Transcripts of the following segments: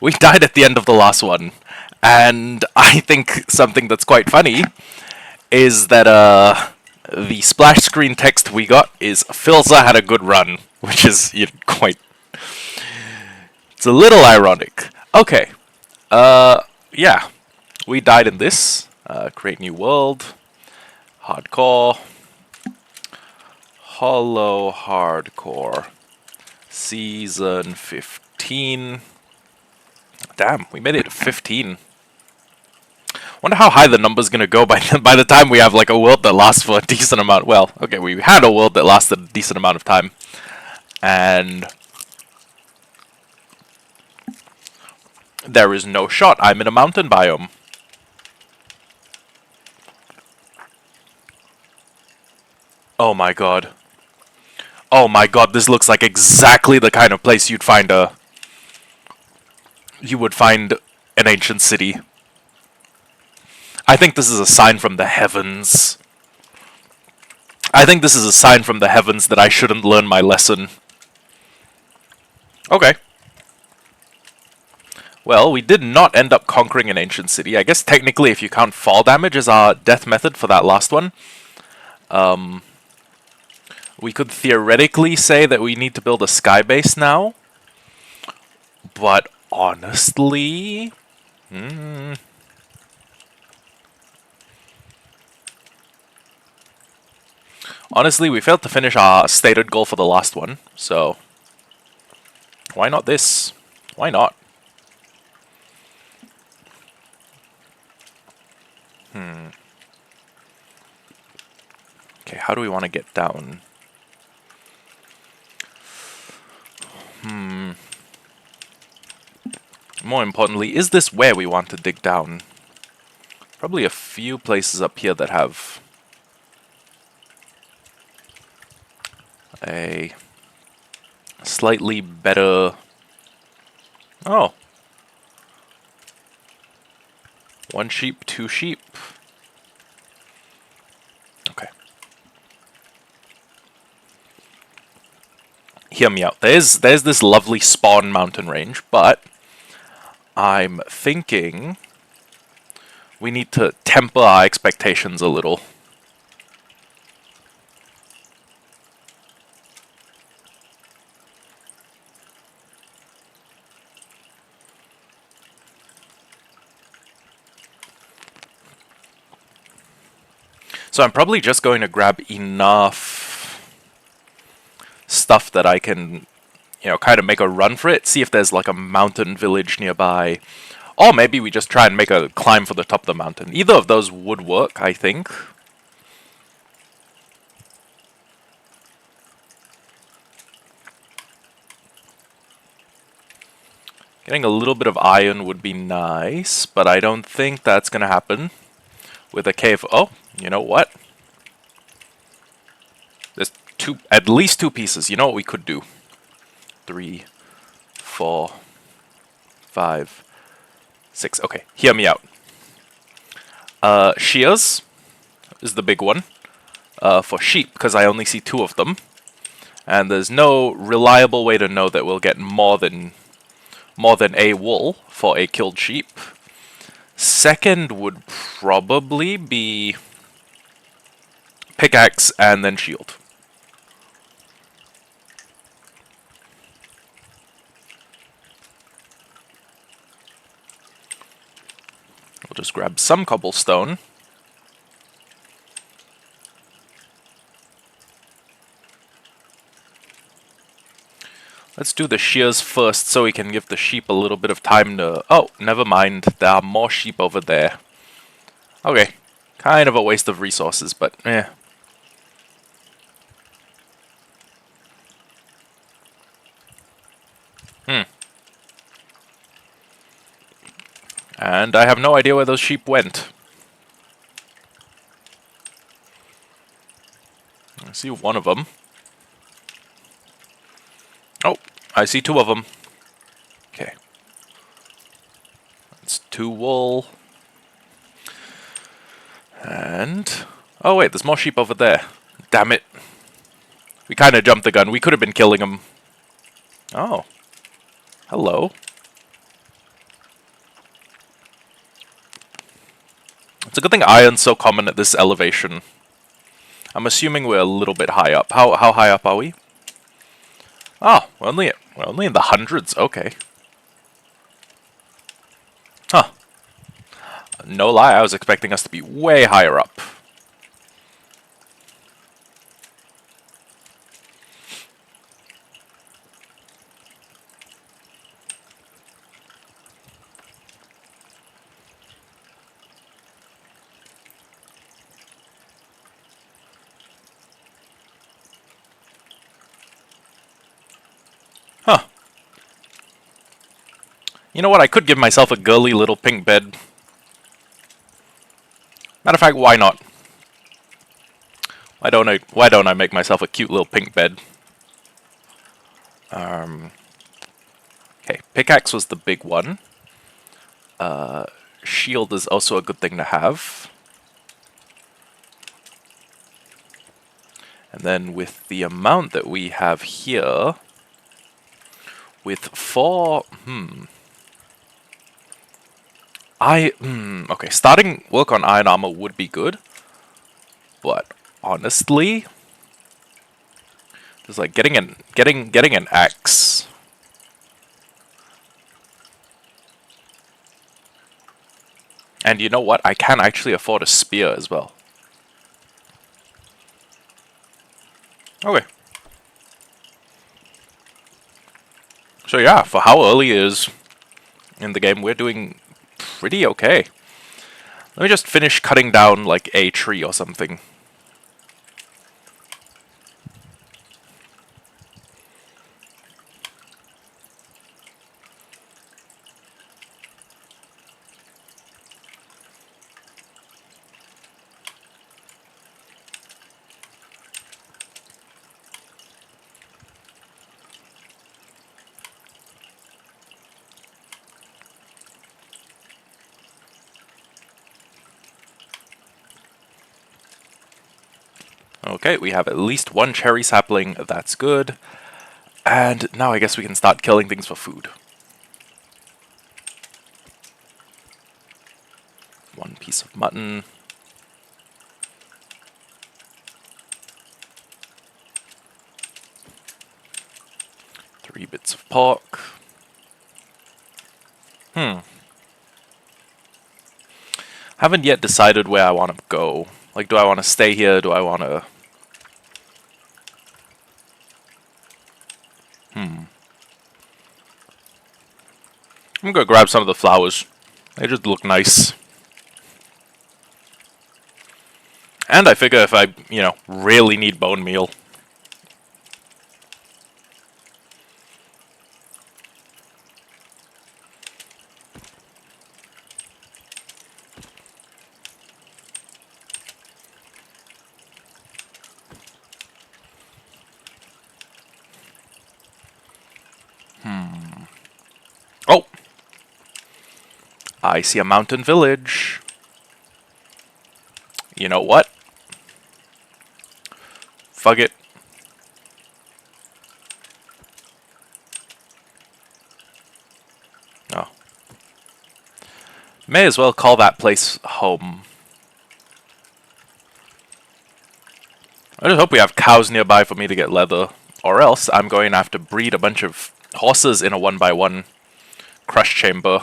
we died at the end of the last one. And I think something that's quite funny is that the splash screen text we got is Philza had a good run, which is quite. It's a little ironic. Okay. Yeah. We died in this. Create new world. Hardcore. Hollowhardcore. Season 15. Damn, we made it to 15. Wonder how high the number's gonna go by by the time we have like a world that lasts for a decent amount. Well, okay, we had a world that lasted a decent amount of time, and there is no shot. I'm in a mountain biome. Oh my god. Oh my god, this looks like exactly the kind of place you'd find you would find an ancient city. I think this is a sign from the heavens. I think this is a sign from the heavens that I shouldn't learn my lesson. Okay. Well, we did not end up conquering an ancient city. I guess technically if you count fall damage as our death method for that last one, we could theoretically say that we need to build a sky base now. But honestly... Honestly, we failed to finish our stated goal for the last one, so... Why not this? Why not? Okay, how do we want to get down? More importantly, is this where we want to dig down? Probably a few places up here that have a slightly better... Oh. One sheep, two sheep. Okay. Hear me out. There's this lovely spawn mountain range, but I'm thinking we need to temper our expectations a little. So I'm probably just going to grab enough stuff that I can, kind of make a run for it, see if there's like a mountain village nearby. Or maybe we just try and make a climb for the top of the mountain. Either of those would work, I think. Getting a little bit of iron would be nice, but I don't think that's going to happen with a cave. Oh, you know what? There's at least two pieces. You know what we could do? 3, 4, 5, 6. Okay, hear me out. Shears is the big one for sheep, because I only see 2 of them. And there's no reliable way to know that we'll get more than a wool for a killed sheep. Second would probably be pickaxe and then shield. We'll just grab some cobblestone. Let's do the shears first so we can give the sheep a little bit of time to... Oh, never mind. There are more sheep over there. Okay. Kind of a waste of resources, but eh. And I have no idea where those sheep went. I see one of them. Oh, I see 2 of them. Okay. That's 2 wool. And... Oh wait, there's more sheep over there. Damn it. We kind of jumped the gun. We could have been killing them. Oh. Hello. It's a good thing iron's so common at this elevation. I'm assuming we're a little bit high up. How high up are we? Oh, we're only in the hundreds. Okay. Huh. No lie, I was expecting us to be way higher up. Huh. You know what? I could give myself a girly little pink bed. Matter of fact, why not? Why don't I make myself a cute little pink bed? Okay, pickaxe was the big one. Shield is also a good thing to have. And then with the amount that we have here, with 4, okay, starting work on iron armor would be good, but honestly, just like getting an axe. And you know what? I can actually afford a spear as well. Okay. So yeah, for how early it is in the game, we're doing pretty okay. Let me just finish cutting down like a tree or something. Okay, we have at least one cherry sapling, that's good. And now I guess we can start killing things for food. One piece of mutton. Three bits of pork. Haven't yet decided where I want to go. Like, do I want to stay here? Do I want to... I'm gonna grab some of the flowers. They just look nice. And I figure if I, really need bone meal. Oh! I see a mountain village. You know what? Fuck it. Oh. May as well call that place home. I just hope we have cows nearby for me to get leather. Or else I'm going to have to breed a bunch of horses in a 1x1 crush chamber.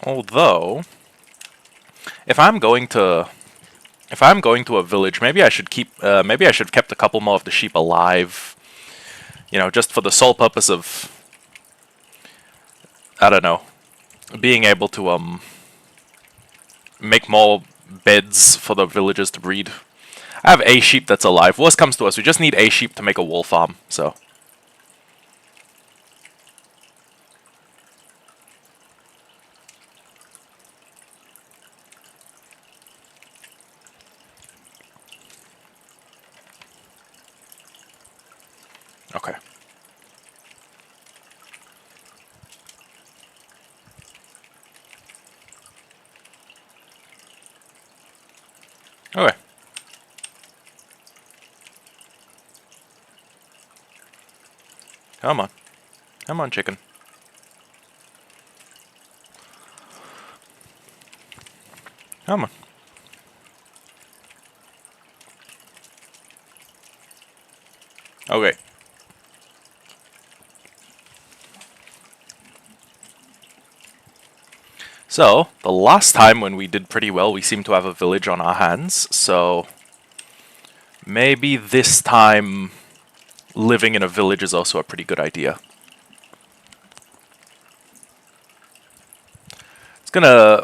Although, if I'm going to a village, maybe I should maybe I should have kept a couple more of the sheep alive. Just for the sole purpose of, I don't know, being able to make more beds for the villagers to breed. I have a sheep that's alive. Worst comes to us, we just need a sheep to make a wool farm, so. Okay. Okay. Come on. Come on, chicken. Come on. Okay. So, the last time when we did pretty well, we seemed to have a village on our hands, so maybe this time living in a village is also a pretty good idea. It's gonna...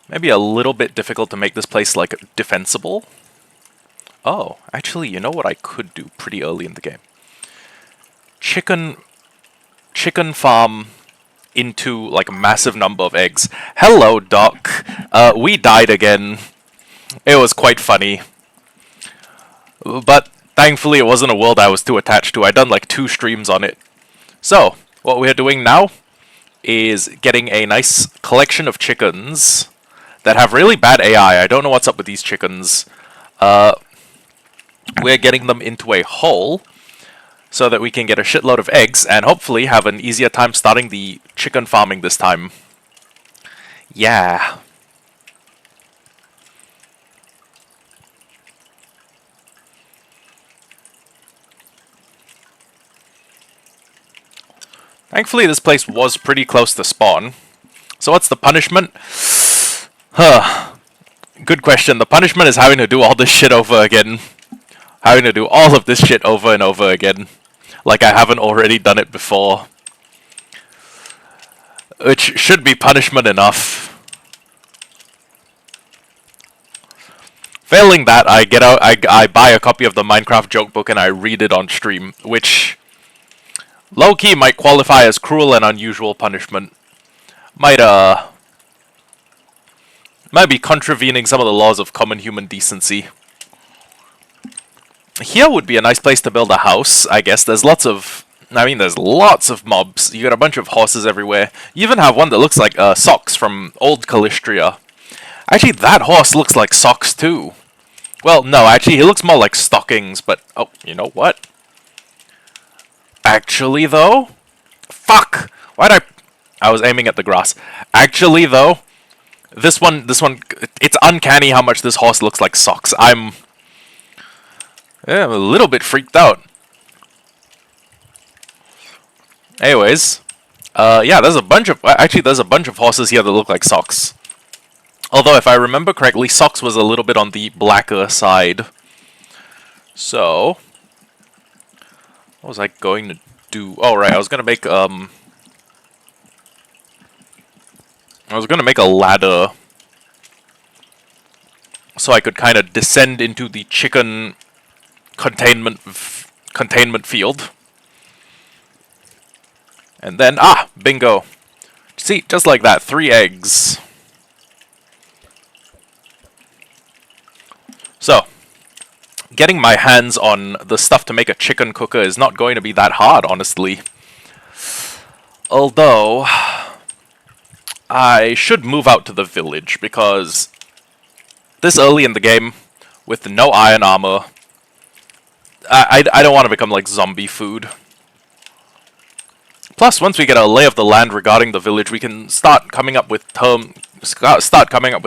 maybe a little bit difficult to make this place, like, defensible. Oh, actually, you know what I could do pretty early in the game? Chicken farm into, like, a massive number of eggs. Hello, Doc. We died again. It was quite funny. But thankfully it wasn't a world I was too attached to. I'd done like 2 streams on it. So, what we're doing now is getting a nice collection of chickens that have really bad AI. I don't know what's up with these chickens. We're getting them into a hole so that we can get a shitload of eggs and hopefully have an easier time starting the chicken farming this time. Yeah. Thankfully, this place was pretty close to spawn. So what's the punishment? Huh. Good question. The punishment is having to do all this shit over again. Having to do all of this shit over and over again. Like I haven't already done it before. Which should be punishment enough. Failing that, I buy a copy of the Minecraft joke book and I read it on stream, which low-key might qualify as cruel and unusual punishment. Might be contravening some of the laws of common human decency. Here would be a nice place to build a house, I guess. There's lots of mobs. You got a bunch of horses everywhere. You even have one that looks like Socks from old Calistria. Actually, that horse looks like Socks too. Well, no, actually, he looks more like Stockings, but... Oh, you know what? Actually, though... Fuck! I was aiming at the grass. Actually, though... This one... It's uncanny how much this horse looks like Socks. I'm a little bit freaked out. Anyways... yeah, there's a bunch of... Actually, there's a bunch of horses here that look like Socks. Although, if I remember correctly, Socks was a little bit on the blacker side. So... What was I going to do? Oh, right, I was going to make, I was going to make a ladder so I could kind of descend into the chicken containment field. And then, bingo. See, just like that, 3 eggs. So, getting my hands on the stuff to make a chicken cooker is not going to be that hard, honestly. Although, I should move out to the village, because this early in the game, with no iron armor, I don't want to become like zombie food. Plus, once we get a lay of the land regarding the village, we can start coming up with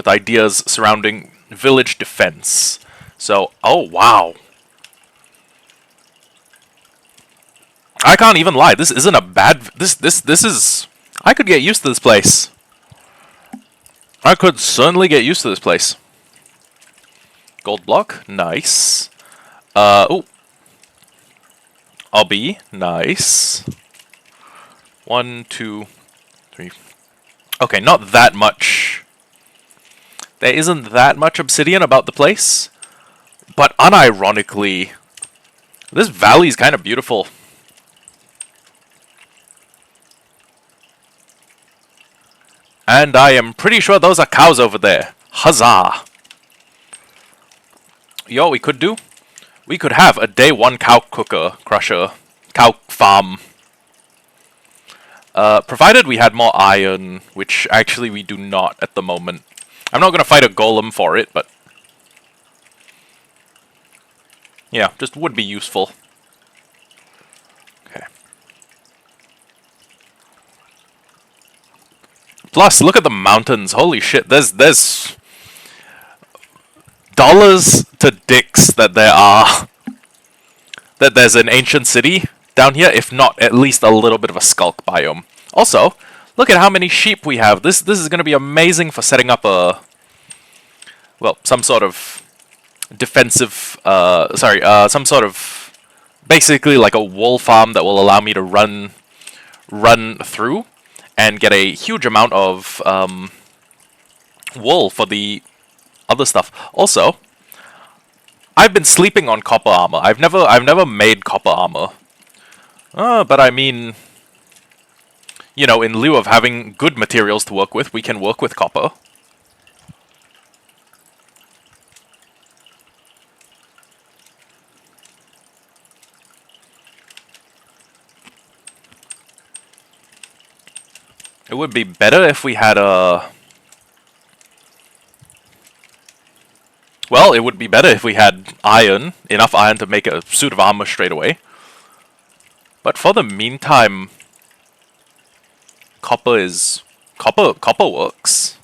ideas surrounding village defense. So, oh wow. I can't even lie. This isn't a bad... This is... I could get used to this place. I could certainly get used to this place. Gold block. Nice. Oh. Obby. Nice. 1, 2, 3. Okay, not that much. There isn't that much obsidian about the place, but unironically, this valley is kind of beautiful. And I am pretty sure those are cows over there. Huzzah! You know what we could do? We could have a day one cow crusher, cow farm. Provided we had more iron, which actually we do not at the moment. I'm not going to fight a golem for it, but yeah, just would be useful. Okay. Plus, look at the mountains. Holy shit, there's dollars to dicks that there's an ancient city down here, if not at least a little bit of a skulk biome. Also, look at how many sheep we have. This is going to be amazing for setting up some sort of defensive, some sort of basically like a wool farm that will allow me to run through and get a huge amount of wool for the other stuff. Also, I've been sleeping on copper armor. I've never made copper armor. But I mean, you know, in lieu of having good materials to work with, we can work with copper. It would be better if we had a... Well, it would be better if we had iron, enough iron to make a suit of armor straight away. But for the meantime, copper works.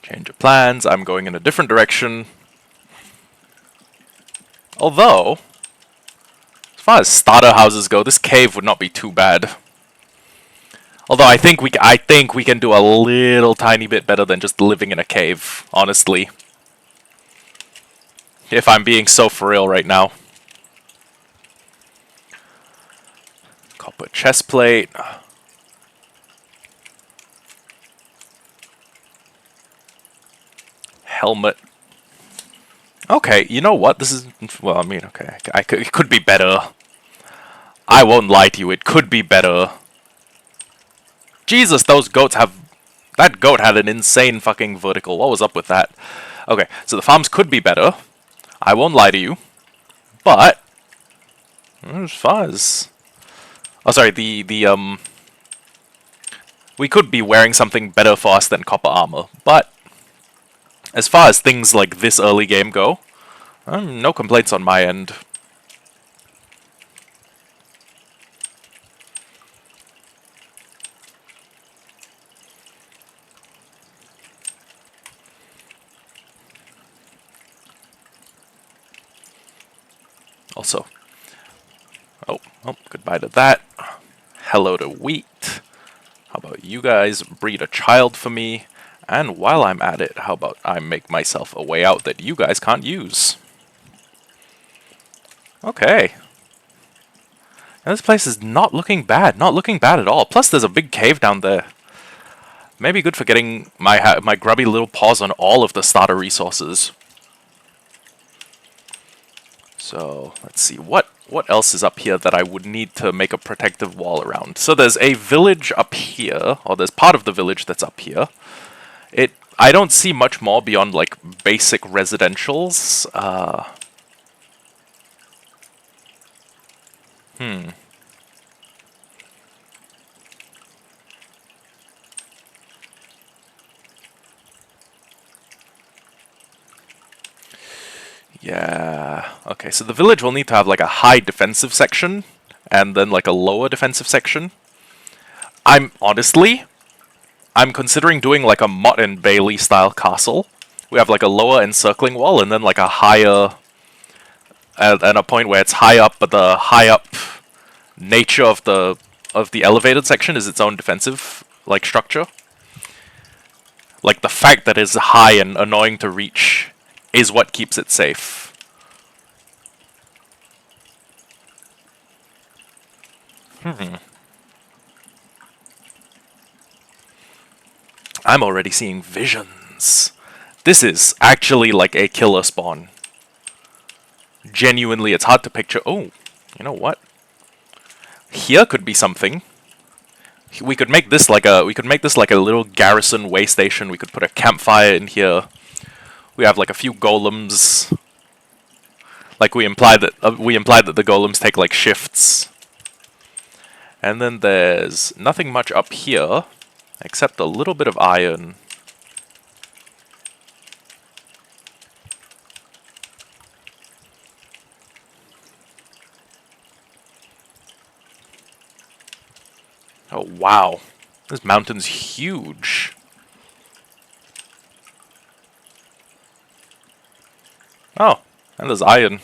Change of plans, I'm going in a different direction. Although, as far as starter houses go, this cave would not be too bad. Although I think we can do a little tiny bit better than just living in a cave, honestly. If I'm being so for real right now. Copper chest plate. Helmet. Okay, you know what? This is... Well, I mean, okay. It could be better. I won't lie to you, it could be better. Jesus, those goats have... That goat had an insane fucking vertical. What was up with that? Okay, so the farms could be better. I won't lie to you. But... As far as... Oh, sorry, we could be wearing something better for us than copper armor, but... As far as things like this early game go, no complaints on my end. Also, oh, goodbye to that. Hello to wheat. How about you guys breed a child for me? And while I'm at it, how about I make myself a way out that you guys can't use? Okay. Now this place is not looking bad. Not looking bad at all. Plus, there's a big cave down there. Maybe good for getting my grubby little paws on all of the starter resources. So, let's see. What else is up here that I would need to make a protective wall around? So there's a village up here, or there's part of the village that's up here. I don't see much more beyond, like, basic residentials. Yeah, okay, so the village will need to have, like, a high defensive section, and then, like, a lower defensive section. I'm considering doing like a Mott and Bailey style castle. We have like a lower encircling wall and then like a higher, and a point where it's high up, but the high up nature of the the elevated section is its own defensive like structure. Like the fact that it's high and annoying to reach is what keeps it safe. I'm already seeing visions. This is actually like a killer spawn. Genuinely, it's hard to picture. Oh, you know what? Here could be something. We could make this like a little garrison way station. We could put a campfire in here. We have like a few golems. Like we implied that the golems take like shifts. And then there's nothing much up here except a little bit of iron. Oh wow. This mountain's huge. Oh, and there's iron.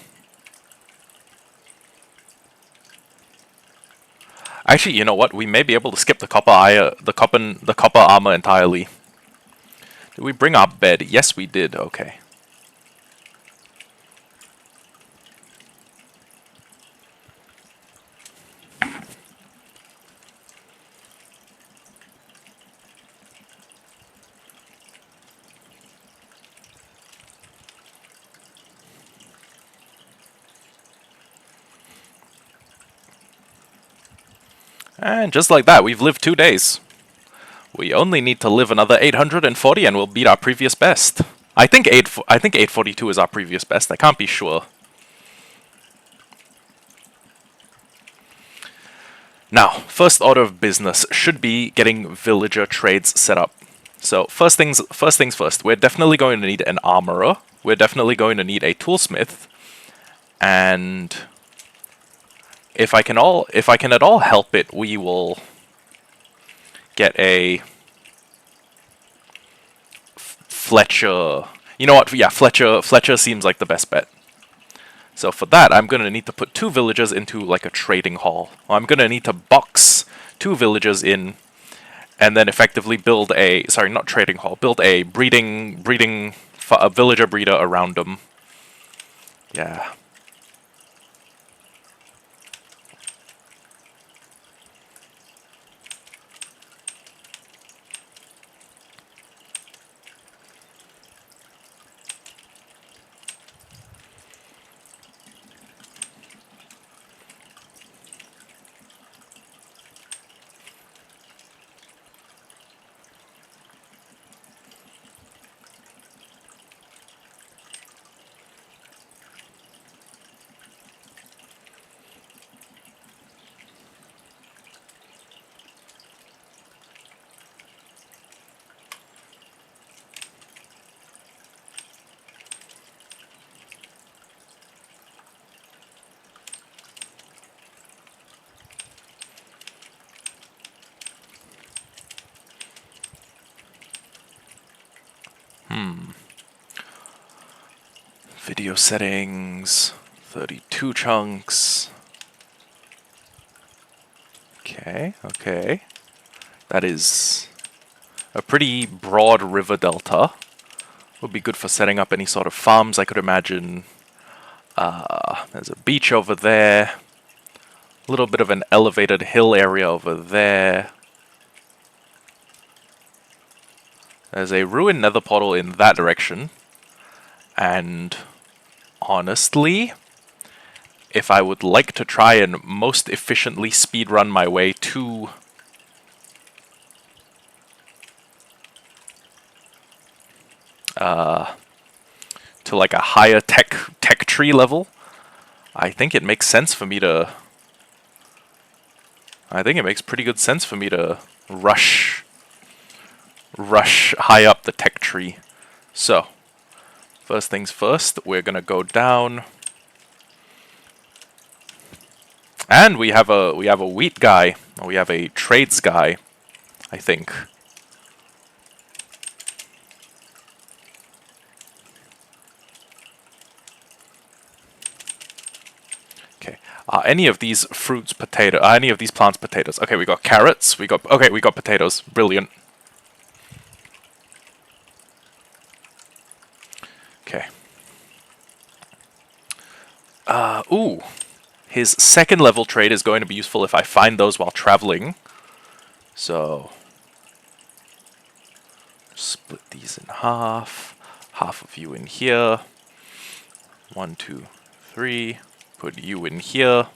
Actually, you know what? We may be able to skip the copper armor entirely. Did we bring our bed? Yes, we did. Okay. And just like that, we've lived 2 days. We only need to live another 840 and we'll beat our previous best. I think 842 is our previous best. I can't be sure. Now, first order of business should be getting villager trades set up. So first things first. We're definitely going to need an armorer. We're definitely going to need a toolsmith. And if I can at all help it, we will get a Fletcher. You know what? Yeah, Fletcher seems like the best bet. So for that, I'm going to need to put 2 villagers into like a trading hall. I'm going to need to box 2 villagers in, and then effectively build a not trading hall, build a a villager breeder around them. Yeah. Video settings, 32 chunks. Okay. That is a pretty broad river delta. Would be good for setting up any sort of farms, I could imagine. There's a beach over there. A little bit of an elevated hill area over there. There's a ruined nether portal in that direction. And honestly, if I would like to try and most efficiently speedrun my way to like a higher tech tree level, I think it makes sense for me to pretty good sense for me to rush high up the tech tree. So, first things first, we're gonna go down. And we have a wheat guy. We have a trades guy, I think. Okay. Are any of these fruits potato? Are any of these plants potatoes? Okay, we got carrots. We got potatoes. Brilliant. Okay. Ooh. His second level trade is going to be useful if I find those while traveling. So split these in half. Half of you in here. 1, 2, 3. Put you in here.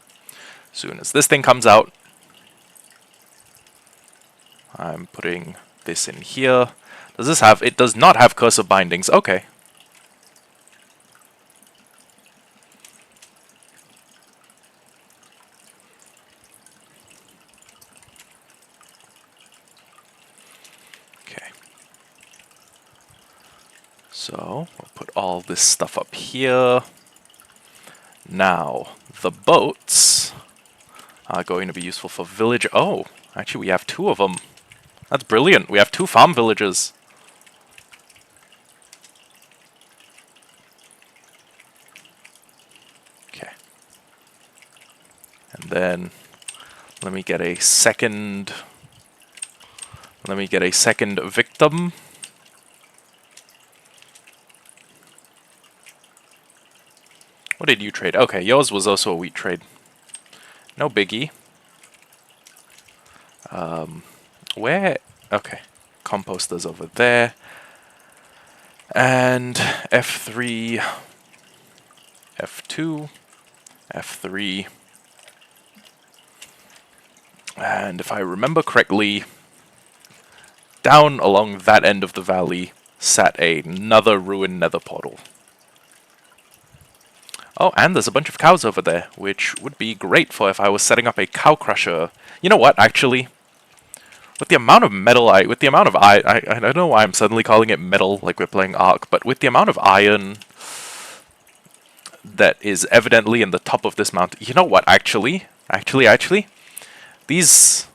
Soon as this thing comes out, I'm putting this in here. Does this have... It does not have cursor bindings. Okay. Okay. So, we'll put all this stuff up here. Now, the boats are going to be useful for village... Oh, actually we have 2 of them. That's brilliant. We have 2 farm villages. Okay. And then let me get a second victim. What did you trade? Okay, yours was also a wheat trade. No biggie. Where? Okay. Composters over there. And F3, F2, F3. And if I remember correctly, down along that end of the valley sat another ruined nether portal. Oh, and there's a bunch of cows over there, which would be great for if I was setting up a cow crusher. You know what, actually? With the amount of metal I don't know why I'm suddenly calling it metal like we're playing Ark, but with the amount of iron that is evidently in the top of this mountain. You know what, actually, these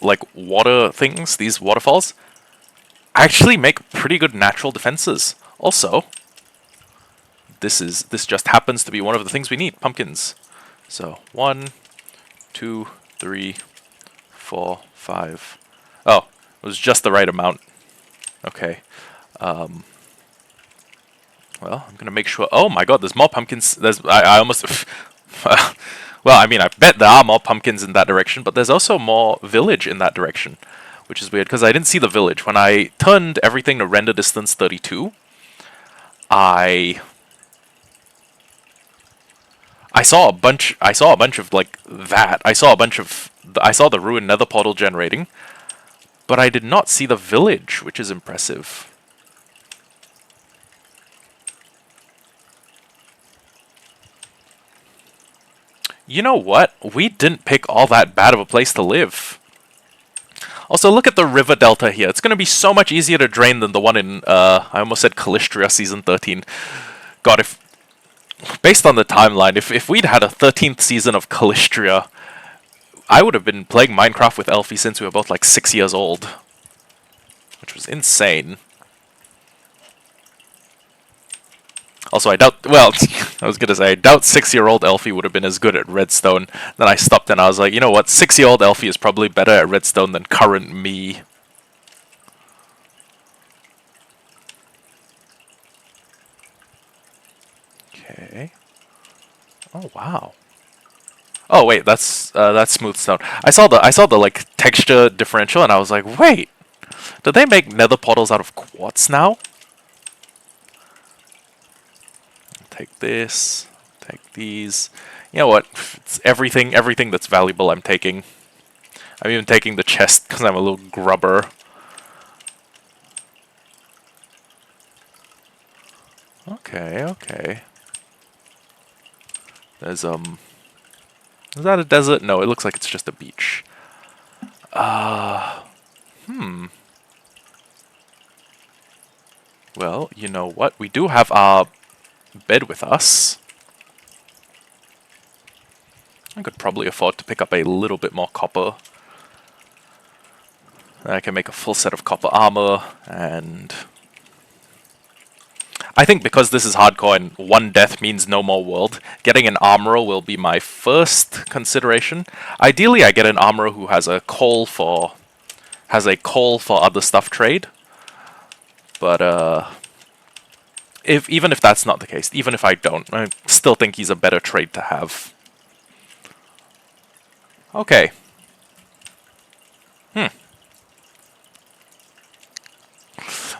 like water things, these waterfalls, actually make pretty good natural defenses. Also, this just happens to be one of the things we need, pumpkins. So 1, 2, 3, 4, 5. Oh, it was just the right amount. Okay. Well, I'm gonna make sure. Oh my God, there's more pumpkins. I almost. Well, I mean, I bet there are more pumpkins in that direction, but there's also more village in that direction, which is weird because I didn't see the village when I turned everything to render distance 32. I saw a bunch. I saw a bunch of like that. I saw the ruined nether portal generating, but I did not see the village, which is impressive. You know what? We didn't pick all that bad of a place to live. Also, look at the river delta here. It's going to be so much easier to drain than the one in, I almost said Calistria Season 13. God, based on the timeline, if we'd had a 13th season of Calistria, I would have been playing Minecraft with Elfie since we were both like 6 years old. Which was insane. Also, I doubt, well, I was gonna say, I doubt 6-year-old Elfie would have been as good at Redstone. Then I stopped and I was like, you know what, 6-year-old Elfie is probably better at Redstone than current me. Okay. Oh, wow. Oh, wait, that's smooth stone. I saw the, like, texture differential and I was like, wait, do they make nether portals out of quartz now? Take this, take these. You know what? It's everything that's valuable I'm taking. I'm even taking the chest because I'm a little grubber. Okay, okay. There's, is that a desert? No, it looks like it's just a beach. Well, you know what? We do have our bed with us. I could probably afford to pick up a little bit more copper. I can make a full set of copper armor, and I think because this is hardcore and one death means no more world, getting an armorer will be my first consideration. Ideally, I get an armorer who has a call for other stuff trade. But if even if that's not the case, even if I don't, I still think he's a better trade to have. Okay.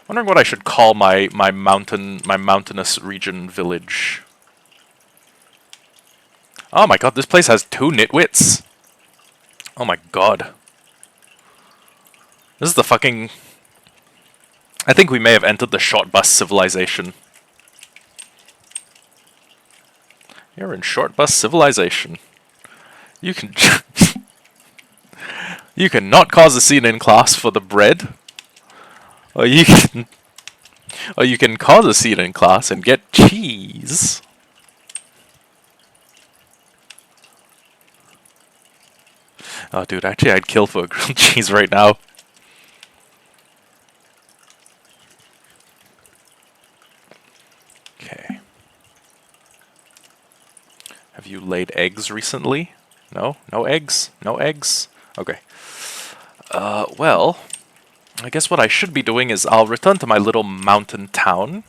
Wondering what I should call my mountainous region village. Oh my god, this place has 2 nitwits. Oh my god. This is the fucking... I think we may have entered the short bus civilization. You're in short bus civilization. You can... you cannot cause a scene in class for the bread. Or you can... or you can cause a scene in class and get cheese. Oh dude, actually I'd kill for a grilled cheese right now. Okay. Have you laid eggs recently? No? No eggs? No eggs? Okay. Well, I guess what I should be doing is I'll return to my little mountain town.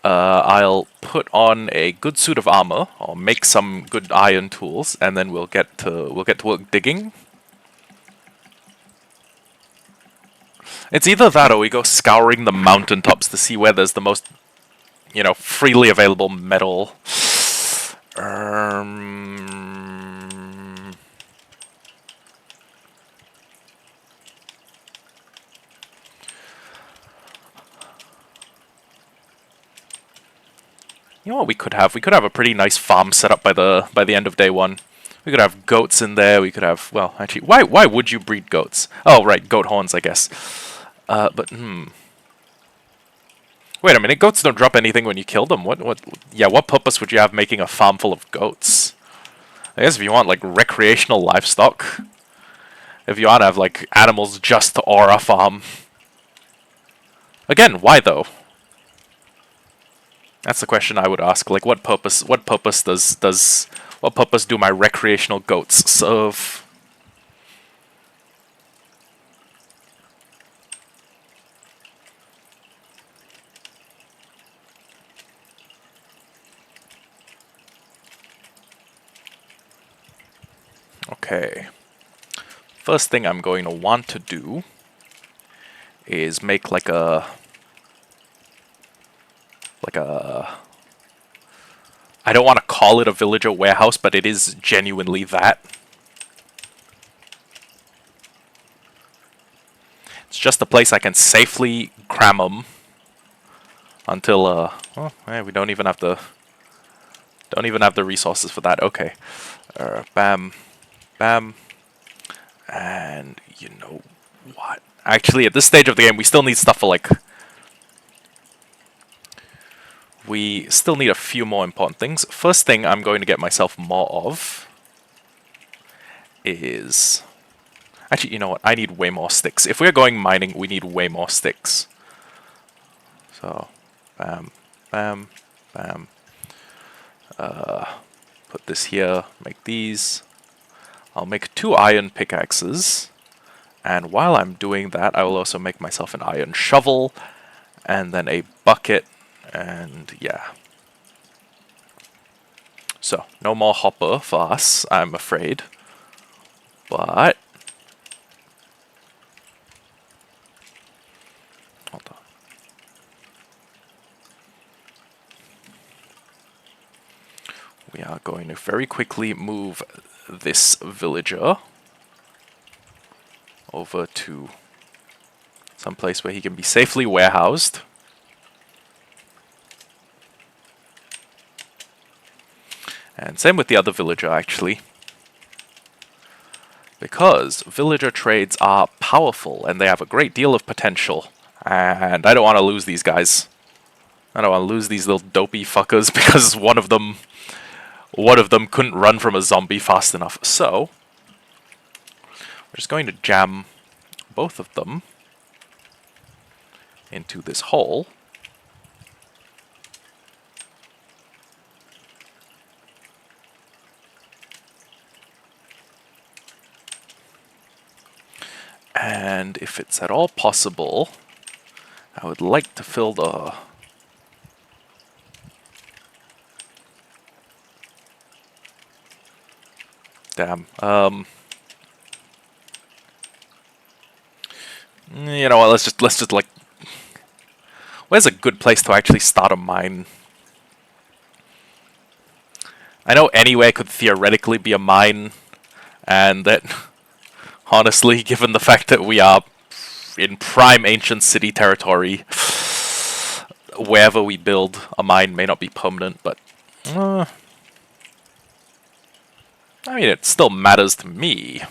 I'll put on a good suit of armor, I'll make some good iron tools, and then we'll get to work digging. It's either that or we go scouring the mountaintops to see where there's the most, you know, freely available metal. You know what we could have? We could have a pretty nice farm set up by the end of day 1. We could have goats in there. We could have, well, actually, why would you breed goats? Oh, right, goat horns, I guess. But wait a minute, goats don't drop anything when you kill them. What purpose would you have making a farm full of goats? I guess if you want like recreational livestock. If you want to have like animals just to aura farm. Again, why though? That's the question I would ask. Like, what purpose do my recreational goats serve? Okay. First thing I'm going to want to do is make like a I don't want to call it a villager warehouse, but it is genuinely that. It's just a place I can safely cram them until oh, we don't even have the resources for that. Okay. Bam, bam, and you know what? Actually, at this stage of the game, we still need stuff for like. We still need a few more important things. First thing I'm going to get myself more of is... Actually, you know what? I need way more sticks. If we're going mining, we need way more sticks. So, bam, bam, bam. Put this here, make these. I'll make 2 iron pickaxes. And while I'm doing that, I will also make myself an iron shovel, and then a bucket. And yeah. So, no more hopper for us, I'm afraid. But... hold on. We are going to very quickly move this villager over to someplace where he can be safely warehoused. And same with the other villager, actually. Because villager trades are powerful, and they have a great deal of potential. And I don't want to lose these guys. I don't want to lose these little dopey fuckers, because one of them couldn't run from a zombie fast enough. So, we're just going to jam both of them into this hole. And if it's at all possible, I would like to fill the... Damn. You know what? Let's just like... Where's a good place to actually start a mine? I know anywhere could theoretically be a mine, and that, honestly, given the fact that we are in prime ancient city territory, wherever we build a mine may not be permanent, but I mean, it still matters to me.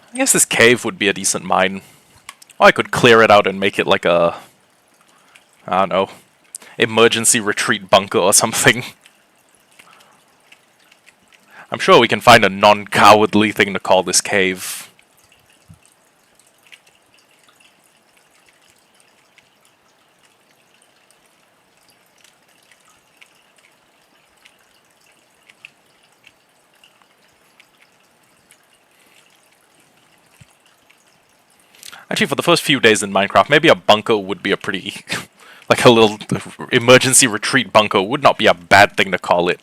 I guess this cave would be a decent mine. Or I could clear it out and make it like a... I don't know. Emergency retreat bunker or something. I'm sure we can find a non-cowardly thing to call this cave. Actually, for the first few days in Minecraft, maybe a bunker would be a pretty... like a little emergency retreat bunker would not be a bad thing to call it.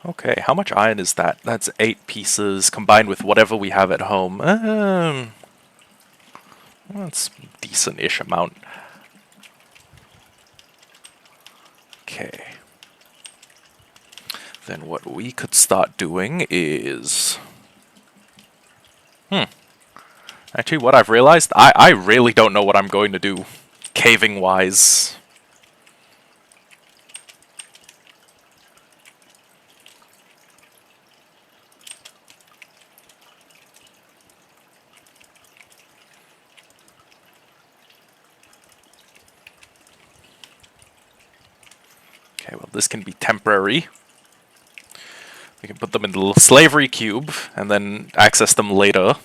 Okay, how much iron is that? That's 8 pieces combined with whatever we have at home. That's a decent-ish amount. Okay. Then what we could start doing is... Actually, what I've realized, I really don't know what I'm going to do, caving-wise. Okay, well, this can be temporary. We can put them in the little slavery cube, and then access them later.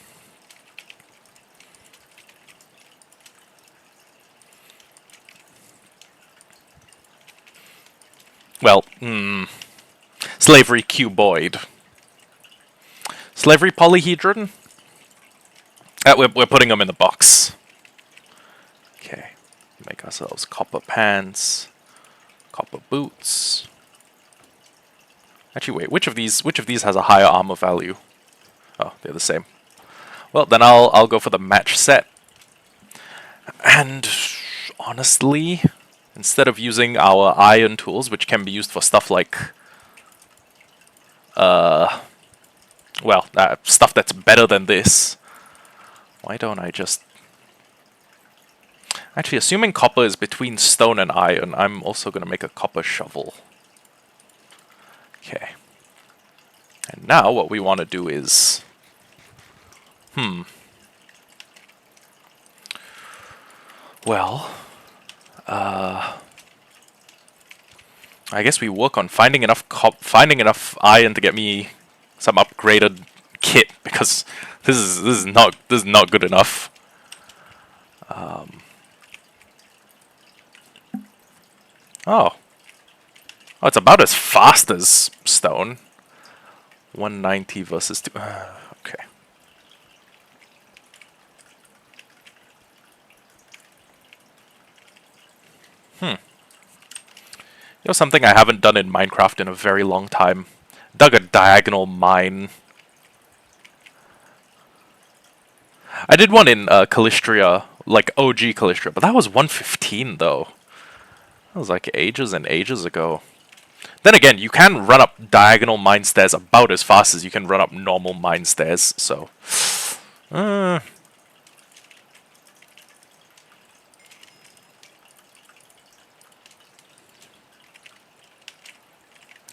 Well, slavery cuboid. Slavery polyhedron? We're putting them in the box. Okay. Make ourselves copper pants, copper boots. Actually, wait, which of these has a higher armor value? Oh, they're the same. Well, then I'll go for the match set. And honestly, instead of using our iron tools, which can be used for stuff like, well, stuff that's better than this, why don't I just... Actually, assuming copper is between stone and iron, I'm also going to make a copper shovel. Okay. And now what we want to do is... Well... I guess we work on finding enough iron to get me some upgraded kit, because this is not good enough. Oh, it's about as fast as stone. 190 versus 2. Okay. You know, something I haven't done in Minecraft in a very long time. Dug a diagonal mine. I did one in Calistria, like OG Calistria, but that was 115 though. That was like ages and ages ago. Then again, you can run up diagonal mine stairs about as fast as you can run up normal mine stairs, so...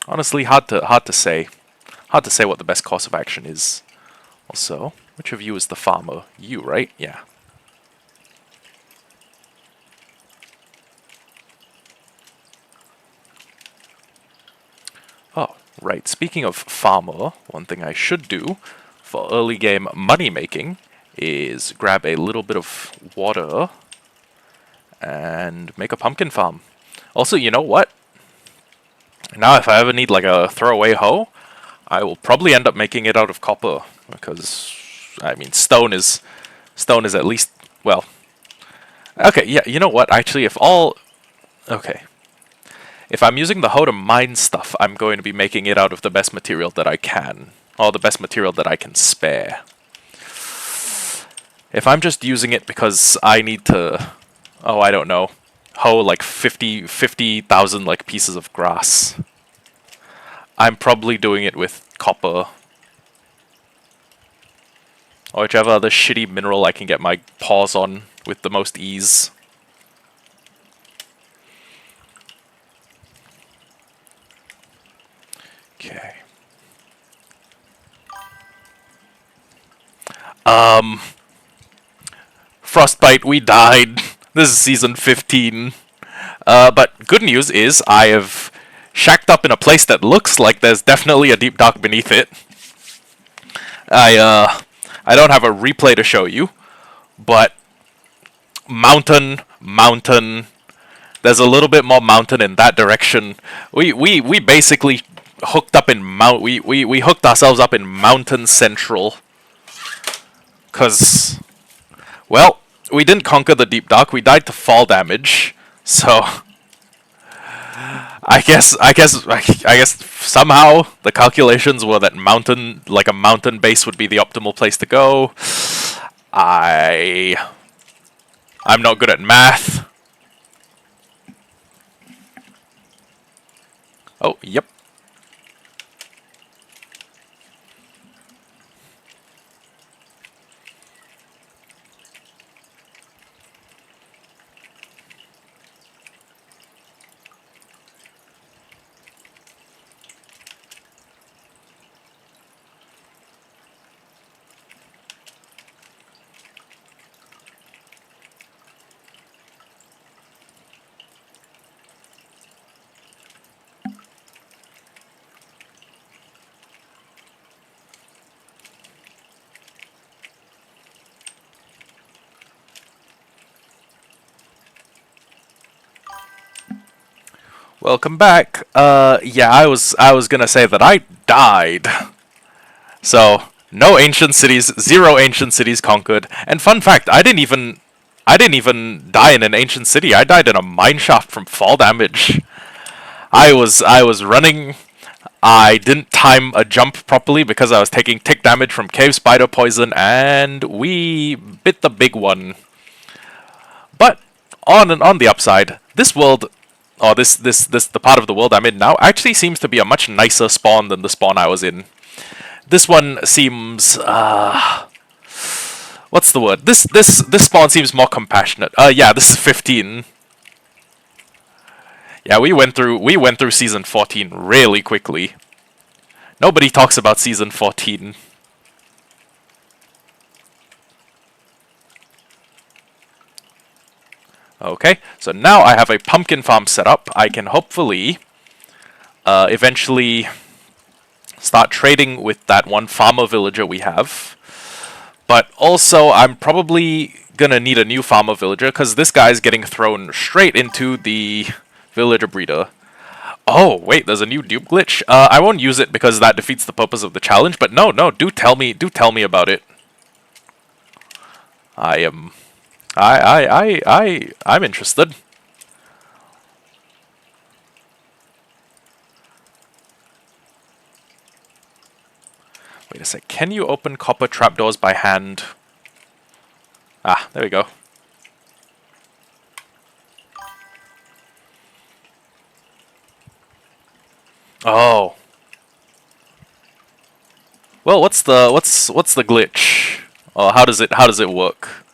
Honestly, hard to say. Hard to say what the best course of action is. Also, which of you is the farmer? You, right? Yeah. Oh, right. Speaking of farmer, one thing I should do for early game money making is grab a little bit of water and make a pumpkin farm. Also, you know what? Now if I ever need like a throwaway hoe, I will probably end up making it out of copper, because I mean stone is at least, well, okay, yeah, you know what? Actually, okay. If I'm using the hoe to mine stuff, I'm going to be making it out of the best material that I can, or the best material that I can spare. If I'm just using it because I need to, oh, I don't know, hoe like 50,000 like pieces of grass, I'm probably doing it with copper, or whichever other shitty mineral I can get my paws on with the most ease. Okay. Frostbite, we died. This is season 15. But good news is I have shacked up in a place that looks like there's definitely a deep dark beneath it. I don't have a replay to show you, but mountain, there's a little bit more mountain in that direction. We basically hooked up in we hooked ourselves up in Mountain Central. 'Cause, well, we didn't conquer the deep dark, we died to fall damage, so I guess somehow the calculations were that a mountain base would be the optimal place to go. I'm not good at math. Oh, yep. Welcome back. Yeah, I was gonna say that I died. So, no ancient cities, 0 ancient cities conquered. And fun fact, I didn't even die in an ancient city. I died in a mineshaft from fall damage. I was running. I didn't time a jump properly because I was taking tick damage from cave spider poison, and we bit the big one. But on the upside, This world, or this the part of the world I'm in now, actually seems to be a much nicer spawn than the spawn I was in. This one seems, what's the word? This spawn seems more compassionate. Yeah, this is 15. Yeah, we went through season 14 really quickly. Nobody talks about season 14. Okay, so now I have a pumpkin farm set up. I can hopefully eventually start trading with that one farmer villager we have. But also, I'm probably gonna need a new farmer villager, because this guy's getting thrown straight into the villager breeder. Oh, wait, there's a new dupe glitch? I won't use it because that defeats the purpose of the challenge, but no, do tell me about it. I'm interested. Wait a sec, can you open copper trapdoors by hand? Ah, there we go. Oh. Well, what's the glitch? Oh, how does it work?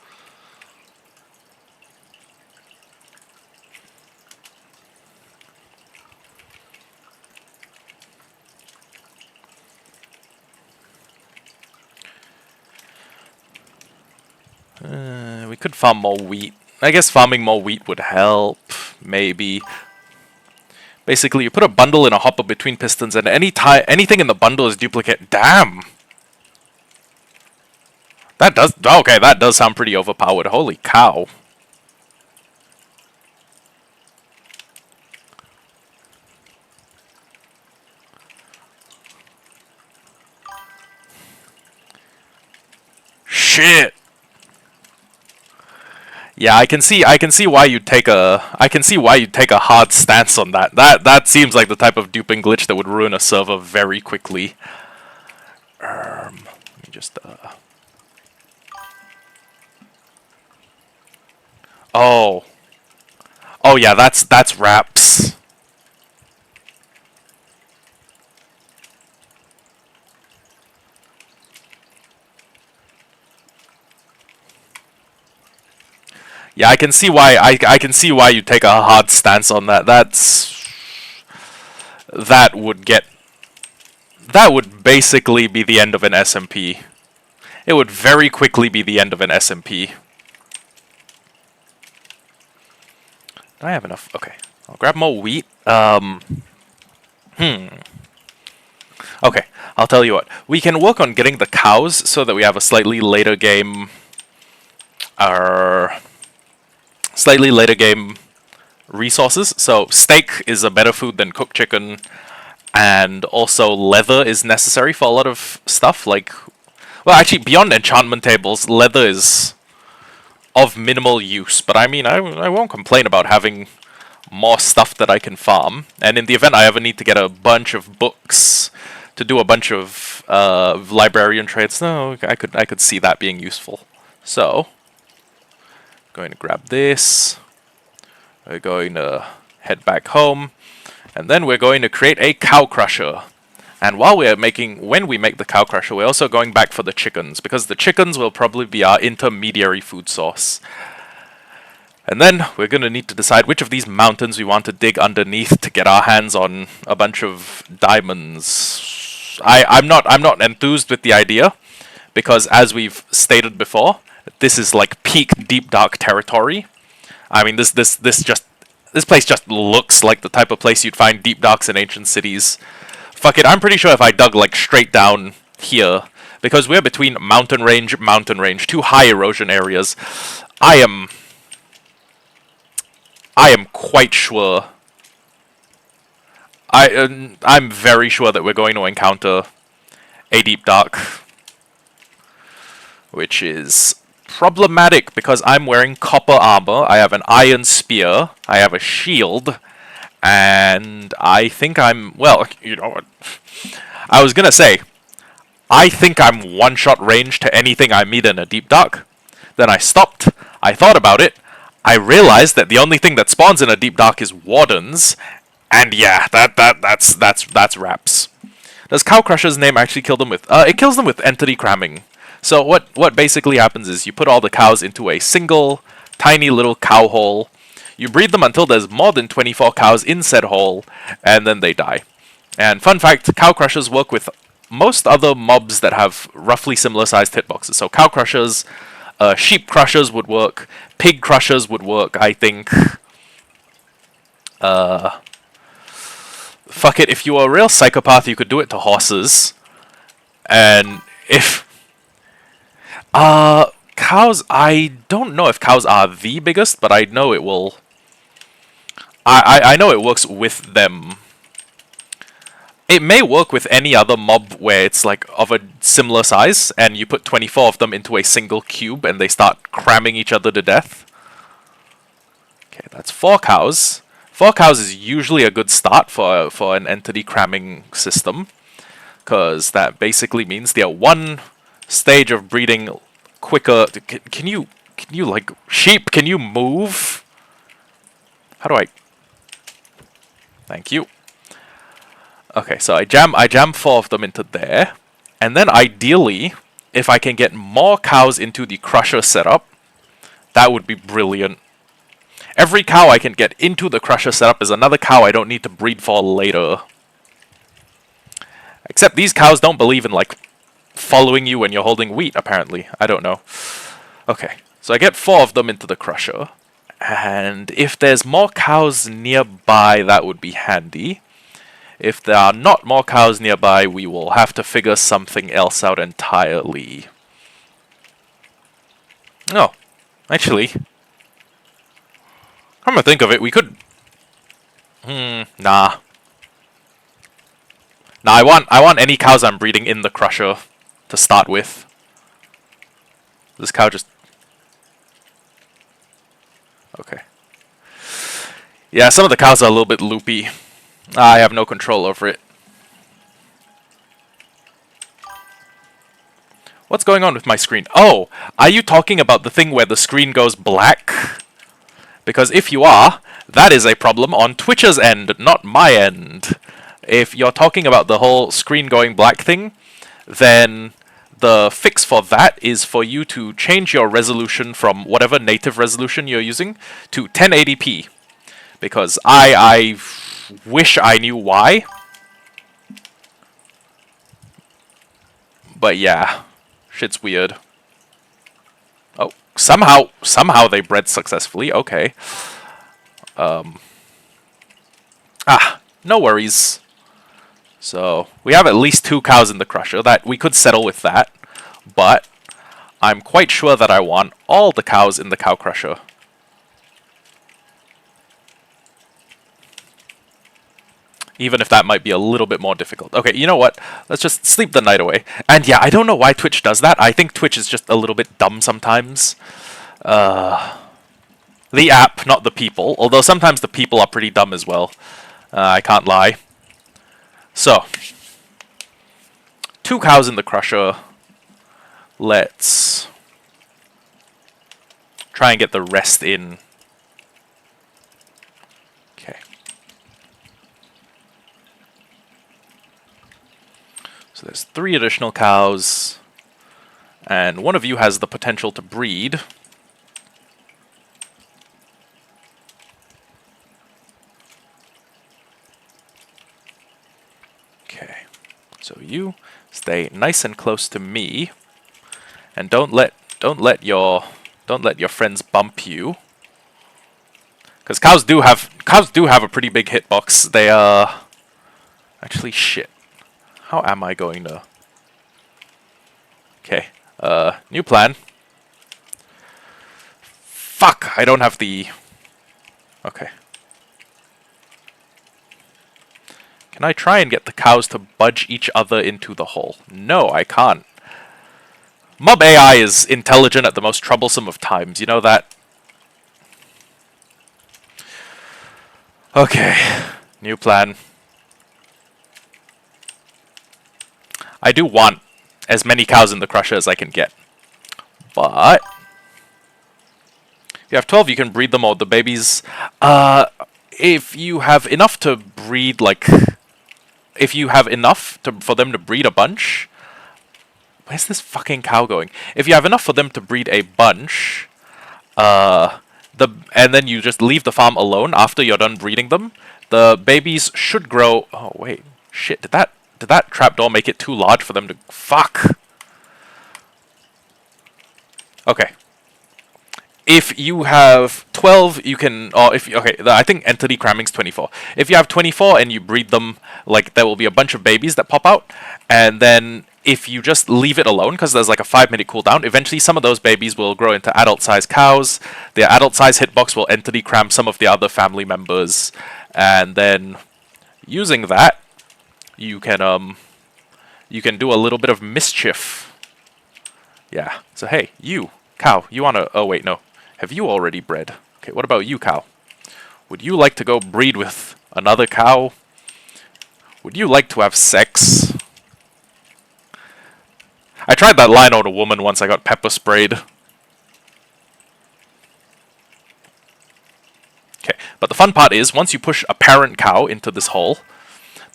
We could farm more wheat. I guess farming more wheat would help, maybe. Basically, you put a bundle in a hopper between pistons, and anything in the bundle is duplicate. Damn! That does sound pretty overpowered. Holy cow. Shit! Yeah, I can see why you'd take a hard stance on that. That seems like the type of duping glitch that would ruin a server very quickly. Let me just Oh. Oh yeah, that's wraps. Yeah, I can see why I can see why you take a hard stance on that. That would basically be the end of an SMP. It would very quickly be the end of an SMP. Do I have enough? Okay. I'll grab more wheat. Okay, I'll tell you what. We can work on getting the cows so that we have a slightly later game resources. So steak is a better food than cooked chicken, and also leather is necessary for a lot of stuff. Like, well, actually, beyond enchantment tables, leather is of minimal use. But I mean, I won't complain about having more stuff that I can farm. And in the event I ever need to get a bunch of books to do a bunch of librarian trades, no, I could see that being useful. So, going to grab this. We're going to head back home, and then we're going to create a cow crusher. And when we make the cow crusher, we're also going back for the chickens, because the chickens will probably be our intermediary food source. And then we're going to need to decide which of these mountains we want to dig underneath to get our hands on a bunch of diamonds. I'm not enthused with the idea, because as we've stated before, this is like peak deep dark territory. I mean, this place just looks like the type of place you'd find deep darks in ancient cities. Fuck it, I'm pretty sure if I dug like straight down here, because we're between mountain range, two high erosion areas, I am quite sure. I'm very sure that we're going to encounter a deep dark, which is problematic because I'm wearing copper armor, I have an iron spear, I have a shield, and I think well, you know what, I was gonna say, I think I'm one-shot range to anything I meet in a deep dark. Then I stopped, I thought about it, I realized that the only thing that spawns in a deep dark is wardens, and yeah, that's wraps. Does Cow Crusher's name actually kill them with? It kills them with entity cramming. So what basically happens is you put all the cows into a single tiny little cow hole. You breed them until there's more than 24 cows in said hole, and then they die. And fun fact, Cow Crushers work with most other mobs that have roughly similar sized hitboxes. So Cow Crushers, Sheep Crushers would work, Pig Crushers would work, I think. Fuck it, if you were a real psychopath, you could do it to horses. And if... cows, I don't know if cows are the biggest, but I know it will... I know it works with them. It may work with any other mob where it's like of a similar size, and you put 24 of them into a single cube, and they start cramming each other to death. Okay, that's 4 cows. 4 cows is usually a good start for an entity cramming system, because that basically means they're one stage of breeding quicker. Can you like sheep? Can you move? How do I? Thank you. Okay, so I jam 4 of them into there, and then ideally, if I can get more cows into the crusher setup, that would be brilliant. Every cow I can get into the crusher setup is another cow I don't need to breed for later. Except these cows don't believe in, like, following you when you're holding wheat, apparently. I don't know. Okay, so I get 4 of them into the crusher, and if there's more cows nearby, that would be handy. If there are not more cows nearby, we will have to figure something else out entirely. Oh, actually, come to think of it, we could... Nah. Nah, I want any cows I'm breeding in the crusher to start with. This cow just... Okay. Yeah, some of the cows are a little bit loopy. I have no control over it. What's going on with my screen? Oh, are you talking about the thing where the screen goes black? Because if you are, that is a problem on Twitch's end, not my end. If you're talking about the whole screen going black thing, then the fix for that is for you to change your resolution from whatever native resolution you're using to 1080p. Because I wish I knew why. But yeah, shit's weird. Oh, somehow they bred successfully. Okay. No worries. So, we have at least 2 cows in the crusher. That we could settle with that. But I'm quite sure that I want all the cows in the cow crusher. Even if that might be a little bit more difficult. Okay, you know what? Let's just sleep the night away. And yeah, I don't know why Twitch does that. I think Twitch is just a little bit dumb sometimes. The app, not the people. Although sometimes the people are pretty dumb as well. I can't lie. So, 2 cows in the crusher. Let's try and get the rest in. Okay. So there's 3 additional cows, and one of you has the potential to breed. Okay, so you stay nice and close to me, and don't let your friends bump you, because cows do have a pretty big hitbox. They actually shit. How am I going to... Okay, new plan. Fuck, I don't have the... Okay. Can I try and get the cows to budge each other into the hole? No, I can't. Mob AI is intelligent at the most troublesome of times, you know that? Okay, new plan. I do want as many cows in the crusher as I can get. But you have 12, you can breed them all. The babies, if you have enough to breed, like, if you have enough for them to breed a bunch, where's this fucking cow going? If you have enough for them to breed a bunch, and then you just leave the farm alone after you're done breeding them, the babies should grow. Oh wait, shit! Did that trapdoor make it too large for them to? Fuck. Okay. If you have 12, you can, or if, okay, I think entity cramming's 24. If you have 24 and you breed them, like, there will be a bunch of babies that pop out, and then if you just leave it alone, because there's like a 5-minute cooldown, eventually some of those babies will grow into adult-sized cows. Their adult-sized hitbox will entity cram some of the other family members, and then using that, you can do a little bit of mischief. Yeah, so hey, you, cow, you wanna, oh wait, no. Have you already bred? Okay, what about you, cow? Would you like to go breed with another cow? Would you like to have sex? I tried that line on a woman once. I got pepper sprayed. Okay, but the fun part is, once you push a parent cow into this hole,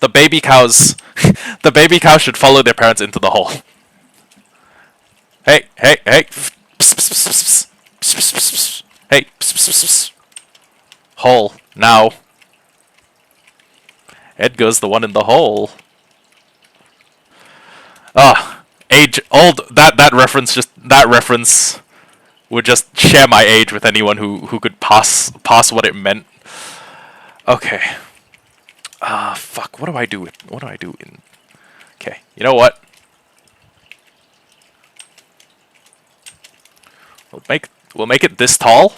the baby cows... the baby cows should follow their parents into the hole. Hey, hey, hey! Psst, psst, psst, psst. Hey, hole now. Edgar's the one in the hole. Ah, age old. That reference would just share my age with anyone who could pass what it meant. Okay. Fuck. What do I do? What do I do in? Okay. You know what? We'll make it this tall.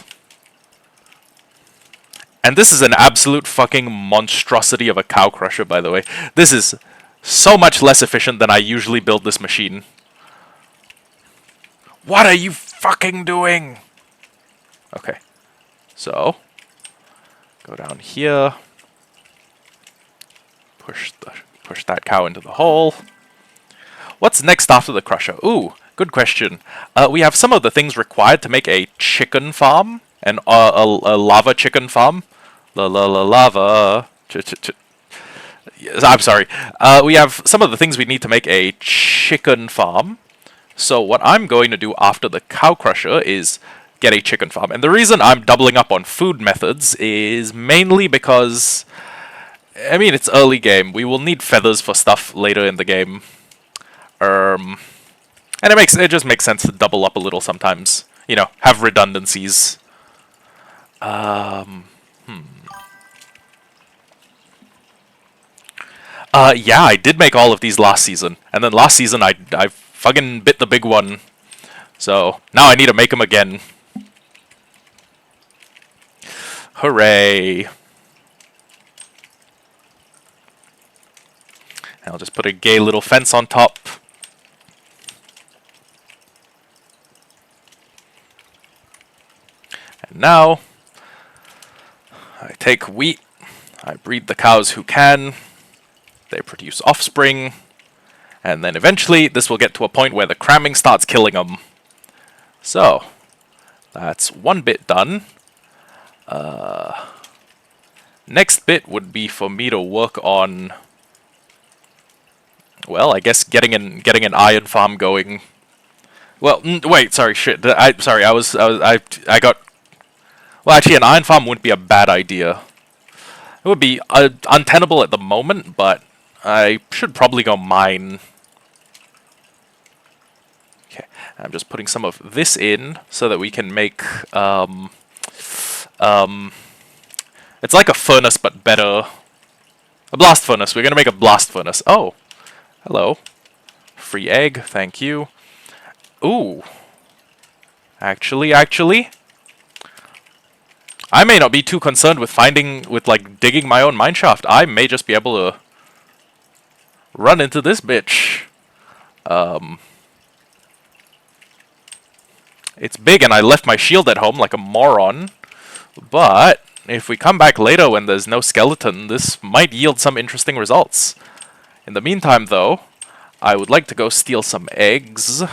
And this is an absolute fucking monstrosity of a cow crusher, by the way. This is so much less efficient than I usually build this machine. What are you fucking doing? Okay. So, go down here. Push that cow into the hole. What's next after the crusher? Ooh. Good question. We have some of the things required to make a chicken farm, and a lava chicken farm. Lava. I'm sorry. We have some of the things we need to make a chicken farm. So what I'm going to do after the cow crusher is get a chicken farm. And the reason I'm doubling up on food methods is mainly because, I mean, it's early game. We will need feathers for stuff later in the game. And it just makes sense to double up a little sometimes. You know, have redundancies. Yeah, I did make all of these last season. And then last season I fucking bit the big one. So, now I need to make them again. Hooray. I'll just put a gay little fence on top. Now, I take wheat, I breed the cows who can, they produce offspring, and then eventually this will get to a point where the cramming starts killing them. So, that's one bit done. Next bit would be for me to work on, well, I guess getting an iron farm going. Well, wait, sorry, shit. I got. Well, actually, an iron farm wouldn't be a bad idea. It would be untenable at the moment, but I should probably go mine. Okay, I'm just putting some of this in so that we can make it's like a furnace but better. A blast furnace. We're gonna make a blast furnace. Oh, hello. Free egg, thank you. Ooh. Actually, I may not be too concerned with digging my own mineshaft. I may just be able to run into this bitch. It's big and I left my shield at home like a moron. But if we come back later when there's no skeleton, this might yield some interesting results. In the meantime, though, I would like to go steal some eggs.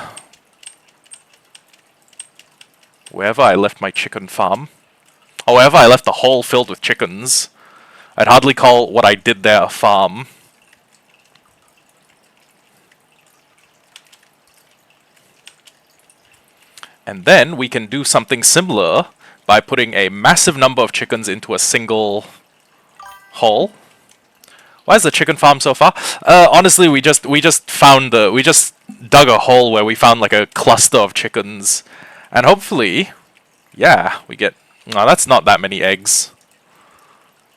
wherever I left my chicken farm. Or wherever I left the hole filled with chickens. I'd hardly call what I did there a farm. And then we can do something similar by putting a massive number of chickens into a single hole. Why is the chicken farm so far? Honestly, we just dug a hole where we found like a cluster of chickens, and hopefully, yeah, we get. No, that's not that many eggs.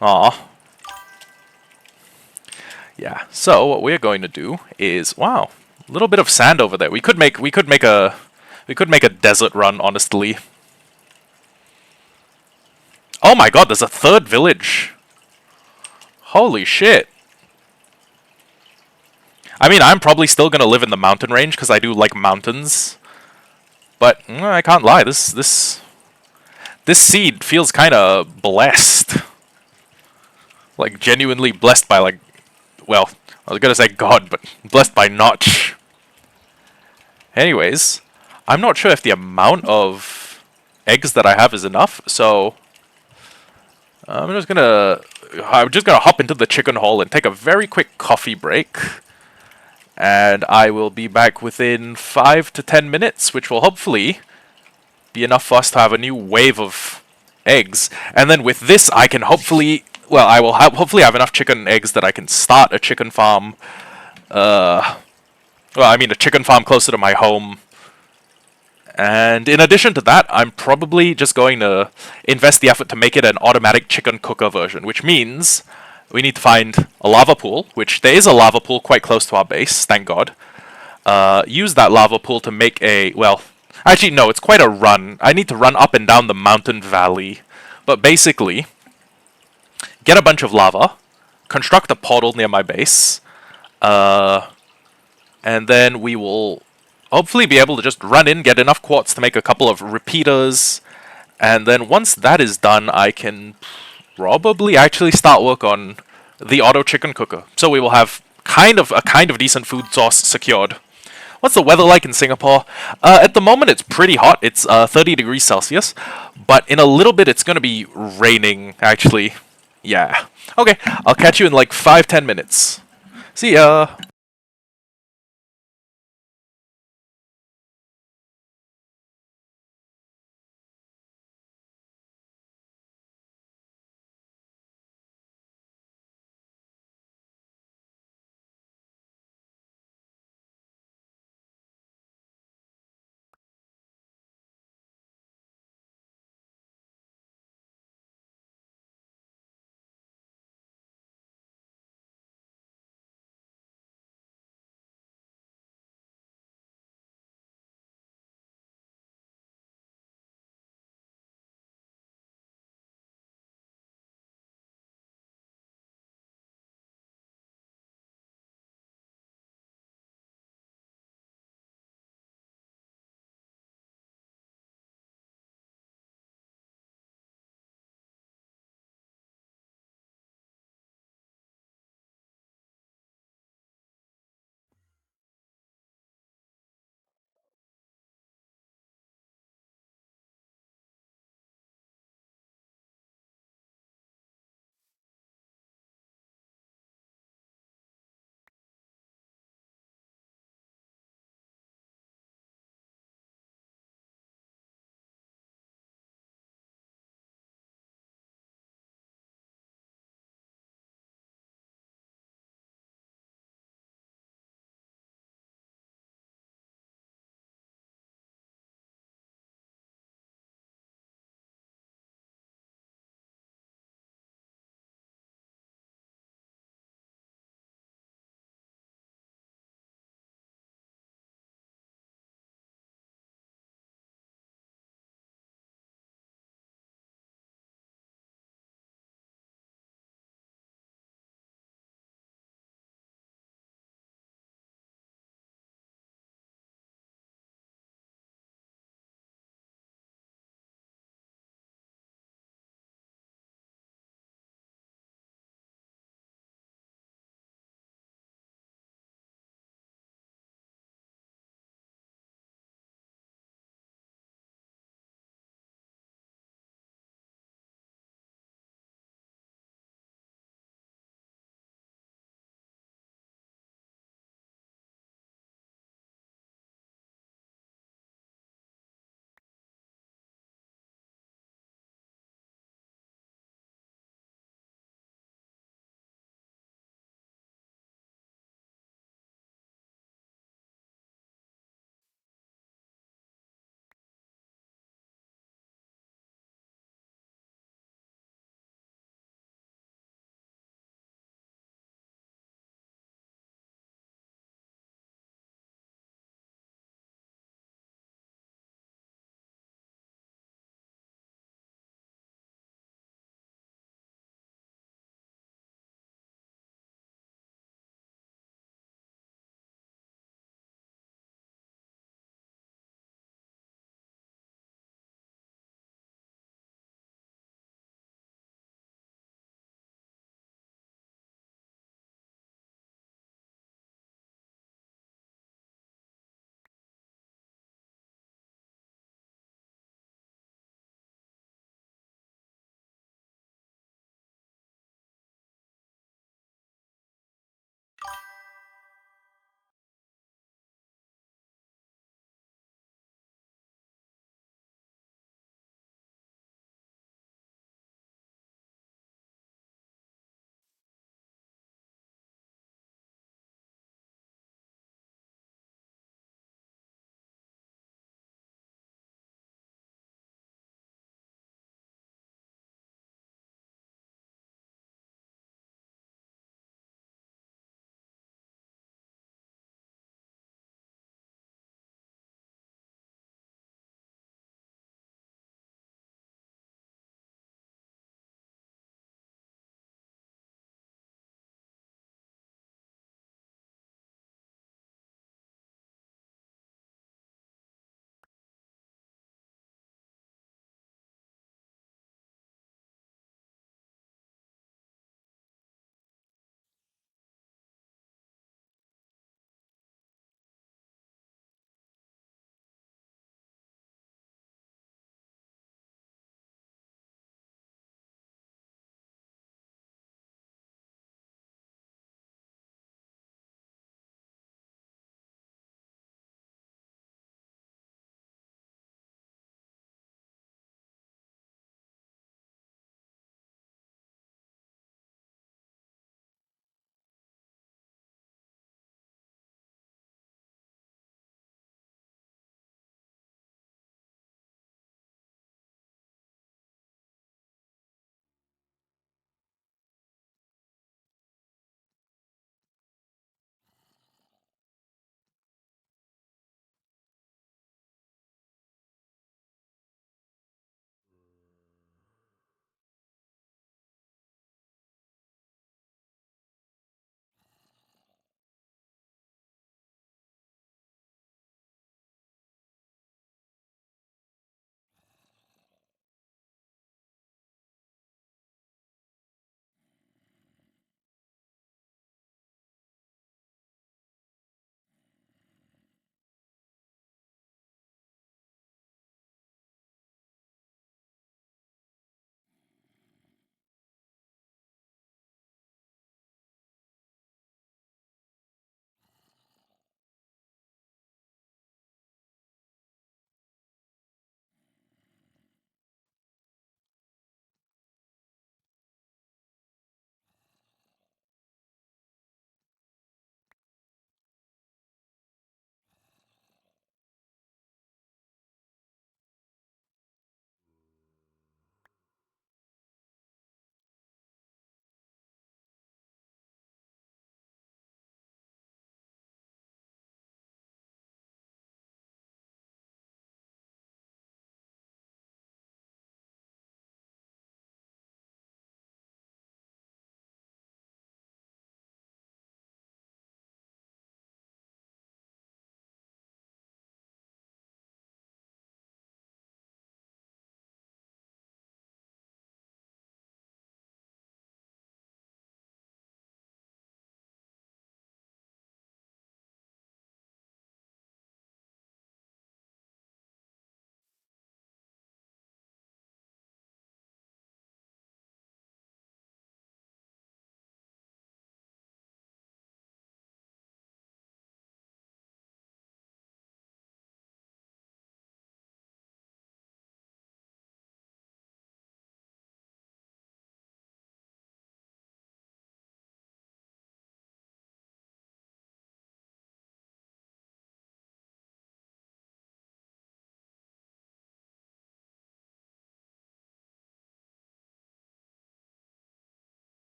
Aw. Yeah. So what we're going to do is, wow, a little bit of sand over there. We could make a desert run, honestly. Oh my god, there's a third village. Holy shit. I mean, I'm probably still gonna live in the mountain range because I do like mountains. But I can't lie, this seed feels kind of blessed. Like genuinely blessed by like, well, I was gonna say God, but blessed by Notch. Anyways, I'm not sure if the amount of eggs that I have is enough, so I'm just gonna hop into the chicken hole and take a very quick coffee break. And I will be back within 5 to 10 minutes, which will hopefully be enough for us to have a new wave of eggs. And then with this, I can hopefully, well, I will hopefully have enough chicken eggs that I can start a chicken farm. Well, I mean, a chicken farm closer to my home. And in addition to that, I'm probably just going to invest the effort to make it an automatic chicken cooker version, which means we need to find a lava pool, which there is a lava pool quite close to our base, thank God. Use that lava pool to make a, well, actually no, it's quite a run. I need to run up and down the mountain valley. But basically, get a bunch of lava, construct a portal near my base, and then we will hopefully be able to just run in, get enough quartz to make a couple of repeaters, and then once that is done, I can probably actually start work on the auto chicken cooker. So we will have kind of decent food source secured. What's the weather like in Singapore? At the moment, it's pretty hot. It's 30 degrees Celsius, but in a little bit, it's gonna be raining. Actually, yeah. Okay, I'll catch you in like 5-10 minutes. See ya.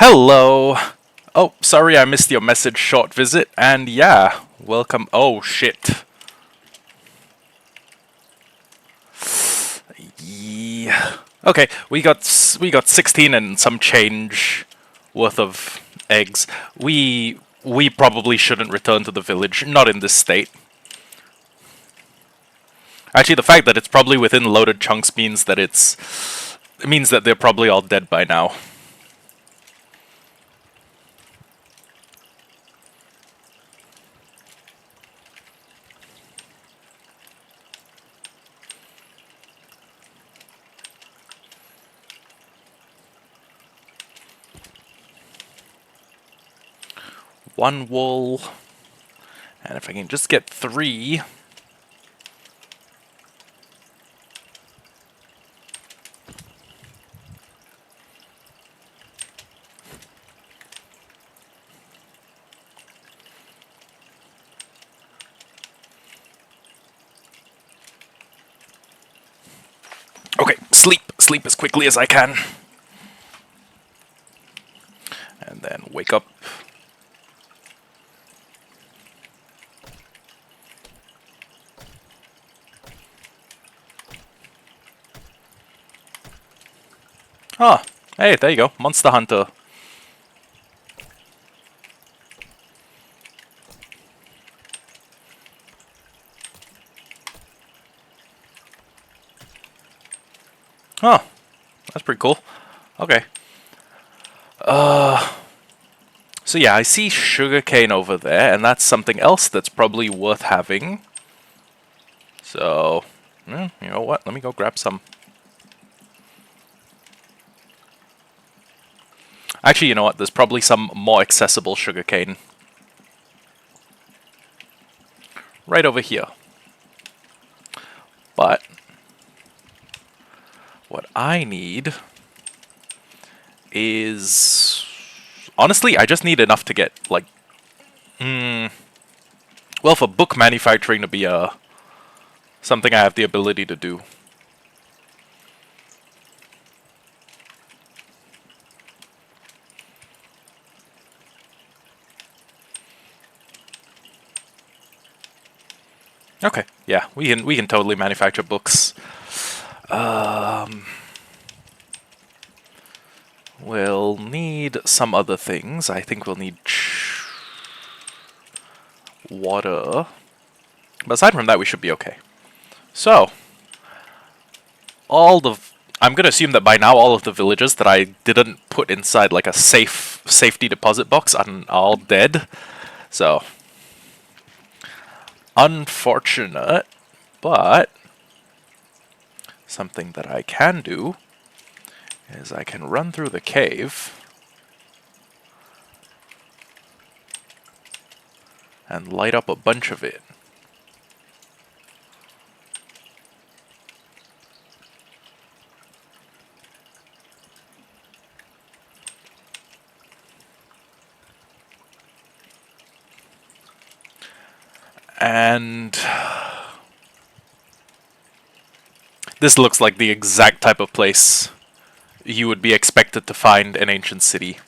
Hello! Oh, sorry I missed your message, short visit, and yeah, welcome. Oh, shit. Yeah. Okay, we got 16 and some change worth of eggs. We probably shouldn't return to the village, not in this state. Actually, the fact that it's probably within loaded chunks means that it means that they're probably all dead by now. One wool, and if I can just get 3. Okay, sleep as quickly as I can. And then wake up. Ah, hey, there you go, Monster Hunter. Oh, that's pretty cool. Okay. So yeah, I see sugarcane over there, and that's something else that's probably worth having. So, you know what? Let me go grab some. Actually, you know what? There's probably some more accessible sugarcane. Right over here. But what I need is... Honestly, I just need enough to get, like... well, for book manufacturing to be something I have the ability to do. Okay, yeah, we can totally manufacture books. We'll need some other things. I think we'll need water. But aside from that, we should be okay. So, I'm gonna assume that by now all of the villages that I didn't put inside like a safety deposit box are all dead. So, unfortunate, but something that I can do is I can run through the cave and light up a bunch of it. And this looks like the exact type of place you would be expected to find an ancient city.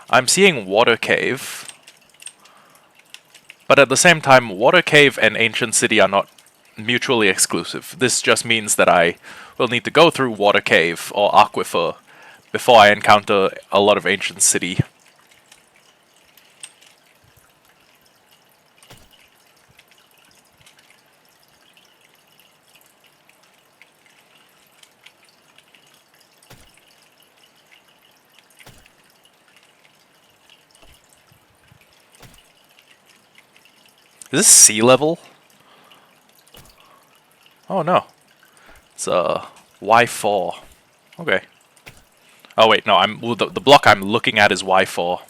I'm seeing water cave, but at the same time, water cave and ancient city are not mutually exclusive. This just means that I will need to go through water cave or aquifer before I encounter a lot of ancient city. Is this sea level? Oh no. It's Y4. Okay. Oh wait, no, the block I'm looking at is Y4.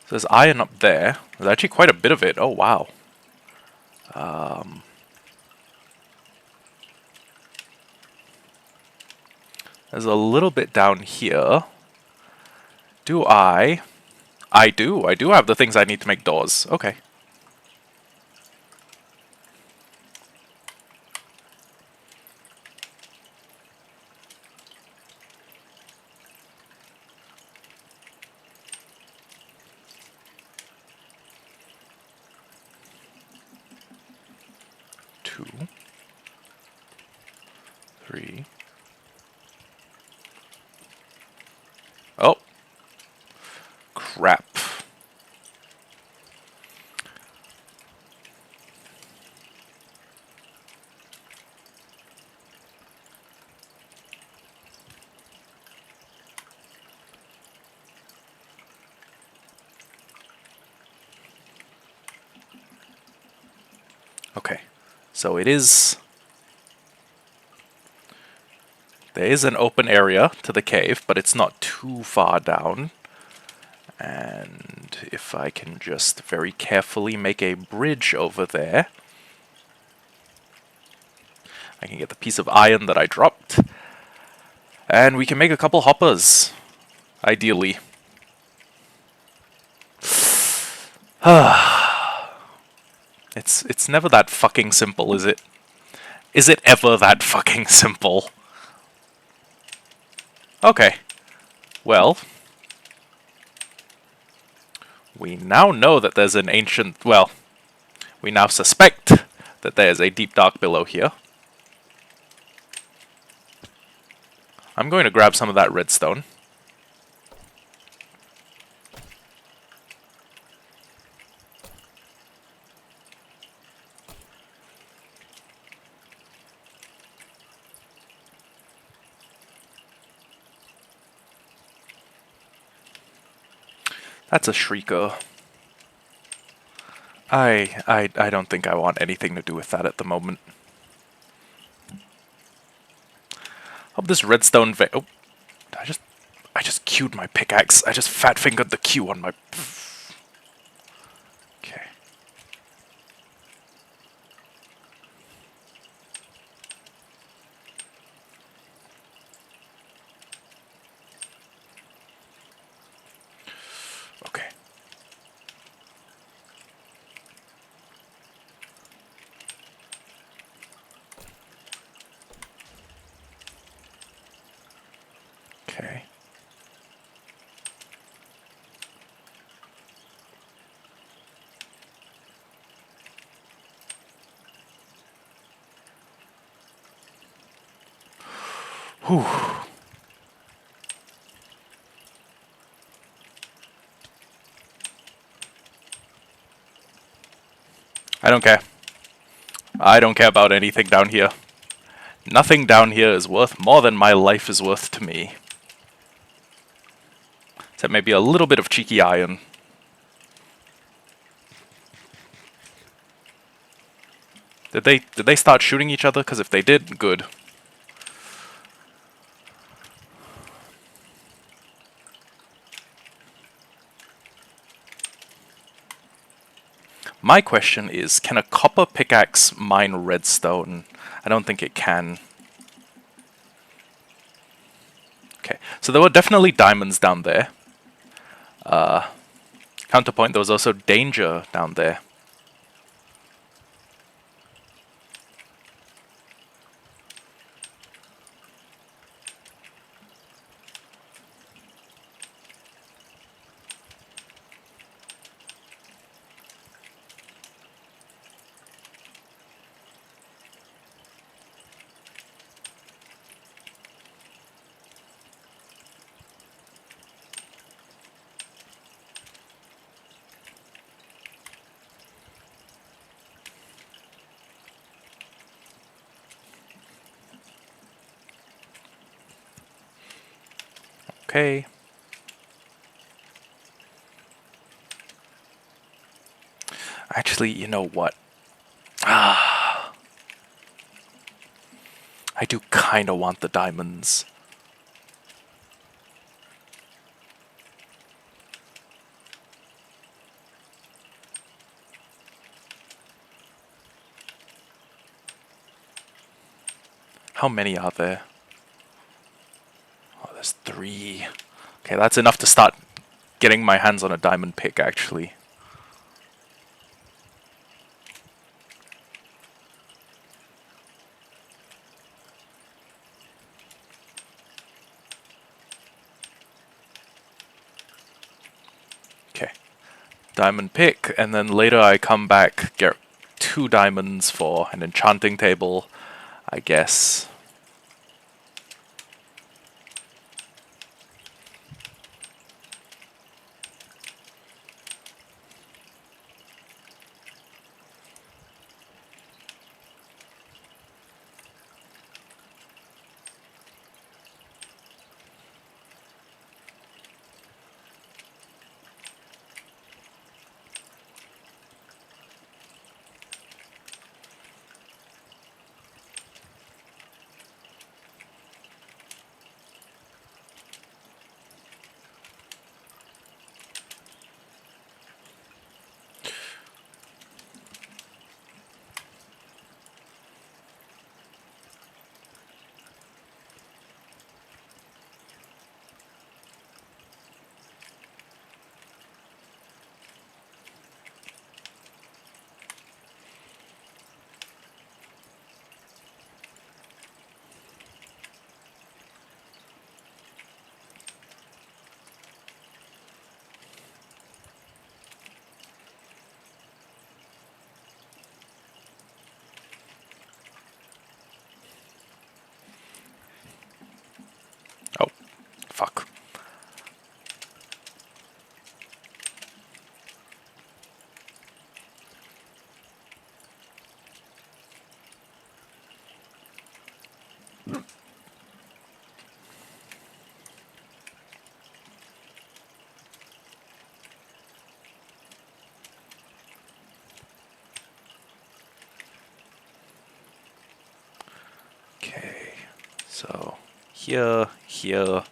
So there's iron up there. There's actually quite a bit of it. Oh, wow. There's a little bit down here. Do I? I do. I do have the things I need to make doors. Okay. Two. 3. Oh. Crap. Okay. So it is... There is an open area to the cave, but it's not too far down. And if I can just very carefully make a bridge over there, I can get the piece of iron that I dropped. And we can make a couple hoppers, ideally. It's never that fucking simple, is it? Is it ever that fucking simple? Okay. Well, we now know that there's an ancient... Well, we now suspect that there's a deep dark below here. I'm going to grab some of that redstone. That's a shrieker. I don't think I want anything to do with that at the moment. Hope this redstone oh, I just queued my pickaxe. I just fat fingered the Q on my... Okay. Okay. Okay. Whew. I don't care. I don't care about anything down here. Nothing down here is worth more than my life is worth to me. Except maybe a little bit of cheeky iron. Did they start shooting each other? Because if they did, good. My question is, can a copper pickaxe mine redstone? I don't think it can. Okay, so there were definitely diamonds down there. Counterpoint, there was also danger down there. Okay. Actually, you know what? I do kinda want the diamonds. How many are there? Oh, there's 3. Okay, that's enough to start getting my hands on a diamond pick, actually. Okay. Diamond pick, and then later I come back, get 2 diamonds for an enchanting table, I guess. Oh, fuck. Okay, so here, here,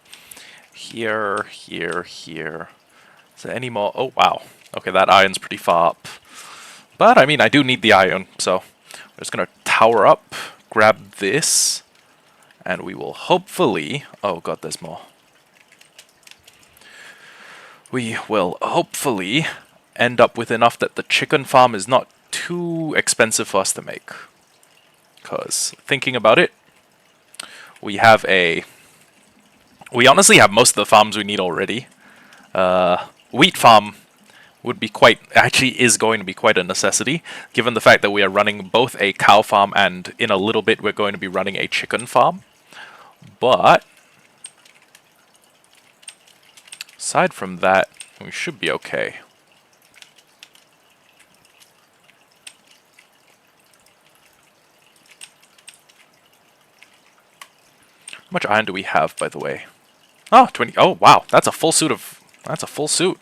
here, here, here. Is there any more? Oh, wow. Okay, that iron's pretty far up. But, I mean, I do need the iron, so we're just gonna tower up, grab this, and we will hopefully... Oh god, there's more. We will hopefully end up with enough that the chicken farm is not too expensive for us to make. Because, thinking about it, we have a... We honestly have most of the farms we need already. Wheat farm would be quite... Actually is going to be quite a necessity, given the fact that we are running both a cow farm and in a little bit we're going to be running a chicken farm. But... aside from that, we should be okay. How much iron do we have, by the way? Oh, 20. Oh, wow. That's a full suit of... That's a full suit.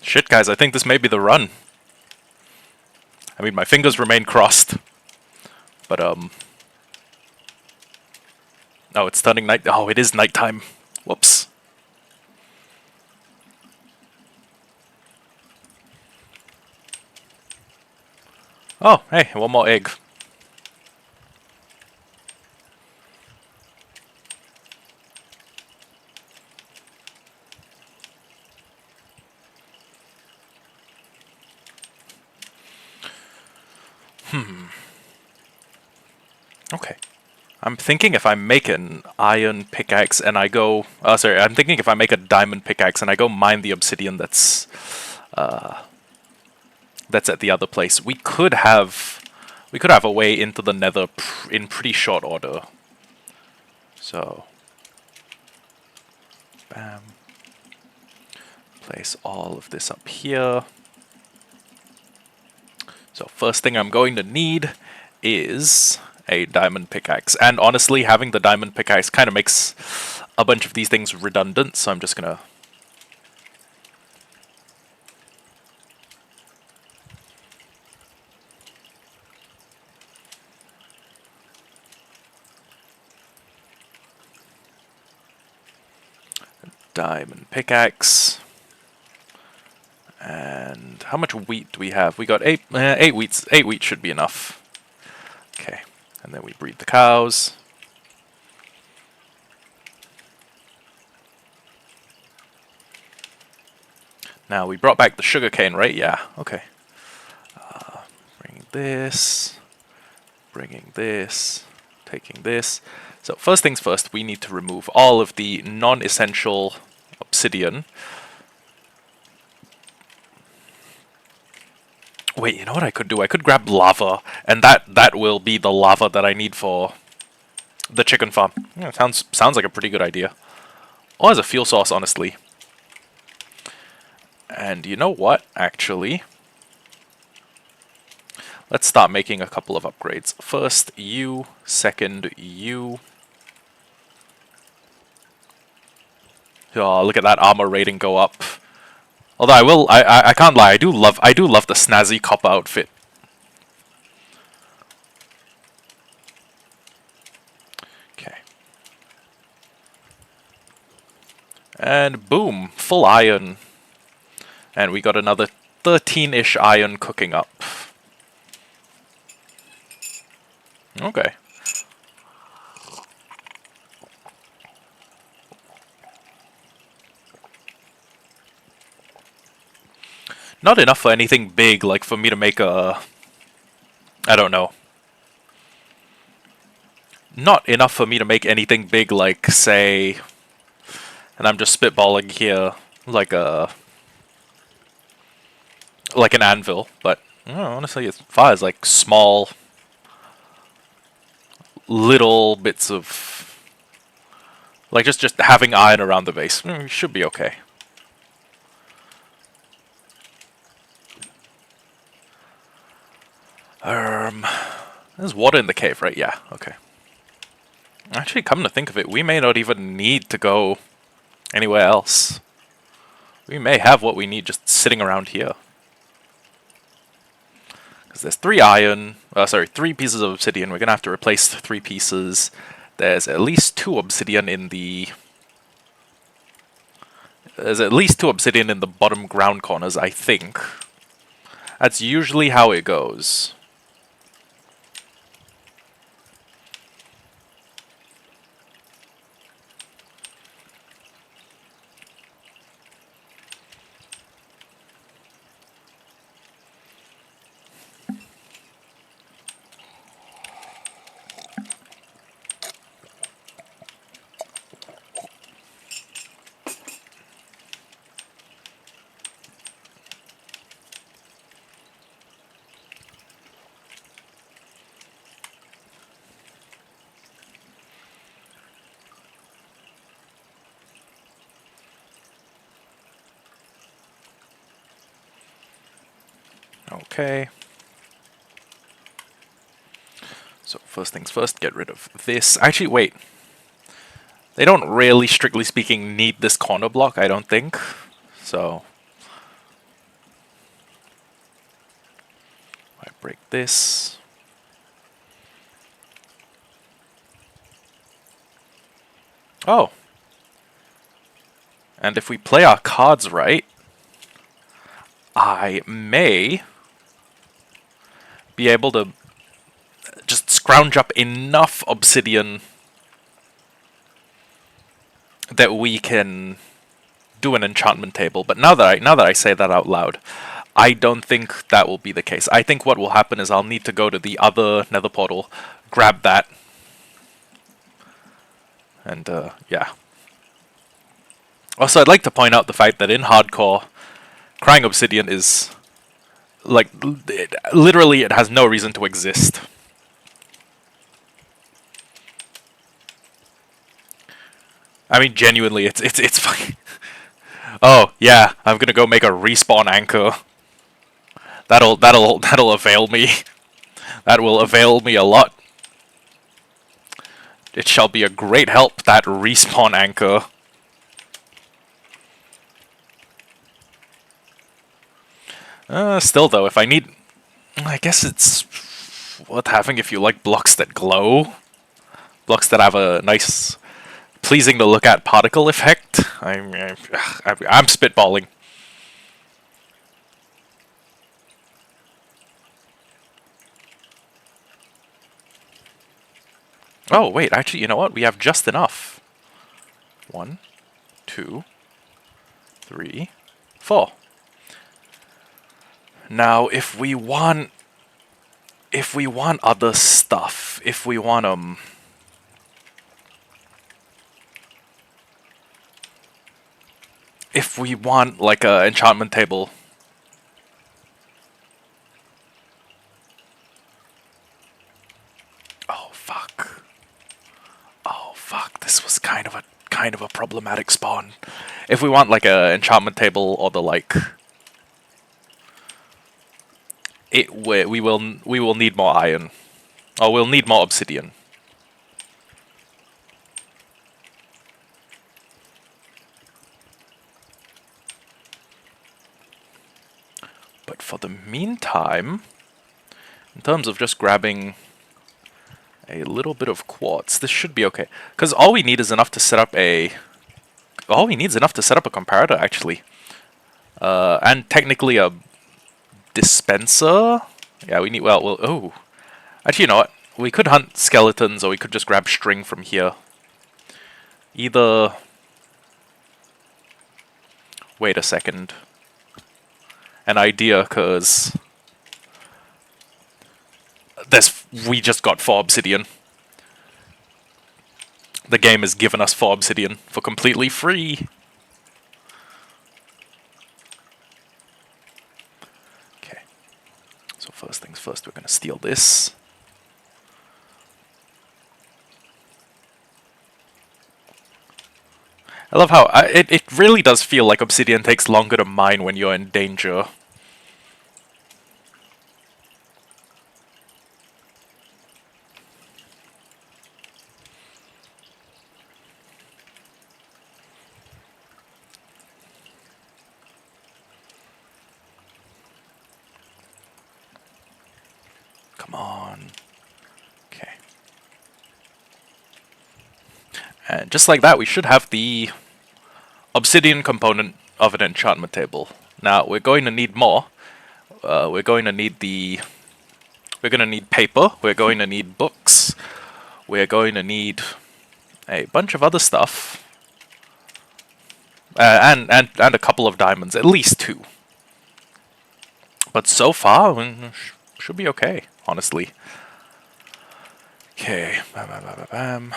Shit, guys, I think this may be the run. I mean, my fingers remain crossed. But, no, it's turning night. Oh, it is nighttime. Whoops. Oh, hey, one more egg. Okay. I'm thinking if I make an iron pickaxe and I go... sorry, I'm thinking if I make a diamond pickaxe and I go mine the obsidian that's at the other place, we could have a way into the nether in pretty short order. So, bam. Place all of this up here. So first thing I'm going to need is a diamond pickaxe. And honestly, having the diamond pickaxe kind of makes a bunch of these things redundant, so I'm just gonna... Diamond pickaxe. And how much wheat do we have? We got 8 wheats. 8 wheat should be enough. Okay, and then we breed the cows. Now we brought back the sugarcane, right? Yeah. Okay. Bringing this, taking this. So first things first, we need to remove all of the non-essential obsidian. Wait, you know what I could do? I could grab lava, and that will be the lava that I need for the chicken farm. Yeah, sounds like a pretty good idea. Or as a fuel source, honestly. And you know what, actually? Let's start making a couple of upgrades. First, you. Second, you. Oh, look at that armor rating go up. Although I can't lie, I do love the snazzy copper outfit. Okay. And boom, full iron. And we got another 13-ish iron cooking up. Okay. Not enough for anything big, like for me to make a... I don't know. Not enough for me to make anything big, like, say... And I'm just spitballing here, like a... like an anvil, but honestly, as far as like small... little bits of... like just having iron around the base, should be okay. There's water in the cave, right? Yeah, okay. Actually, come to think of it, we may not even need to go anywhere else. We may have what we need just sitting around here. Because there's 3 pieces of obsidian. We're going to have to replace 3 pieces. There's at least 2 obsidian in the... There's at least 2 obsidian in the bottom ground corners, I think. That's usually how it goes. Okay. So first things first, get rid of this. Actually, wait. They don't really, strictly speaking, need this corner block, I don't think. So... I break this. Oh. And if we play our cards right, I may be able to just scrounge up enough obsidian that we can do an enchantment table. But now that I say that out loud, I don't think that will be the case. I think what will happen is I'll need to go to the other nether portal, grab that, And yeah. Also, I'd like to point out the fact that in hardcore, crying obsidian is like literally it has no reason to exist. I mean, genuinely, it's fucking. Oh yeah, I'm gonna go make a respawn anchor. That'll avail me. That will avail me a lot. It shall be a great help, that respawn anchor. Still though, if I need... I guess it's worth having if you like blocks that glow. Blocks that have a nice, pleasing to look at particle effect. I'm spitballing. Oh, wait, actually, you know what? We have just enough. 1, 2, 3, 4. Now, if we want other stuff, if we want if we want like a enchantment table. Oh fuck. Oh fuck, this was kind of a problematic spawn. If we want like a enchantment table or the like, we will need more iron. Or we'll need more obsidian. But for the meantime, in terms of just grabbing a little bit of quartz, this should be okay. Because all we need is enough to set up a... All we need is enough to set up a comparator, actually. And technically a dispenser? Yeah, we need... Well, oh. Actually, you know what? We could hunt skeletons, or we could just grab string from here. Either... Wait a second. An idea, cause... We just got 4 obsidian. The game has given us 4 obsidian for completely free. Okay. So first things first, we're gonna steal this. I love how it really does feel like obsidian takes longer to mine when you're in danger. Come on. Okay. And just like that, we should have the obsidian component of an enchantment table. Now, we're going to need more. We're going to need We're going to need paper. We're going to need books. We're going to need a bunch of other stuff. And a couple of diamonds. At least 2. But so far, should be okay, honestly. Okay. Bam, bam, bam, bam, bam.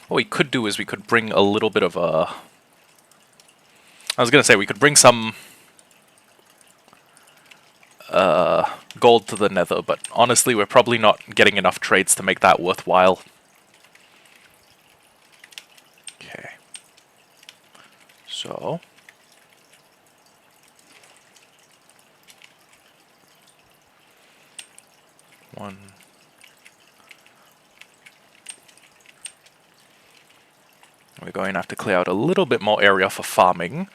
What we could do is we could bring a little bit of a... I was going to say we could bring some gold to the nether, but honestly we're probably not getting enough trades to make that worthwhile. Okay. So... One... We're going to have to clear out a little bit more area for farming.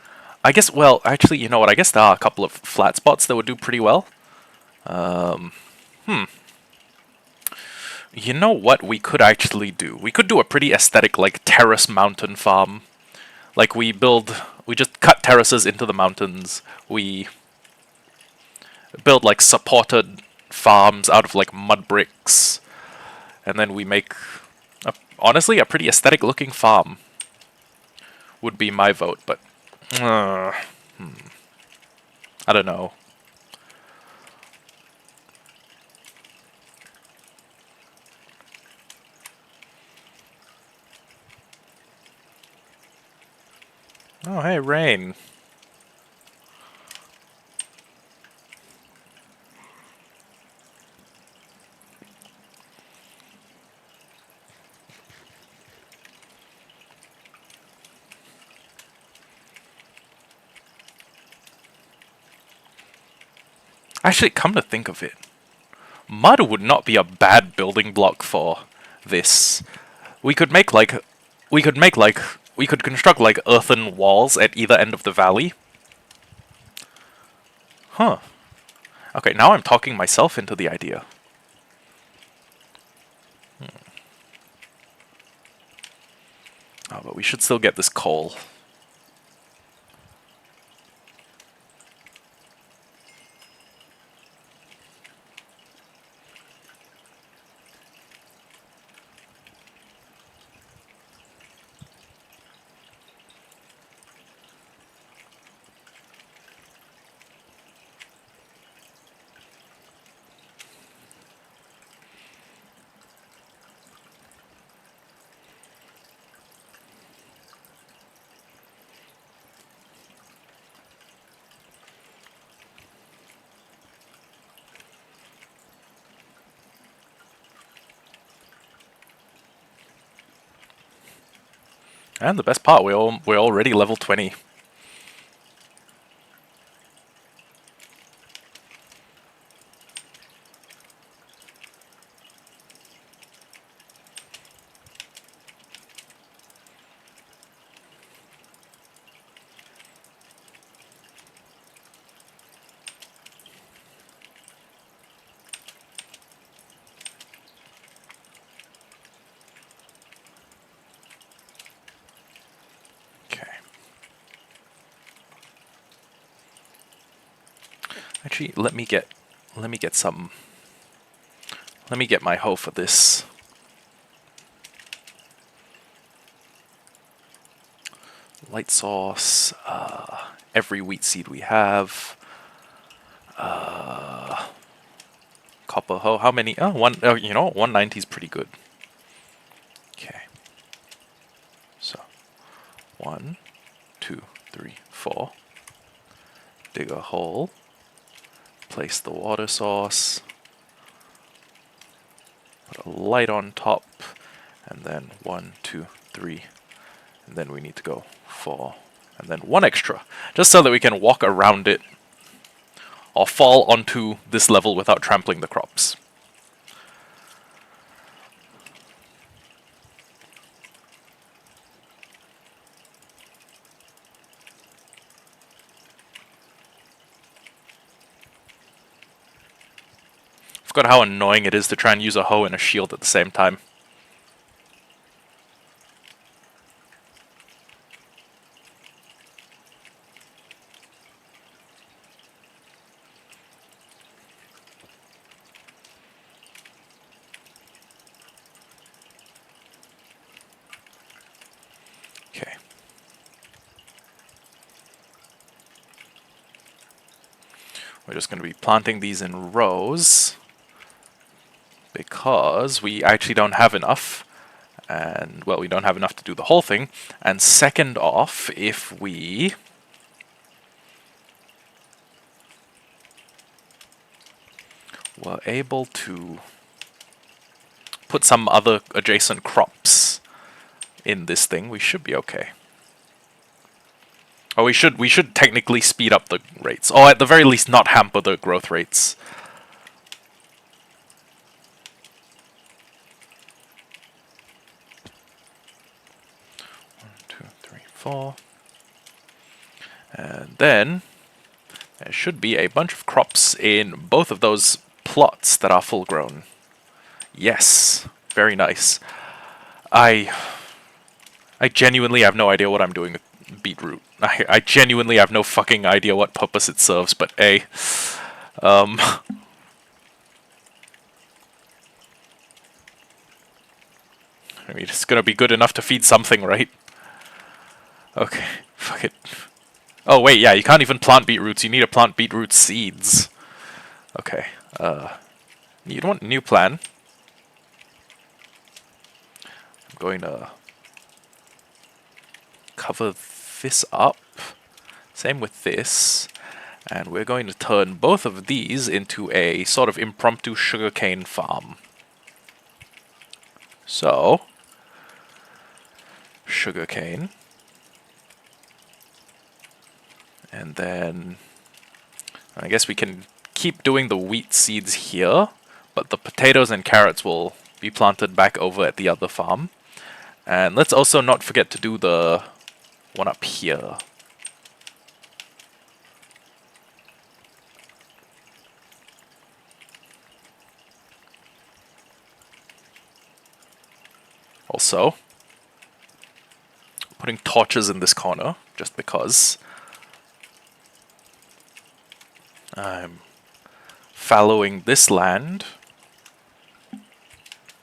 I guess, well, actually, you know what, I guess there are a couple of flat spots that would do pretty well. You know what we could actually do? We could do a pretty aesthetic, like, terrace mountain farm. Like, we just cut terraces into the mountains. We build, like, supported farms out of, like, mud bricks. And then we make, honestly, a pretty aesthetic looking farm. Would be my vote, but... I don't know. Oh, hey, rain. Actually, come to think of it, mud would not be a bad building block for this. We could make like, we could make like, we could construct like earthen walls at either end of the valley. Huh. Okay, now I'm talking myself into the idea. Oh, but we should still get this coal. And the best part, we're already level 20. Okay. Actually, let me get some. Let me get my hoe for this. Light source. Every wheat seed we have. Copper hoe. How many? Oh, one. Oh, you know, 190 is pretty good. Okay. So, 1, 2, 3, 4. Dig a hole. Place the water source. Put a light on top. And then 1, 2, 3. And then we need to go 4. And then 1 extra. Just so that we can walk around it. Or fall onto this level without trampling the crops. Forgot how annoying it is to try and use a hoe and a shield at the same time. Okay. We're just going to be planting these in rows because we actually don't have enough. And, well, we don't have enough to do the whole thing. And second off, if we were able to put some other adjacent crops in this thing, we should be okay. Oh, we should technically speed up the rates, or at the very least not hamper the growth rates. One, two, three, 4. And then there should be a bunch of crops in both of those plots that are full grown. Yes, very nice. I genuinely have no idea what I'm doing with beetroot. I genuinely have no fucking idea what purpose it serves, but A. I mean, it's gonna be good enough to feed something, right? Okay, fuck it. Oh wait, yeah, you can't even plant beetroots, you need to plant beetroot seeds. Okay, you want a new plan? I'm going to cover this up. Same with this. And we're going to turn both of these into a sort of impromptu sugarcane farm. So, sugarcane. And then I guess we can keep doing the wheat seeds here, but the potatoes and carrots will be planted back over at the other farm. And let's also not forget to do the one up here. Also, putting torches in this corner, just because. I'm fallowing this land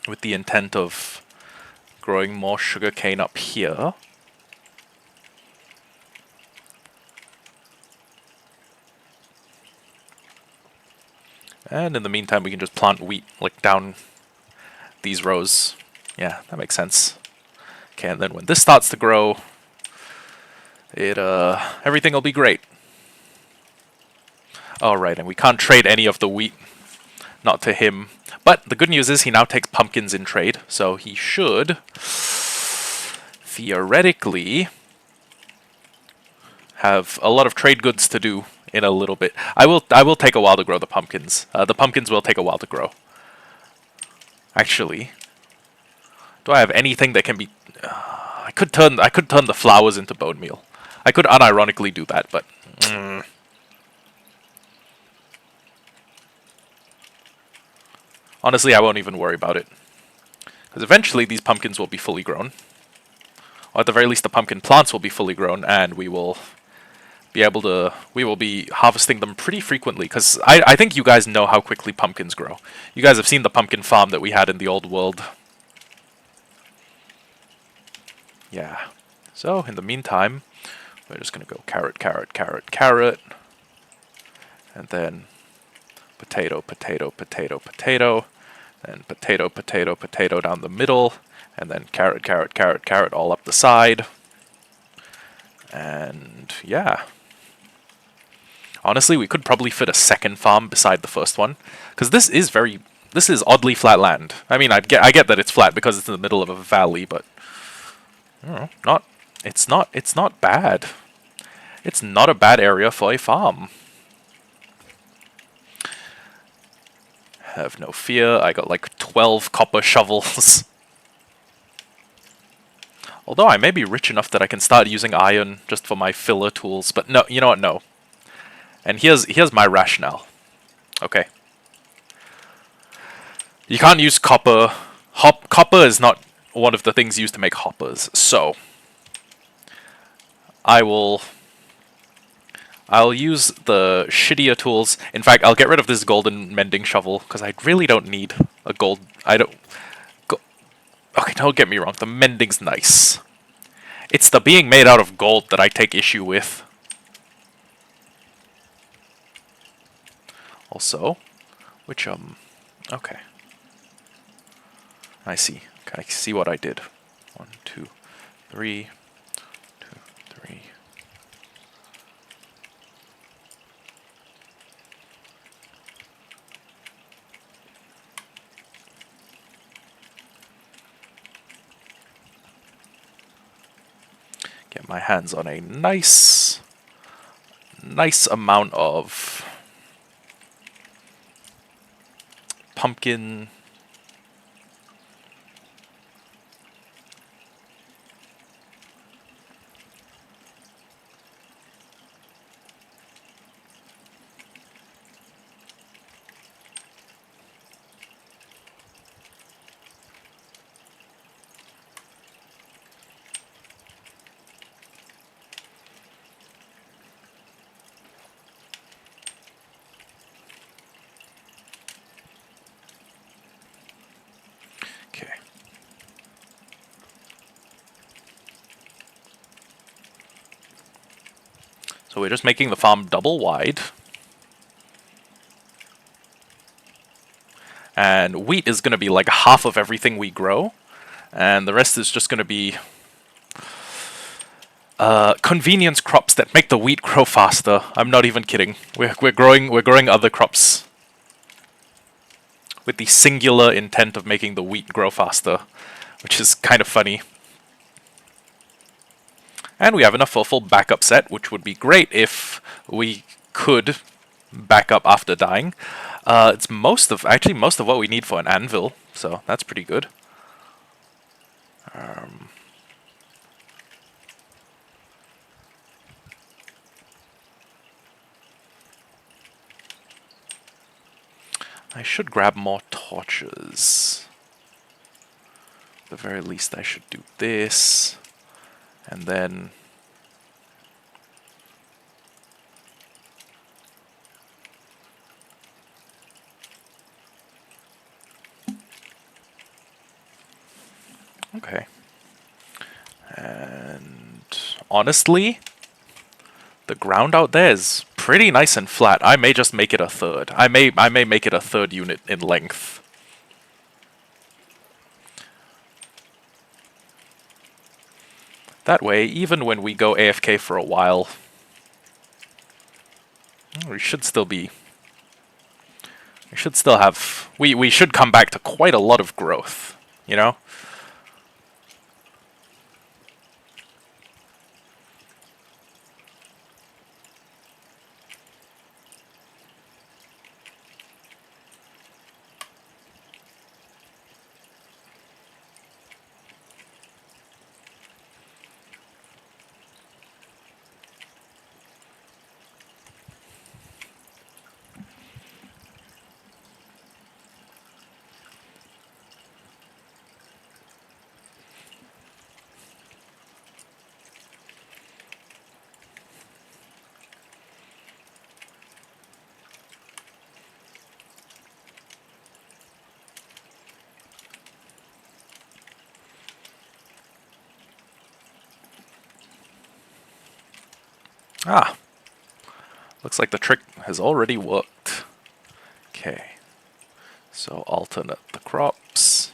with the intent of growing more sugarcane up here. And in the meantime, we can just plant wheat, like, down these rows. Yeah, that makes sense. Okay, and then when this starts to grow, everything will be great. Alright, and we can't trade any of the wheat. Not to him. But the good news is he now takes pumpkins in trade, so he should theoretically have a lot of trade goods to do in a little bit. I will take a while to grow the pumpkins. The pumpkins will take a while to grow. Actually, do I have anything that can be? I could turn the flowers into bone meal. I could unironically do that, but. Honestly, I won't even worry about it. Because eventually these pumpkins will be fully grown. Or at the very least the pumpkin plants will be fully grown, and we will be harvesting them pretty frequently, because I think you guys know how quickly pumpkins grow. You guys have seen the pumpkin farm that we had in the old world. Yeah. So, in the meantime, we're just going to go carrot, carrot, carrot, carrot. And then potato, potato, potato, potato. And potato, potato, potato down the middle. And then carrot, carrot, carrot, carrot all up the side. And yeah. Honestly, we could probably fit a second farm beside the first one. Because this is oddly flat land. I mean, I get that it's flat because it's in the middle of a valley, but I don't know, it's not bad. It's not a bad area for a farm. Have no fear, I got like 12 copper shovels. Although I may be rich enough that I can start using iron just for my filler tools, but no, you know what, no. And here's my rationale. Okay. You can't use copper. Copper is not one of the things used to make hoppers, so I'll use the shittier tools. In fact, I'll get rid of this golden mending shovel, because I really don't need a gold... Okay, don't get me wrong, the mending's nice. It's the being made out of gold that I take issue with. Also, which, okay. I see. Okay, I see what I did. 1, 2, 3, 2, 3... Get my hands on a nice amount of pumpkin. Okay. So we're just making the farm double wide. And wheat is going to be like half of everything we grow. And the rest is just going to be convenience crops that make the wheat grow faster. I'm not even kidding. We're growing other crops with the singular intent of making the wheat grow faster, which is kind of funny. And we have enough for a full backup set, which would be great if we could back up after dying. It's most of what we need for an anvil, so that's pretty good. I should grab more torches. At the very least, I should do this, and then okay. And honestly, the ground out there is pretty nice and flat. I may just make it a third. I may make it a third unit in length. That way, even when we go AFK for a while, we should still be... We should still have... We should come back to quite a lot of growth, you know? Ah, looks like the trick has already worked. Okay, so alternate the crops.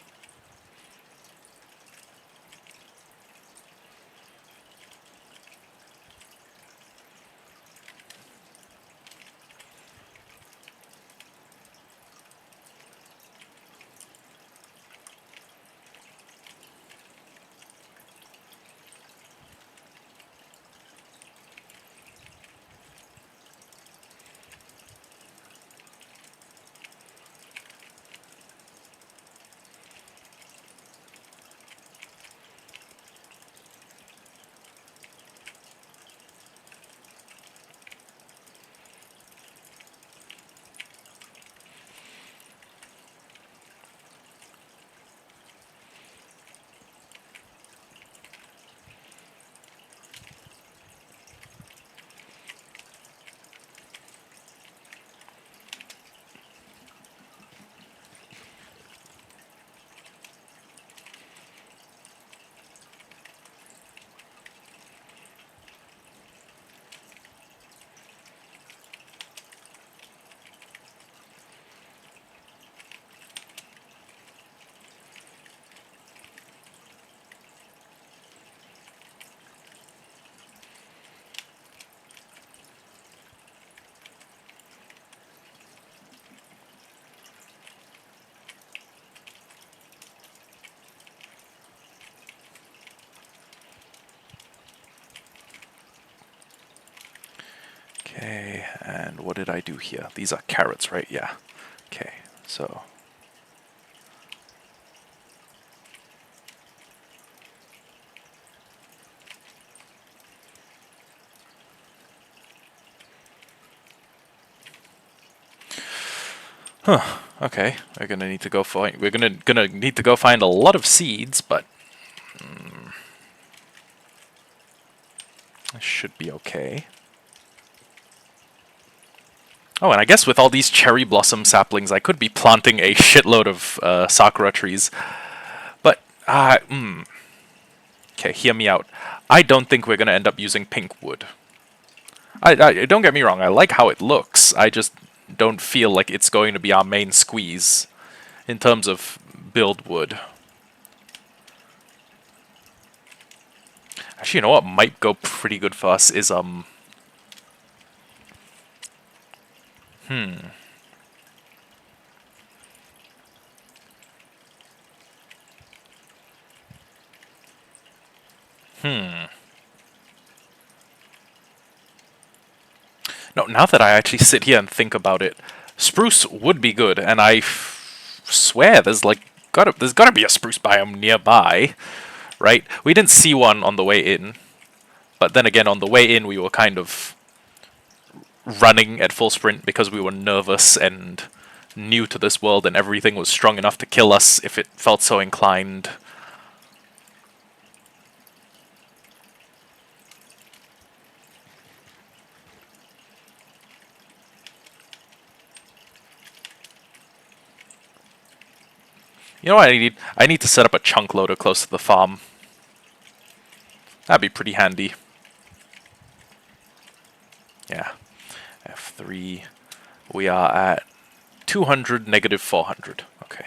Okay, and what did I do here? These are carrots, right? Yeah. Okay, so... Huh, okay. We're gonna need to go find... We're gonna need to go find a lot of seeds, but... This should be okay. Oh, and I guess with all these cherry blossom saplings, I could be planting a shitload of sakura trees. But, okay, hear me out. I don't think we're gonna end up using pink wood. I don't get me wrong, I like how it looks. I just don't feel like it's going to be our main squeeze in terms of build wood. Actually, you know what might go pretty good for us is no, now that I actually sit here and think about it, spruce would be good, and swear there's gotta be a spruce biome nearby, right? We didn't see one on the way in, but then again, on the way in, we were kind of running at full sprint because we were nervous and new to this world, and everything was strong enough to kill us if it felt so inclined. You know what I need? I need to set up a chunk loader close to the farm. That'd be pretty handy. Yeah. F3. We are at 200, negative 400. Okay.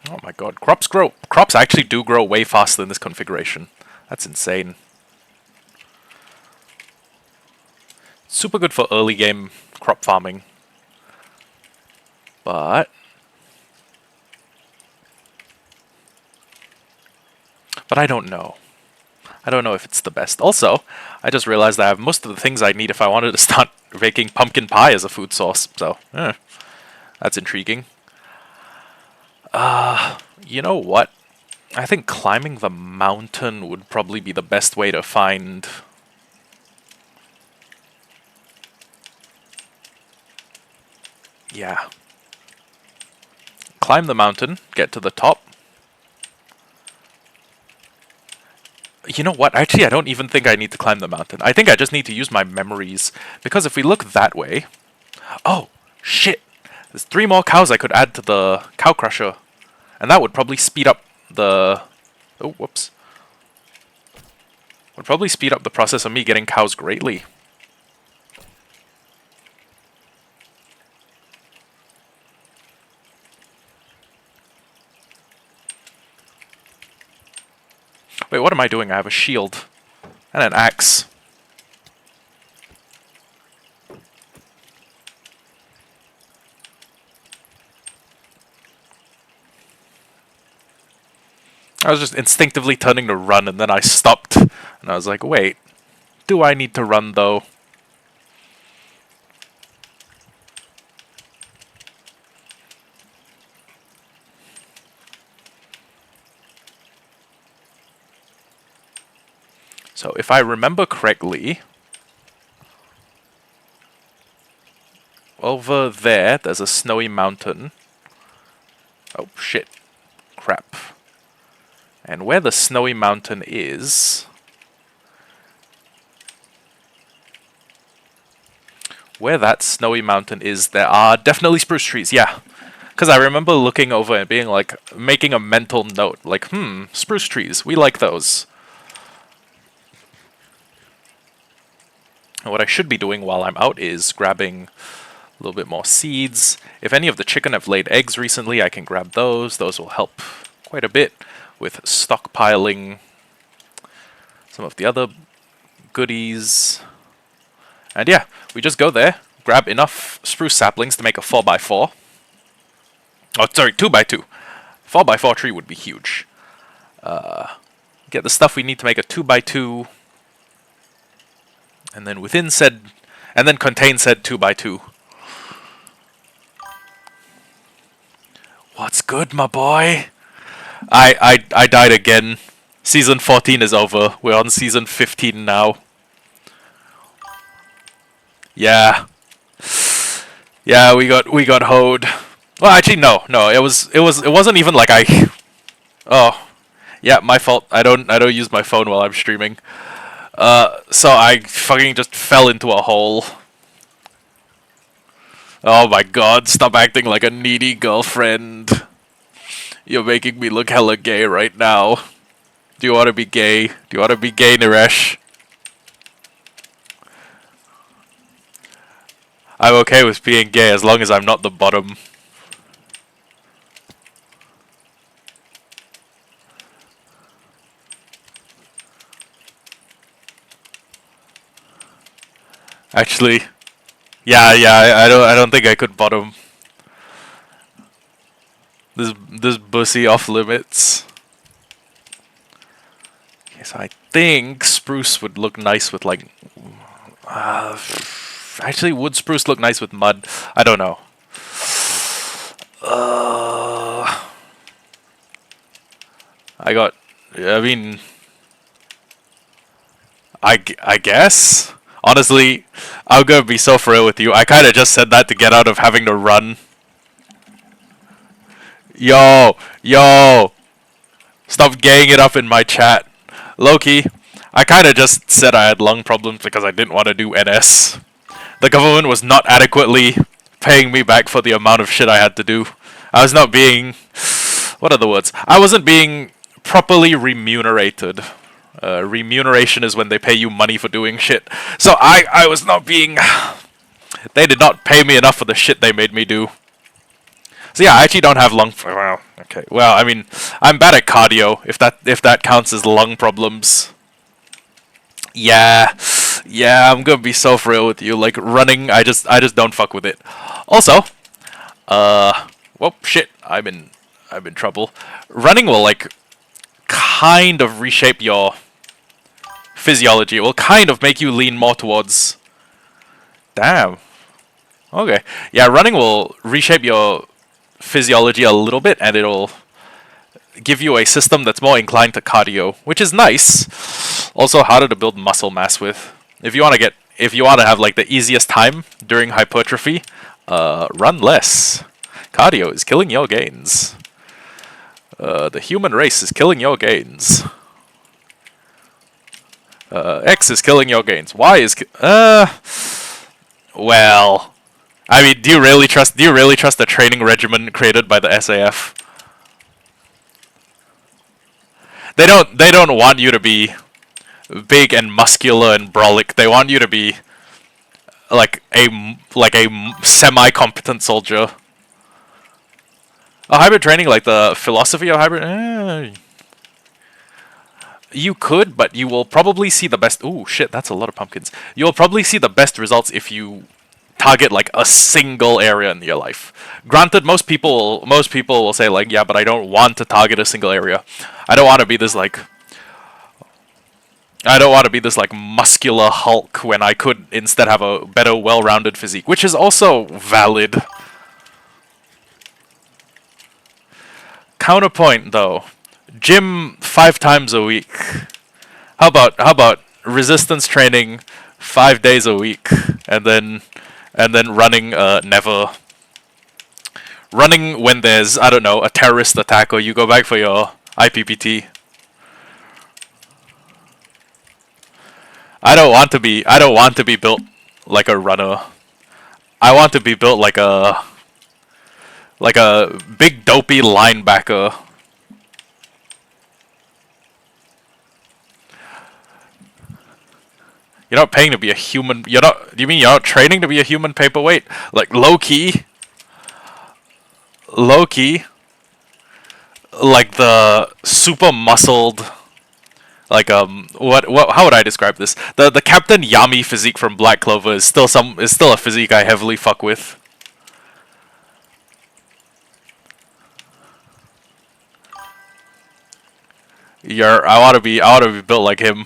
Oh my god, crops actually do grow way faster in this configuration. That's insane. Super good for early game crop farming. But I don't know. I don't know if it's the best. Also, I just realized I have most of the things I need if I wanted to start making pumpkin pie as a food source. So, that's intriguing. You know what? I think climbing the mountain would probably be the best way to find... Yeah. Climb the mountain, get to the top. You know what? Actually, I don't even think I need to climb the mountain. I think I just need to use my memories. Because if we look that way... Oh, shit! There's 3 more cows I could add to the cow crusher. And that would probably speed up the... Oh, whoops. Would probably speed up the process of me getting cows greatly. Wait, what am I doing? I have a shield. And an axe. I was just instinctively turning to run, and then I stopped. And I was like, wait, do I need to run, though? So, if I remember correctly, over there's a snowy mountain. Oh, shit. Crap. And where the snowy mountain is... Where that snowy mountain is, there are definitely spruce trees, yeah. Because I remember looking over and being like, making a mental note, like, spruce trees, we like those. And what I should be doing while I'm out is grabbing a little bit more seeds. If any of the chicken have laid eggs recently, I can grab those. Those will help quite a bit with stockpiling some of the other goodies. And yeah, we just go there, grab enough spruce saplings to make a 4x4. Oh, sorry, 2x2. 4x4 tree would be huge. Get the stuff we need to make a 2x2. And then contain said 2x2. What's good, my boy? I died again. Season 14 is over. We're on season 15 now. Yeah. Yeah, we got hoed. Well, actually no. It wasn't even like I... Oh. Yeah, my fault. I don't use my phone while I'm streaming. So I fucking just fell into a hole. Oh my god, stop acting like a needy girlfriend. You're making me look hella gay right now. Do you want to be gay? Do you want to be gay, Naresh? I'm okay with being gay as long as I'm not the bottom. Actually, yeah, I don't think I could bottom. This bussy off limits. Okay, so I think spruce would look nice with like. Uh, Actually, would spruce look nice with mud? I don't know. I got. I mean, I guess. Honestly, I'm gonna be so for real with you. I kind of just said that to get out of having to run. Yo, stop gaying it up in my chat. Loki, I kind of just said I had lung problems because I didn't want to do NS. The government was not adequately paying me back for the amount of shit I had to do. I was not being... What are the words? I wasn't being properly remunerated. Remuneration is when they pay you money for doing shit. So I was not being... They did not pay me enough for the shit they made me do. So yeah, I actually don't have lung... Well, okay. Well, I mean, I'm bad at cardio, if that counts as lung problems. Yeah, I'm gonna be so for real with you. Like running, I just don't fuck with it. Also, well, shit, I'm in trouble. Running will like kind of reshape your physiology. It will kind of make you lean more towards. Damn. Okay. Yeah, running will reshape your physiology a little bit, and it'll give you a system that's more inclined to cardio, which is nice. Also harder to build muscle mass with. If you want to have like the easiest time during hypertrophy, run less. Cardio is killing your gains. The human race is killing your gains. X is killing your gains. Y is well, I mean, do you really trust the training regimen created by the SAF? They don't want you to be big and muscular and brolic. They want you to be like a semi-competent soldier. A hybrid training, like the philosophy of hybrid. You could, but you will probably see the best. Ooh, shit! That's a lot of pumpkins. You'll probably see the best results if you target like a single area in your life. Granted, most people will say like, yeah, but I don't want to target a single area. I don't want to be this like muscular Hulk when I could instead have a better, well-rounded physique, which is also valid. Counterpoint though, gym 5 times a week. How about resistance training 5 days a week, and then running never. Running when there's, I don't know, a terrorist attack, or you go back for your IPPT. I don't want to be built like a runner. I want to be built like a big dopey linebacker. You're not paying to be a human. You're not. Do you mean you're not training to be a human paperweight? Like low key, like the super muscled. Like what? How would I describe this? The Captain Yami physique from Black Clover is still a physique I heavily fuck with. I want to be built like him.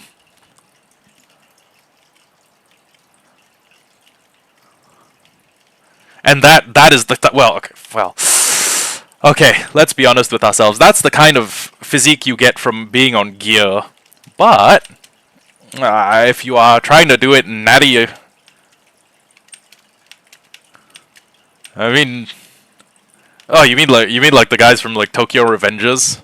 And that is the okay, let's be honest with ourselves. That's the kind of physique you get from being on gear. But if you are trying to do it natty, I mean, oh, you mean like the guys from like Tokyo Revengers?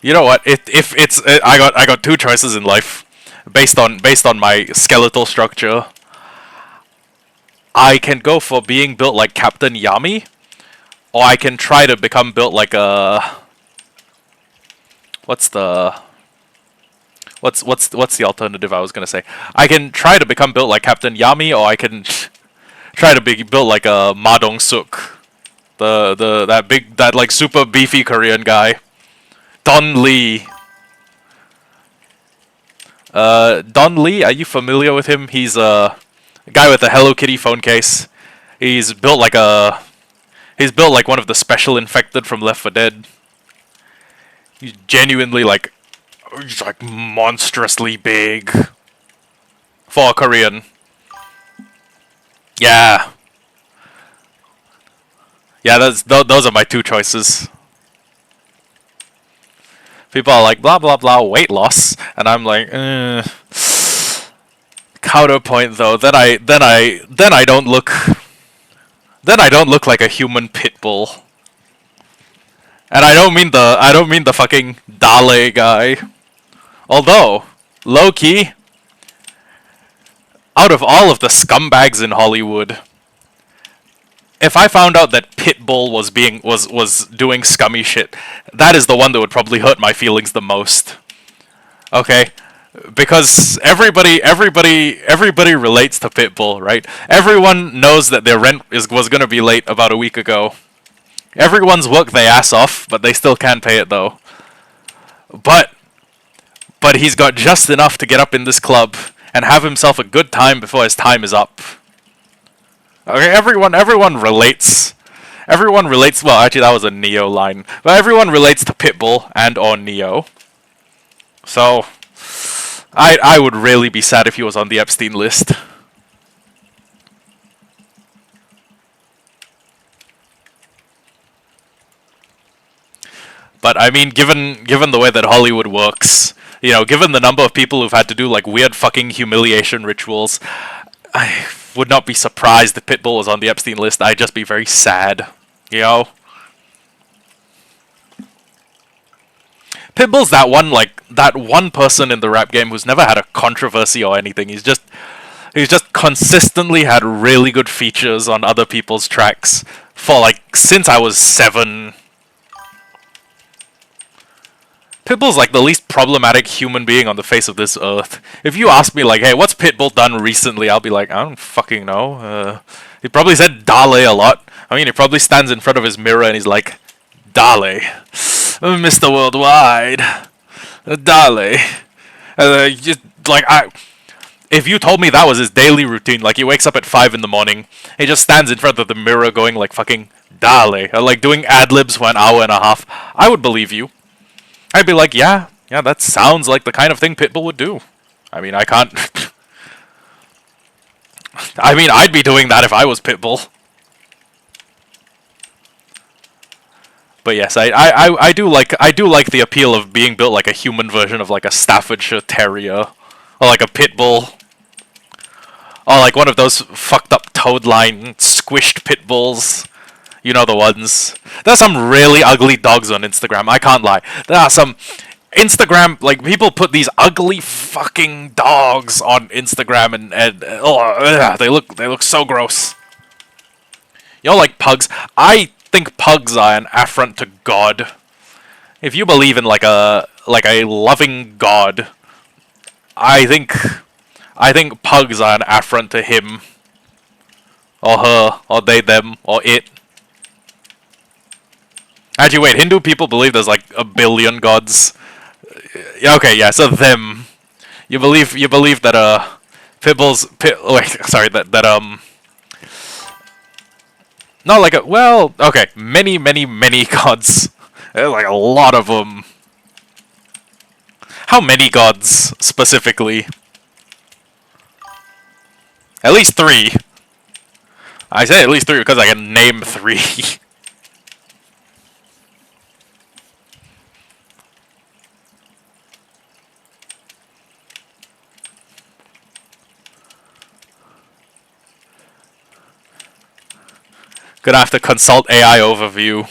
You know what? If it's I got 2 choices in life based on my skeletal structure. I can go for being built like Captain Yami, or I can try to become built like a what's the what's the alternative I was gonna say? I can try to become built like Captain Yami, or I can try to be built like a Ma Dong Suk, that like super beefy Korean guy, Don Lee. Don Lee, are you familiar with him? He's a guy with a Hello Kitty phone case. He's built like a he's built like one of the special infected from Left 4 Dead. He's genuinely like he's like monstrously big for a Korean. Yeah. Yeah, those are my two choices. People are like blah blah blah weight loss, and I'm like, counterpoint though. Then I don't look like a human pit bull, and I don't mean the fucking Dale guy. Although low key, out of all of the scumbags in Hollywood, if I found out that Pitbull was doing scummy shit, that is the one that would probably hurt my feelings the most. Okay? Because everybody relates to Pitbull, right? Everyone knows that their rent was gonna be late about a week ago. Everyone's worked their ass off, but they still can't pay it though. But he's got just enough to get up in this club and have himself a good time before his time is up. Okay, everyone relates. Everyone relates. Well, actually, that was a Neo line, but everyone relates to Pitbull and or Neo. So, I would really be sad if he was on the Epstein list. But I mean, given the way that Hollywood works, you know, given the number of people who've had to do like weird fucking humiliation rituals, I would not be surprised if Pitbull was on the Epstein list. I'd just be very sad, you know. Pitbull's that one person in the rap game who's never had a controversy or anything. He's just consistently had really good features on other people's tracks for like since I was 7. Pitbull's like the least problematic human being on the face of this earth. If you ask me like, hey, what's Pitbull done recently? I'll be like, I don't fucking know. He probably said Dale a lot. I mean, he probably stands in front of his mirror and he's like, Dale, Mr. Worldwide, Dale. Just like if you told me that was his daily routine, like he wakes up at 5 in the morning, he just stands in front of the mirror going like fucking Dale, or like doing ad libs for an hour and a half, I would believe you. I'd be like, yeah, that sounds like the kind of thing Pitbull would do. I mean, I can't. I mean, I'd be doing that if I was Pitbull. But yes, I do like the appeal of being built like a human version of like a Staffordshire Terrier, or like a Pitbull, or like one of those fucked up toad line squished pit bulls. You know the ones. There's some really ugly dogs on Instagram. I can't lie. There are some Instagram, like, people put these ugly fucking dogs on Instagram and they look so gross. You know, like pugs. I think pugs are an affront to God. If you believe in like a loving God, I think pugs are an affront to him or her or they them or it. Actually, wait. Hindu people believe there's like a billion gods. Yeah, okay, yeah. So them, you believe that not like okay, many gods. There's like a lot of them. How many gods specifically? At least 3. I say at least 3 because I can name 3. Gonna have to consult AI overview.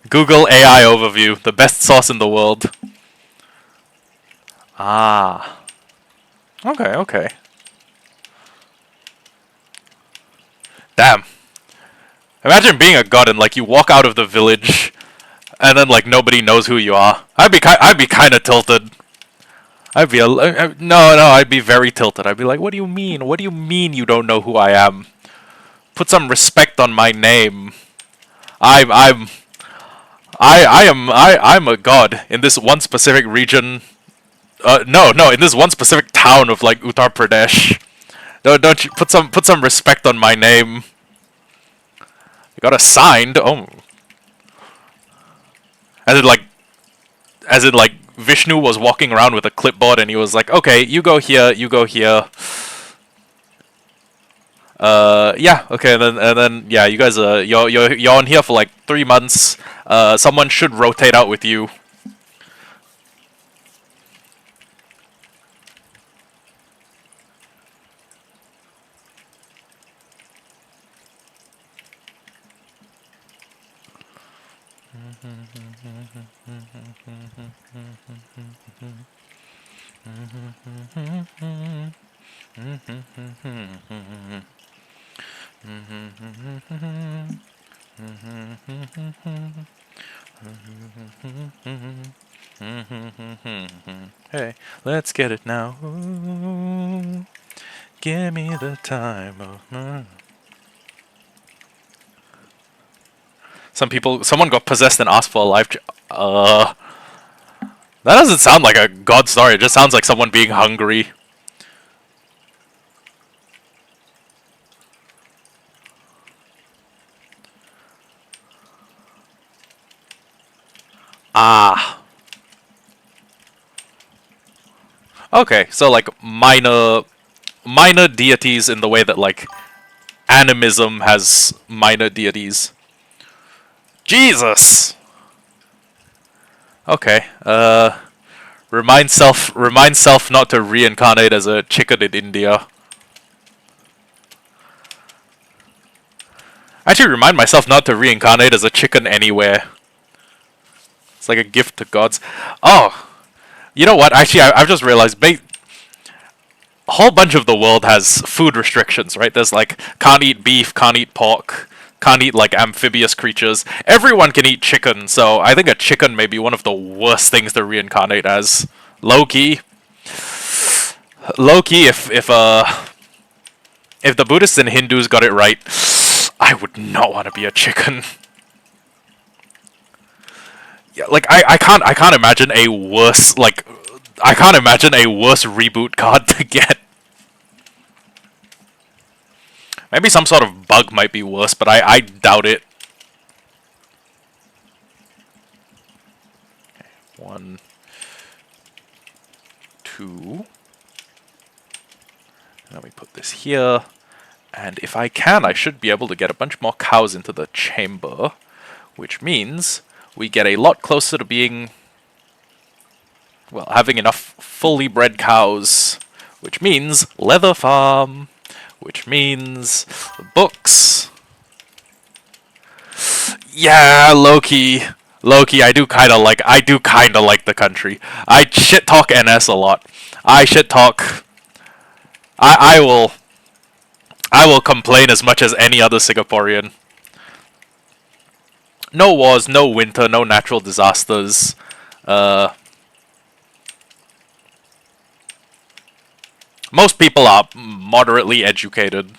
Google AI overview, the best source in the world. Ah. Okay. Damn. Imagine being a god and like you walk out of the village and then like nobody knows who you are. I'd be kind of tilted. No, I'd be very tilted. I'd be like, what do you mean? What do you mean you don't know who I am? Put some respect on my name. I'm I'm I'm a god in this one specific region. No, in this one specific town of like Uttar Pradesh. Don't you put some respect on my name? I got assigned. Oh, as in like Vishnu was walking around with a clipboard and he was like, okay, you go here, you go here. Yeah, okay, and then yeah, you guys you're on here for like 3 months. Someone should rotate out with you. Hey, let's get it now. Ooh, give me the time of. Someone got possessed and asked for a life. That doesn't sound like a god story. It just sounds like someone being hungry. Ah. Okay, so like minor deities in the way that like animism has minor deities. Jesus. Okay. Remind self not to reincarnate as a chicken in India. Actually, remind myself not to reincarnate as a chicken anywhere. It's like a gift to gods. Oh, you know what? Actually, I've just realized a whole bunch of the world has food restrictions, right? There's like can't eat beef, can't eat pork, can't eat like amphibious creatures. Everyone can eat chicken, so I think a chicken may be one of the worst things to reincarnate as. Low-key, if the Buddhists and Hindus got it right, I would not want to be a chicken. Yeah, like I can't imagine a worse reboot card to get. Maybe some sort of bug might be worse, but I doubt it. Okay, 1, 2. Let me put this here. And if I can, I should be able to get a bunch more cows into the chamber, which means we get a lot closer to being, well, having enough fully bred cows, which means leather farm, which means books. Yeah, Loki, I do kind of like the country. I shit talk NS a lot. I shit talk. I will complain as much as any other Singaporean. No wars, no winter, no natural disasters. Most people are moderately educated.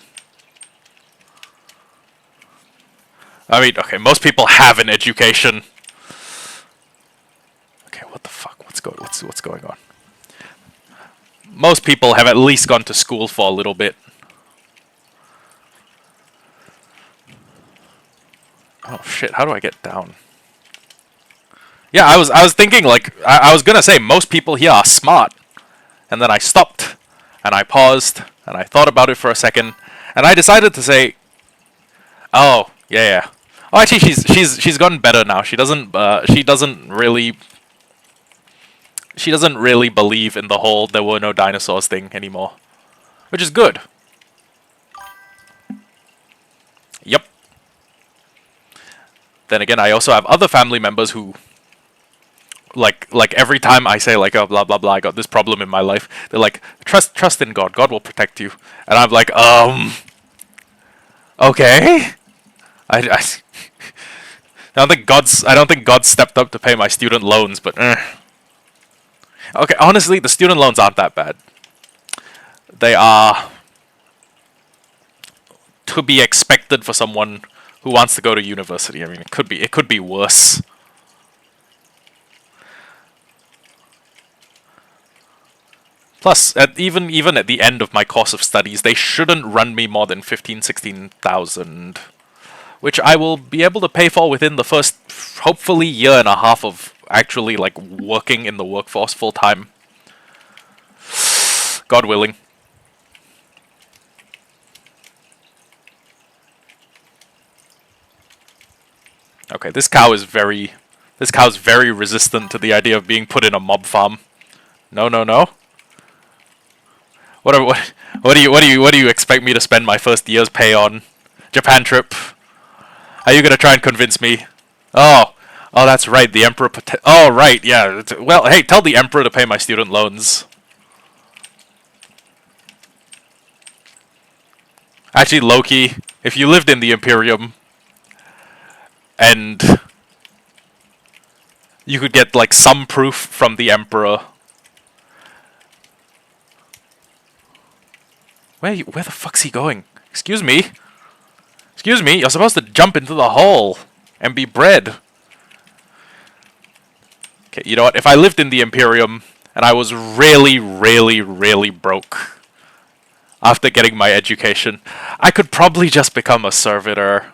I mean, okay, most people have an education. Okay, what the fuck? What's going on? Most people have at least gone to school for a little bit. Oh shit, how do I get down? Yeah, I was thinking like I was gonna say most people here are smart. And then I stopped and I paused and I thought about it for a second and I decided to say, oh, yeah. Oh, actually she's gotten better now. She doesn't really believe in the whole there were no dinosaurs thing anymore, which is good. Yep. Then again, I also have other family members who, like every time I say like, oh, blah blah blah, I got this problem in my life, they're like, trust in God, God will protect you, and I'm like, okay, I I don't think God stepped up to pay my student loans, but okay, honestly, the student loans aren't that bad. They are to be expected for someone who wants to go to university. I mean, it could be worse. Plus, even at the end of my course of studies, they shouldn't run me more than 16,000, which I will be able to pay for within the first, hopefully, year and a half of actually like working in the workforce full time. God willing. Okay, this cow's very resistant to the idea of being put in a mob farm. No, no, no. What do you expect me to spend my first year's pay on? Japan trip. Are you gonna try and convince me? Oh, oh, that's right. The emperor. Oh, right. Yeah. Well, hey, tell the emperor to pay my student loans. Actually, Loki, if you lived in the Imperium and you could get like some proof from the emperor. Where the fuck's he going? Excuse me. Excuse me, you're supposed to jump into the hole and be bred. Okay, you know what? If I lived in the Imperium and I was really, really, really broke after getting my education, I could probably just become a servitor.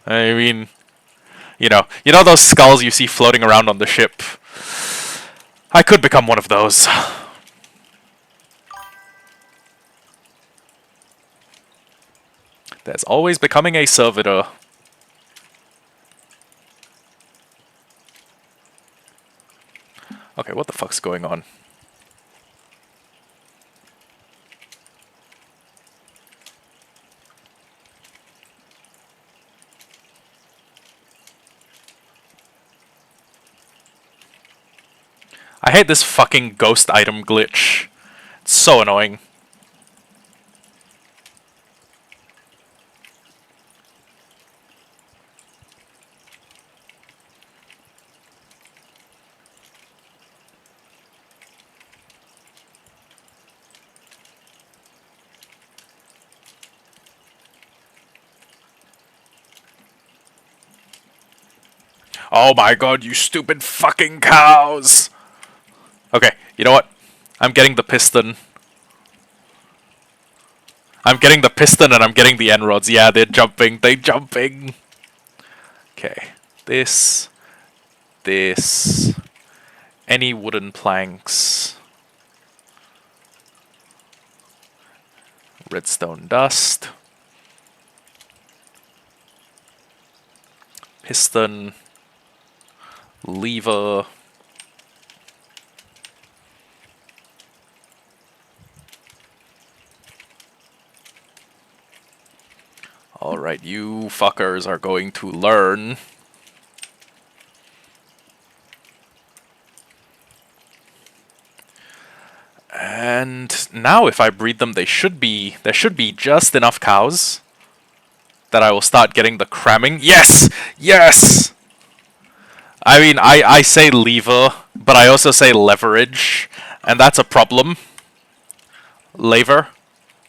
I mean, you know those skulls you see floating around on the ship? I could become one of those. There's always becoming a servitor. Okay, what the fuck's going on? I hate this fucking ghost item glitch. It's so annoying. Oh my god, you stupid fucking cows! Okay, you know what? I'm getting the piston. I'm getting the piston and I'm getting the end rods. Yeah, they're jumping. They're jumping. Okay. This. Any wooden planks. Redstone dust. Piston. Lever. Alright, you fuckers are going to learn. And now if I breed them, there should be just enough cows that I will start getting the cramming. Yes! Yes! I mean, I say lever, but I also say leverage, and that's a problem. Lever?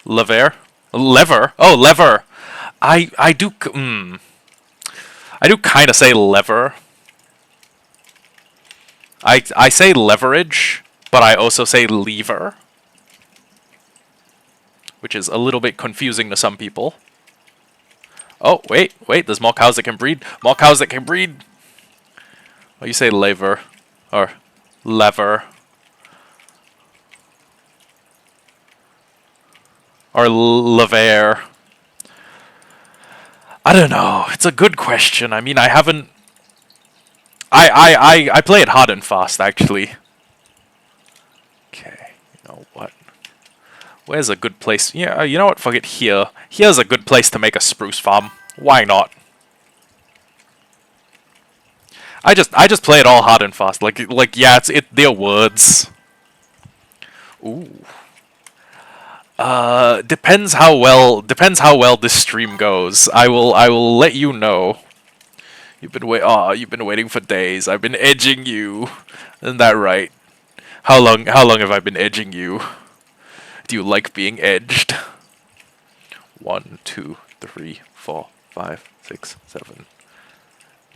Lever? Lever? Oh, lever! I do kind of say lever. I say leverage, but I also say lever, which is a little bit confusing to some people. Oh, wait, there's more cows that can breed. More cows that can breed! Oh, you say lever. Or lever. Or lever. I don't know. It's a good question. I mean, I haven't... I play it hard and fast, actually. Okay, you know what? Where's a good place? Yeah, you know what? Fuck it, here. Here's a good place to make a spruce farm. Why not? I just play it all hard and fast. Like yeah, they're words. Ooh. Depends how well this stream goes. I will let you know. You've been waiting for days. I've been edging you. Isn't that right? How long have I been edging you? Do you like being edged? 1, 2, 3, 4, 5, 6, 7,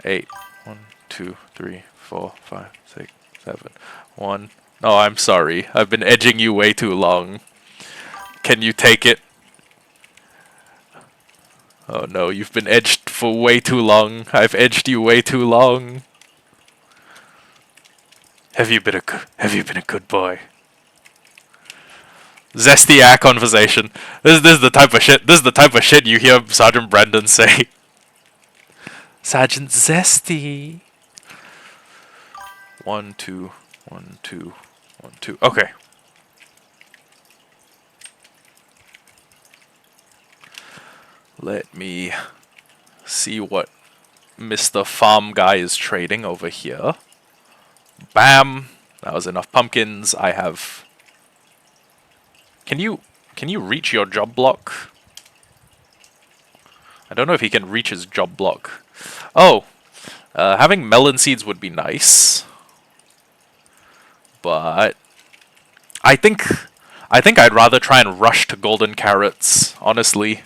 8. 1, 2, 3, 4, 5, 6, 7. 1. Oh, I'm sorry. I've been edging you way too long. Can you take it? Oh no, you've been edged for way too long. I've edged you way too long. Have you been a good boy? Zesty air conversation. This is the type of shit. This is the type of shit you hear Sergeant Brandon say. Sergeant Zesty. 1, 2, 1, 2, 1, 2. Okay. Let me see what Mr. Farm Guy is trading over here. Bam! That was enough pumpkins. I have... Can you reach your job block? I don't know if he can reach his job block. Oh! Having melon seeds would be nice. But... I think I'd rather try and rush to golden carrots, honestly.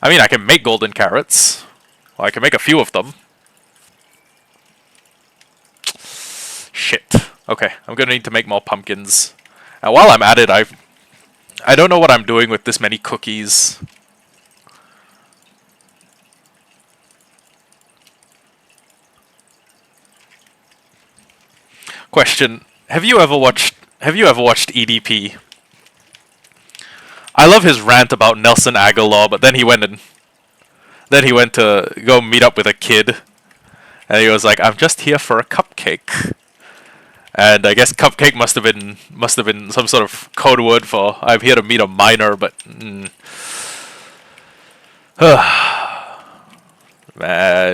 I mean, I can make golden carrots. Well, I can make a few of them. Shit. Okay, I'm gonna need to make more pumpkins. And while I'm at it, I don't know what I'm doing with this many cookies. Question: Have you ever watched EDP? I love his rant about Nelson Aguilar, but then he went to go meet up with a kid, and he was like, "I'm just here for a cupcake." And I guess cupcake must have been some sort of code word for I'm here to meet a minor, but man,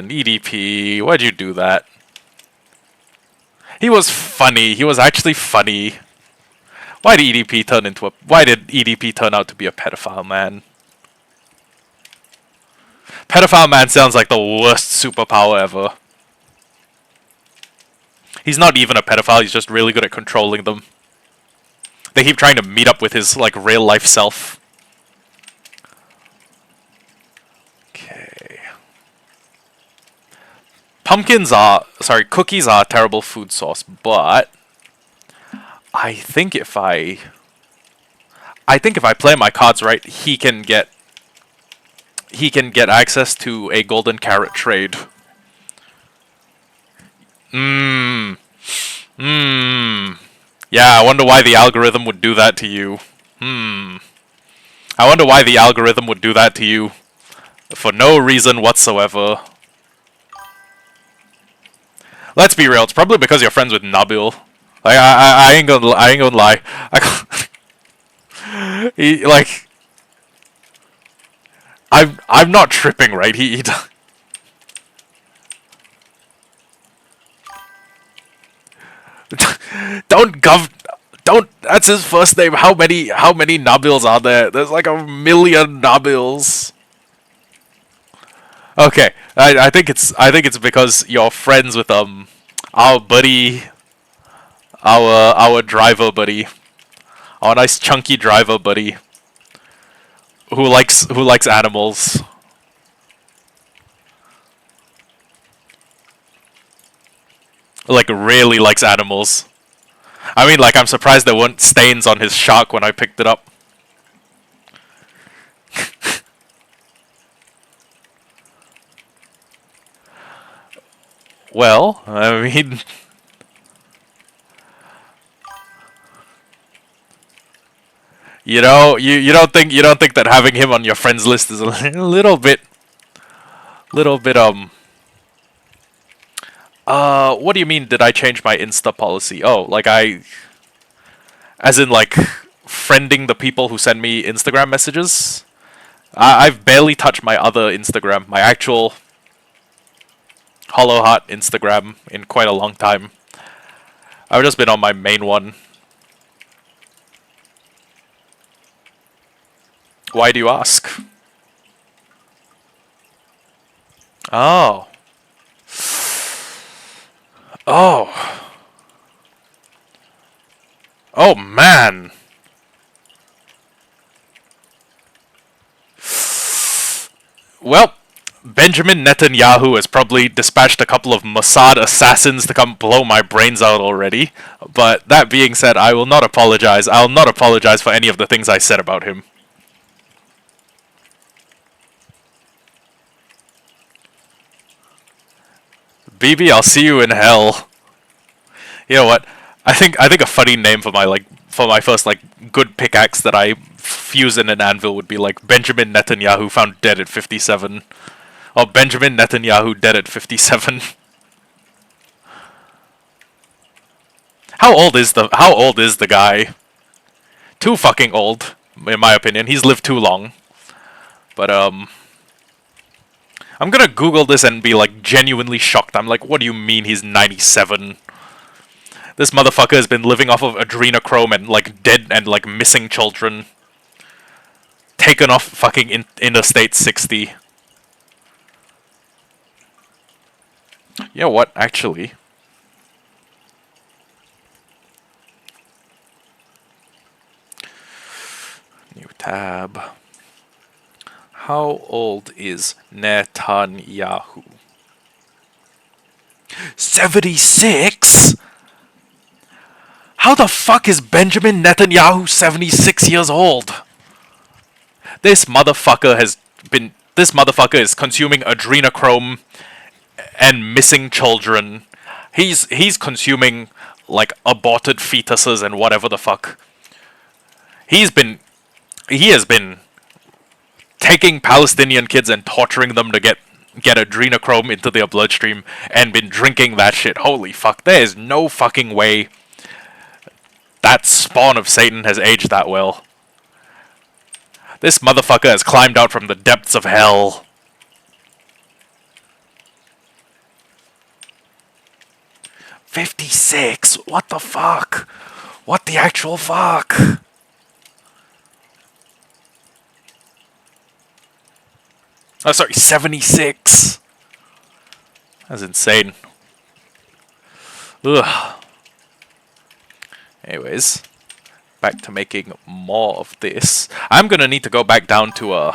EDP, why'd you do that? He was funny. He was actually funny. Why did EDP turn out to be a pedophile man? Pedophile man sounds like the worst superpower ever. He's not even a pedophile, he's just really good at controlling them. They keep trying to meet up with his, like, real-life self. Okay. Cookies are a terrible food source, but... I think if I play my cards right, he can get access to a golden carrot trade. Yeah, I wonder why the algorithm would do that to you. I wonder why the algorithm would do that to you. For no reason whatsoever. Let's be real, it's probably because you're friends with Nabil. Like, I ain't gonna lie. I'm not tripping, right? Don't, that's his first name. How many Nabils are there? There's like 1,000,000 Nabils. Okay, I think it's because you're friends with our buddy, our driver buddy, our nice chunky driver buddy, who likes animals. Like, really likes animals. I mean, like, I'm surprised there weren't stains on his shark when I picked it up. Well, I mean... You know, you don't think that having him on your friends list is a little bit... what do you mean, did I change my Insta policy? Oh, like as in, like, friending the people who send me Instagram messages? I've barely touched my other Instagram, my actual Hollowheart Instagram, in quite a long time. I've just been on my main one. Why do you ask? Oh. Oh. Oh, man. Well, Benjamin Netanyahu has probably dispatched a couple of Mossad assassins to come blow my brains out already. But that being said, I will not apologize. I'll not apologize for any of the things I said about him. BB, I'll see you in hell. You know what? I think a funny name for my first good pickaxe that I fuse in an anvil would be like Benjamin Netanyahu found dead at 57. Or Benjamin Netanyahu dead at 57. How old is the guy? Too fucking old, in my opinion. He's lived too long. But I'm gonna Google this and be like genuinely shocked. I'm like, what do you mean he's 97? This motherfucker has been living off of adrenochrome and like dead and like missing children. Taken off fucking Interstate 60. You know what, actually? New tab. How old is Netanyahu? 76? How the fuck is Benjamin Netanyahu 76 years old? This motherfucker is consuming adrenochrome and missing children. He's consuming like aborted fetuses and whatever the fuck. He has been taking Palestinian kids and torturing them to get adrenochrome into their bloodstream and been drinking that shit. Holy fuck, there is no fucking way that spawn of Satan has aged that well. This motherfucker has climbed out from the depths of hell. $56? What the fuck? What the actual fuck? Oh, sorry, 76. That's insane. Ugh. Anyways, back to making more of this. I'm gonna need to go back down to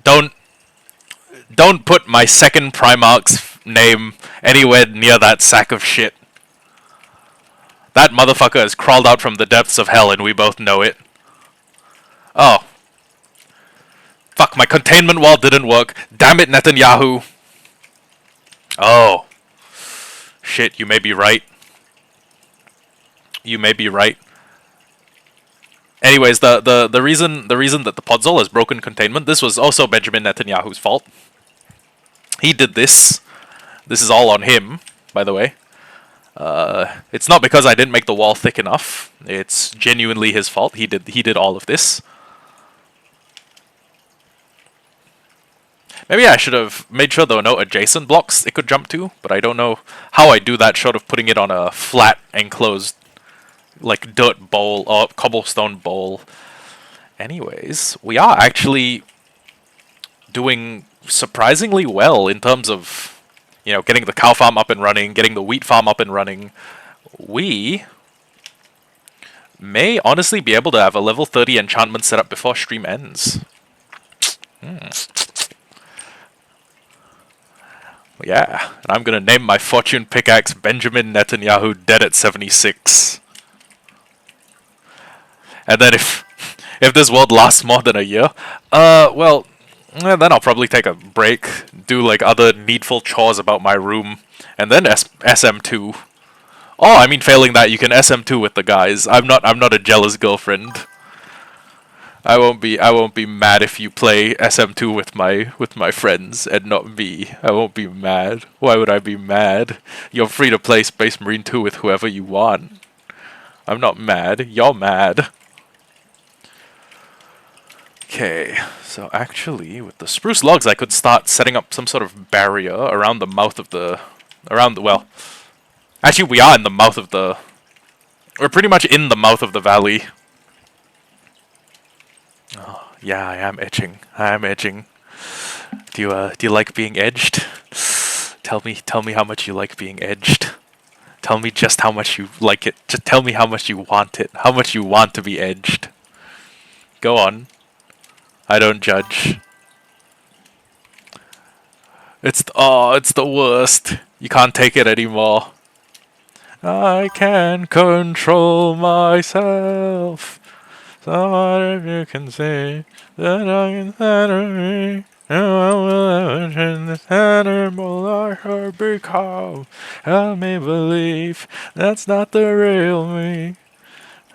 Don't put my second Primarch's name anywhere near that sack of shit. That motherfucker has crawled out from the depths of hell and we both know it. Oh. Fuck, my containment wall didn't work. Damn it, Netanyahu. Oh. Shit, you may be right. You may be right. Anyways, the reason that the Podzol has broken containment, this was also Benjamin Netanyahu's fault. He did this. This is all on him, by the way. It's not because I didn't make the wall thick enough. It's genuinely his fault. He did all of this. Maybe I should have made sure there were no adjacent blocks it could jump to, but I don't know how I do that short of putting it on a flat, enclosed, like, dirt bowl or cobblestone bowl. Anyways, we are actually doing surprisingly well in terms of, you know, getting the cow farm up and running, getting the wheat farm up and running. We may honestly be able to have a level 30 enchantment set up before stream ends. Yeah, and I'm gonna name my fortune pickaxe Benjamin Netanyahu dead at 76. And then if this world lasts more than a year, well, then I'll probably take a break, do like other needful chores about my room, and then SM2. Oh, I mean, failing that, you can SM2 with the guys. I'm not a jealous girlfriend. I won't be mad if you play SM2 with my friends and not me. I won't be mad. Why would I be mad? You're free to play Space Marine 2 with whoever you want. I'm not mad. You're mad. Okay, so actually, with the spruce logs, I could start setting up some sort of barrier around the mouth of the... well... Actually, we are in the mouth of the... We're pretty much in the mouth of the valley. Oh, yeah, I am edging. I am edging. Do you like being edged? Tell me how much you like being edged. Tell me just how much you like it. Just tell me how much you want it. How much you want to be edged. Go on. I don't judge. It's the worst. You can't take it anymore. I can control myself. So if you can see that I can center me, no one will ever change this animal I have become. Help me believe that's not the real me.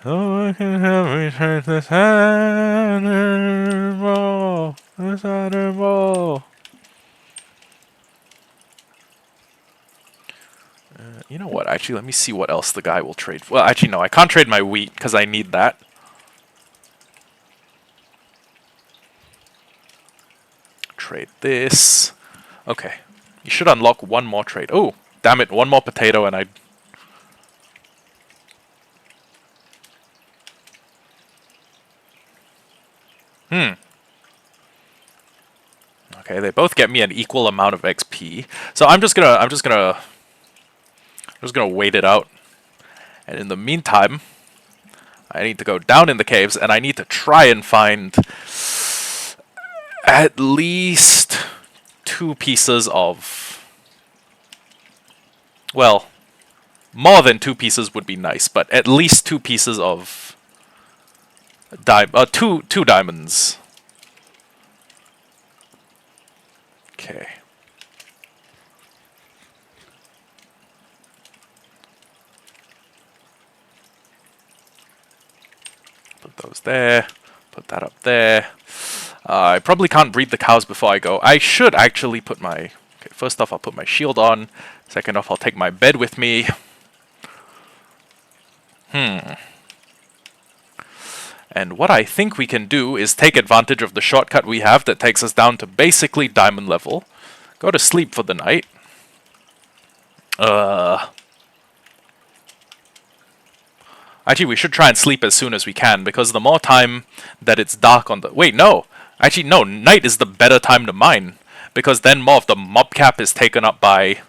No one can help me change this animal. This animal. You know what? Actually, let me see what else the guy will trade. Well, actually, no. I can't trade my wheat because I need that. Trade this. Okay. You should unlock one more trade. Oh, damn it. One more potato and I... Okay, they both get me an equal amount of XP. So I'm just gonna wait it out. And in the meantime, I need to go down in the caves and I need to try and find at least 2 pieces of... Well, more than 2 pieces would be nice, but at least 2 pieces of... two diamonds. Okay. Put those there. Put that up there. I probably can't breed the cows before I go. I should actually put my... Okay, first off, I'll put my shield on. Second off, I'll take my bed with me. And what I think we can do is take advantage of the shortcut we have that takes us down to basically diamond level. Go to sleep for the night. Actually, we should try and sleep as soon as we can, because the more time that it's dark on the... Wait, no! Actually, no, night is the better time to mine, because then more of the mob cap is taken up by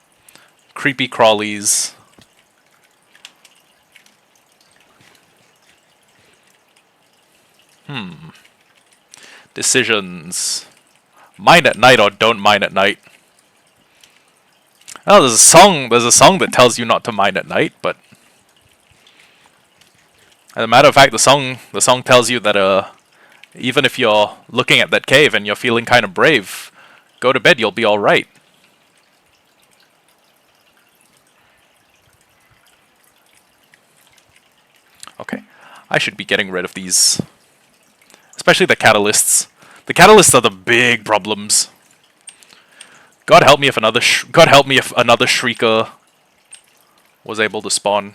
creepy crawlies. Decisions. Mine at night or don't mine at night. Oh, there's a song that tells you not to mine at night, but... As a matter of fact, the song tells you that even if you're looking at that cave and you're feeling kind of brave, go to bed, you'll be alright. Okay, I should be getting rid of these. Especially the catalysts. The catalysts are the big problems. God help me if another Shrieker was able to spawn.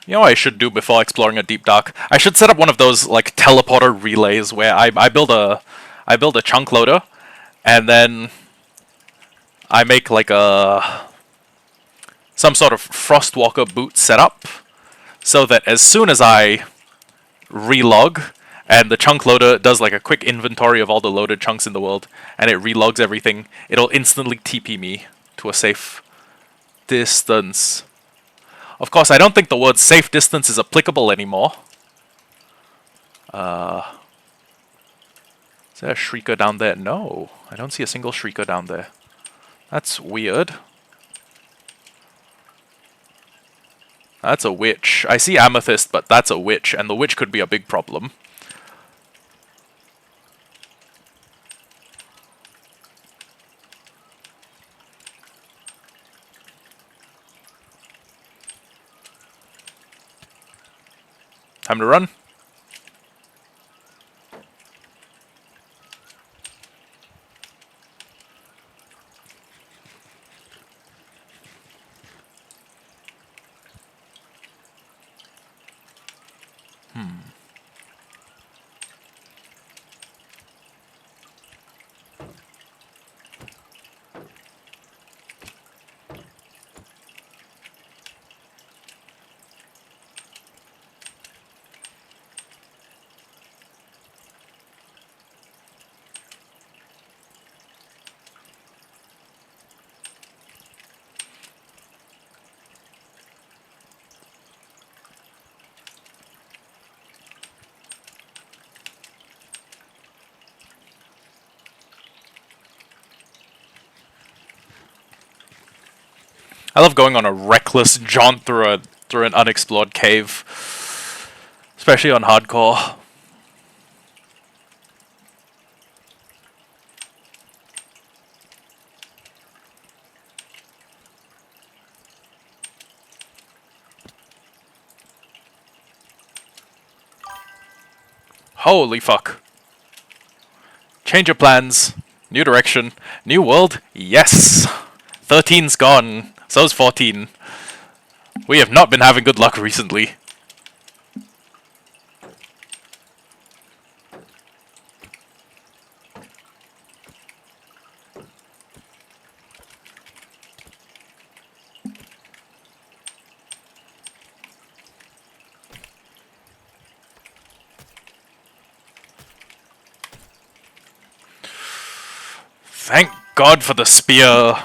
You know what I should do before exploring a deep dark? I should set up one of those like teleporter relays where I build a chunk loader, and then I make like some sort of Frostwalker boot setup, so that as soon as I relog, and the chunk loader does like a quick inventory of all the loaded chunks in the world, and it relogs everything, it'll instantly TP me to a safe distance. Of course, I don't think the word safe distance is applicable anymore. Is there a Shrieker down there? No, I don't see a single Shrieker down there. That's weird. That's a witch. I see Amethyst, but that's a witch, and the witch could be a big problem. Time to run. I love going on a reckless jaunt through an unexplored cave, especially on hardcore. Holy fuck. Change of plans. New direction. New world. Yes. 13's gone. So's 14. We have not been having good luck recently. Thank God for the spear.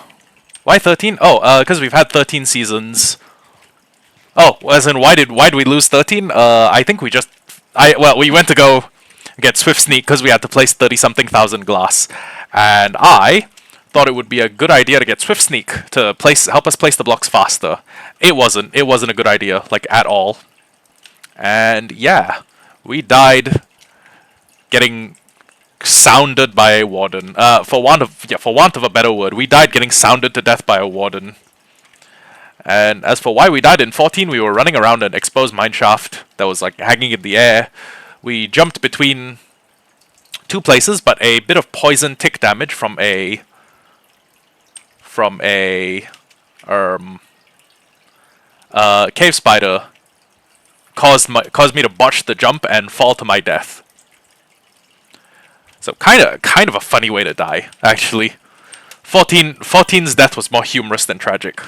Why 13? Oh, because we've had 13 seasons. Oh, as in why did we lose 13? I think we just we went to go get Swift Sneak because we had to place 30 something thousand glass, and I thought it would be a good idea to get Swift Sneak to help us place the blocks faster. It wasn't a good idea, like at all. And yeah, we died getting sounded by a warden. For want of a better word, we died getting sounded to death by a warden. And as for why we died in 14, we were running around an exposed mineshaft that was like hanging in the air. We jumped between two places, but a bit of poison tick damage from a cave spider caused me to botch the jump and fall to my death. So kind of a funny way to die, actually. 14's death was more humorous than tragic.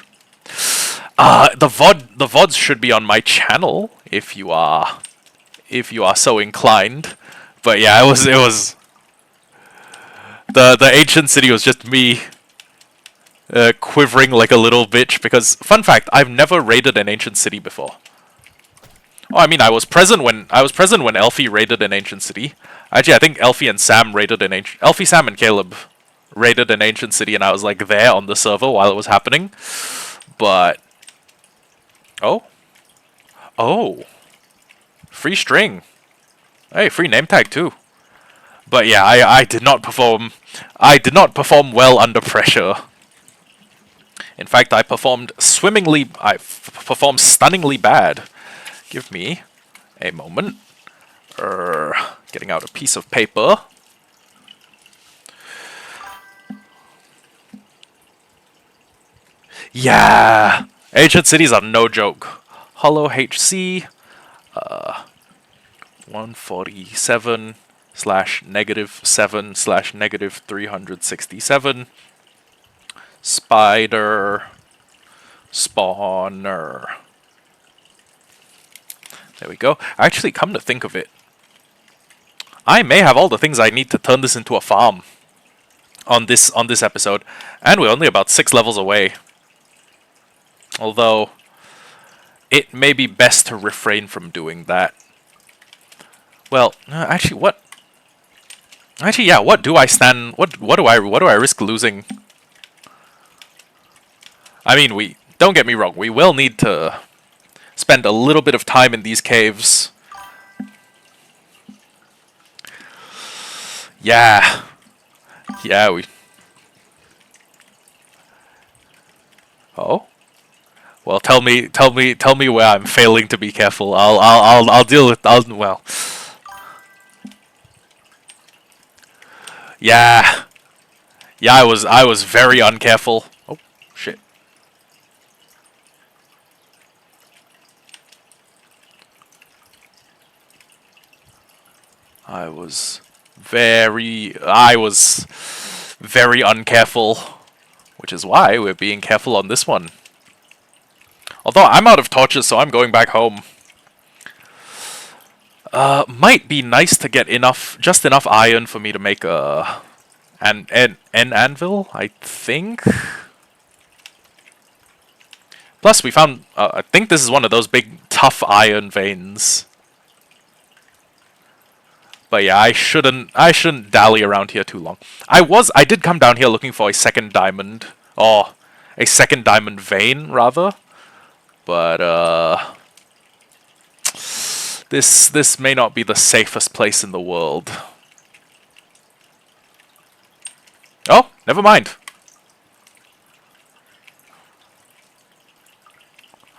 The VODs should be on my channel if you are so inclined. But yeah, it was the ancient city was just me quivering like a little bitch because fun fact, I've never raided an ancient city before. Oh, I mean, I was present when Elfie raided an ancient city. Actually, I think Elfie, Sam, and Caleb raided an ancient city, and I was like there on the server while it was happening. But oh, free string. Hey, free name tag too. But yeah, I did not perform. I did not perform well under pressure. In fact, I performed swimmingly. I performed stunningly bad. Give me a moment. Getting out a piece of paper. Yeah! Ancient cities are no joke. Hollow HC. 147 /-7 /-367. Spider. Spawner. There we go. Actually, come to think of it, I may have all the things I need to turn this into a farm on this episode, and we're only about 6 levels away. Although, it may be best to refrain from doing that. Well, actually, what? Actually, yeah. What do I stand? What do I risk losing? I mean, don't get me wrong. We will need to spend a little bit of time in these caves. Yeah. Oh. Well, tell me where I'm failing to be careful. I'll deal with. Well. Yeah. Yeah, I was very uncareful. Oh, shit. I was very uncareful, which is why we're being careful on this one. Although I'm out of torches, so I'm going back home. Might be nice to get just enough iron for me to make an anvil, I think. Plus, we found. I think this is one of those big tough iron veins. But yeah, I shouldn't dally around here too long. I did come down here looking for a second diamond. Oh, a second diamond vein, rather. But, this may not be the safest place in the world. Oh, never mind.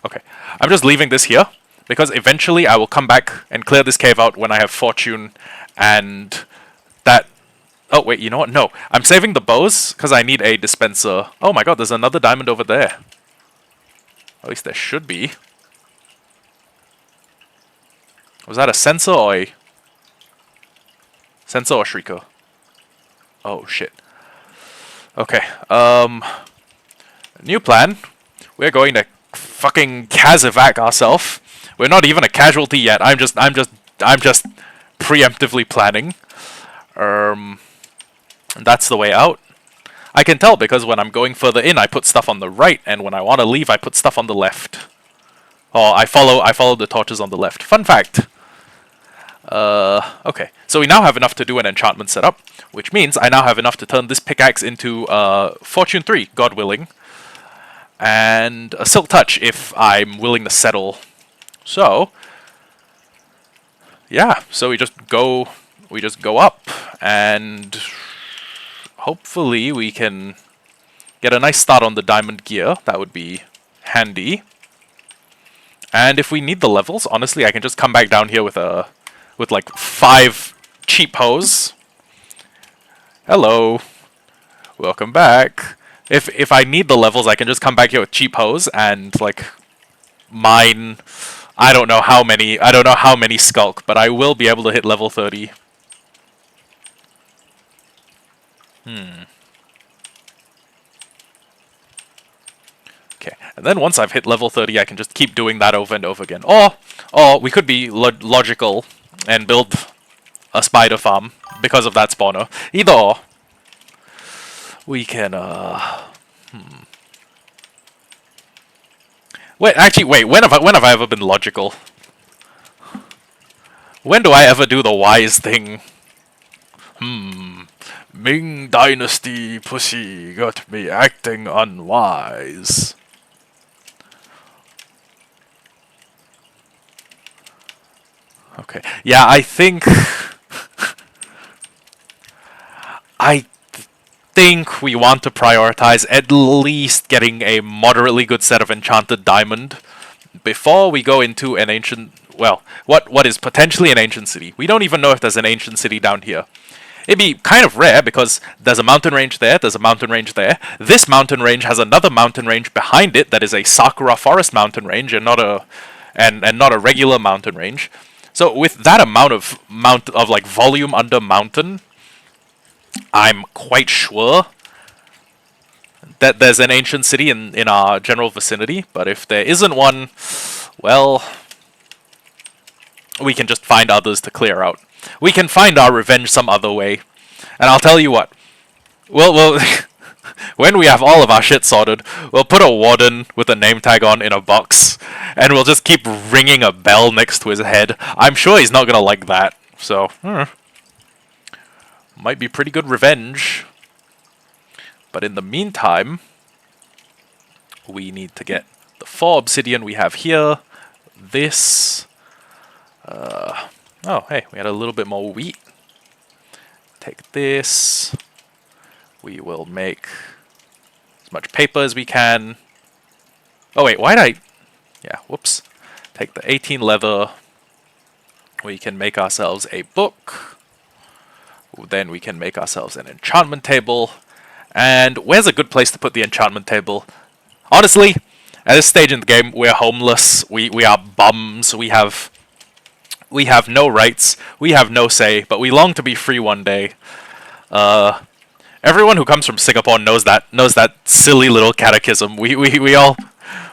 Okay, I'm just leaving this here, because eventually I will come back and clear this cave out when I have fortune, and that... Oh, wait, you know what? No, I'm saving the bows, because I need a dispenser. Oh my god, there's another diamond over there. At least there should be. Was that a sensor or a... Sensor or shrieker? Oh, shit. Okay, new plan. We're going to fucking Kazavac ourselves. We're not even a casualty yet. I'm just preemptively planning. That's the way out. I can tell because when I'm going further in, I put stuff on the right, and when I want to leave, I put stuff on the left. Oh, I follow the torches on the left. Fun fact. Okay. So we now have enough to do an enchantment setup, which means I now have enough to turn this pickaxe into Fortune 3, God willing, and a Silk Touch if I'm willing to settle. So, yeah. So we just go up, and hopefully we can get a nice start on the diamond gear. That would be handy. And if we need the levels, honestly, I can just come back down here with like 5 cheap hoes. Hello. Welcome back. If I need the levels, I can just come back here with cheap hoes and like mine. I don't know how many skulk, but I will be able to hit level 30. Okay, and then once I've hit level 30, I can just keep doing that over and over again. Or we could be logical and build a spider farm because of that spawner. Either or. We can, Wait, actually, wait, when have I ever been logical? When do I ever do the wise thing? Ming Dynasty pussy got me acting unwise. Okay. Yeah, I think we want to prioritize at least getting a moderately good set of enchanted diamond before we go into an ancient, well, what is potentially an ancient city. We don't even know if there's an ancient city down here. It'd be kind of rare because there's a mountain range there, there's a mountain range there. This mountain range has another mountain range behind it that is a Sakura Forest mountain range and not a regular mountain range. So with that amount of like volume under mountain, I'm quite sure that there's an ancient city in our general vicinity, but if there isn't one, well, we can just find others to clear out. We can find our revenge some other way. And I'll tell you what, we'll when we have all of our shit sorted, we'll put a warden with a name tag on in a box, and we'll just keep ringing a bell next to his head. I'm sure he's not gonna like that, so, might be pretty good revenge. But in the meantime, we need to get the 4 obsidian we have here. This. Oh, hey, we had a little bit more wheat. Take this. We will make as much paper as we can. Oh, wait, why'd I... Yeah, whoops. Take the 18 leather. We can make ourselves a book. Then we can make ourselves an enchantment table. And where's a good place to put the enchantment table? Honestly, at this stage in the game, we're homeless. We are bums. We have no rights. We have no say. But we long to be free one day. Everyone who comes from Singapore knows that silly little catechism. We all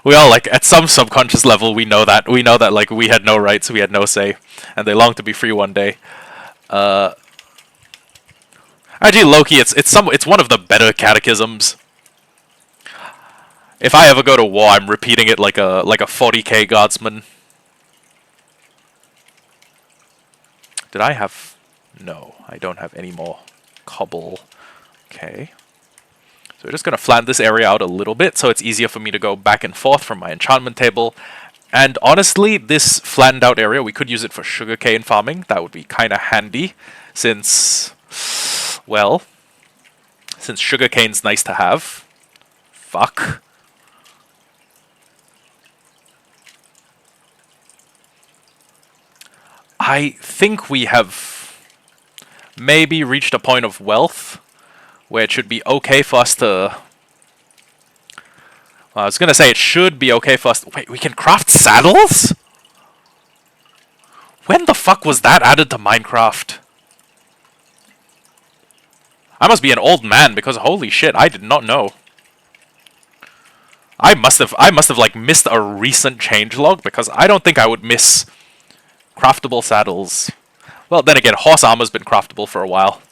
like at some subconscious level we know that like we had no rights. We had no say, and they long to be free one day. Actually, low-key, it's one of the better catechisms. If I ever go to war, I'm repeating it like a 40k guardsman. Did I have... No, I don't have any more cobble. Okay. So we're just going to flatten this area out a little bit so it's easier for me to go back and forth from my enchantment table. And honestly, this flattened out area, we could use it for sugarcane farming. That would be kind of handy since, well, since sugarcane's nice to have. Fuck. I think we have maybe reached a point of wealth where it should be okay for us to... I was gonna say it should be okay for us to... Wait, we can craft saddles? When the fuck was that added to Minecraft? I must be an old man because holy shit, I did not know. I must have like missed a recent changelog because I don't think I would miss craftable saddles. Well, then again, horse armor's been craftable for a while,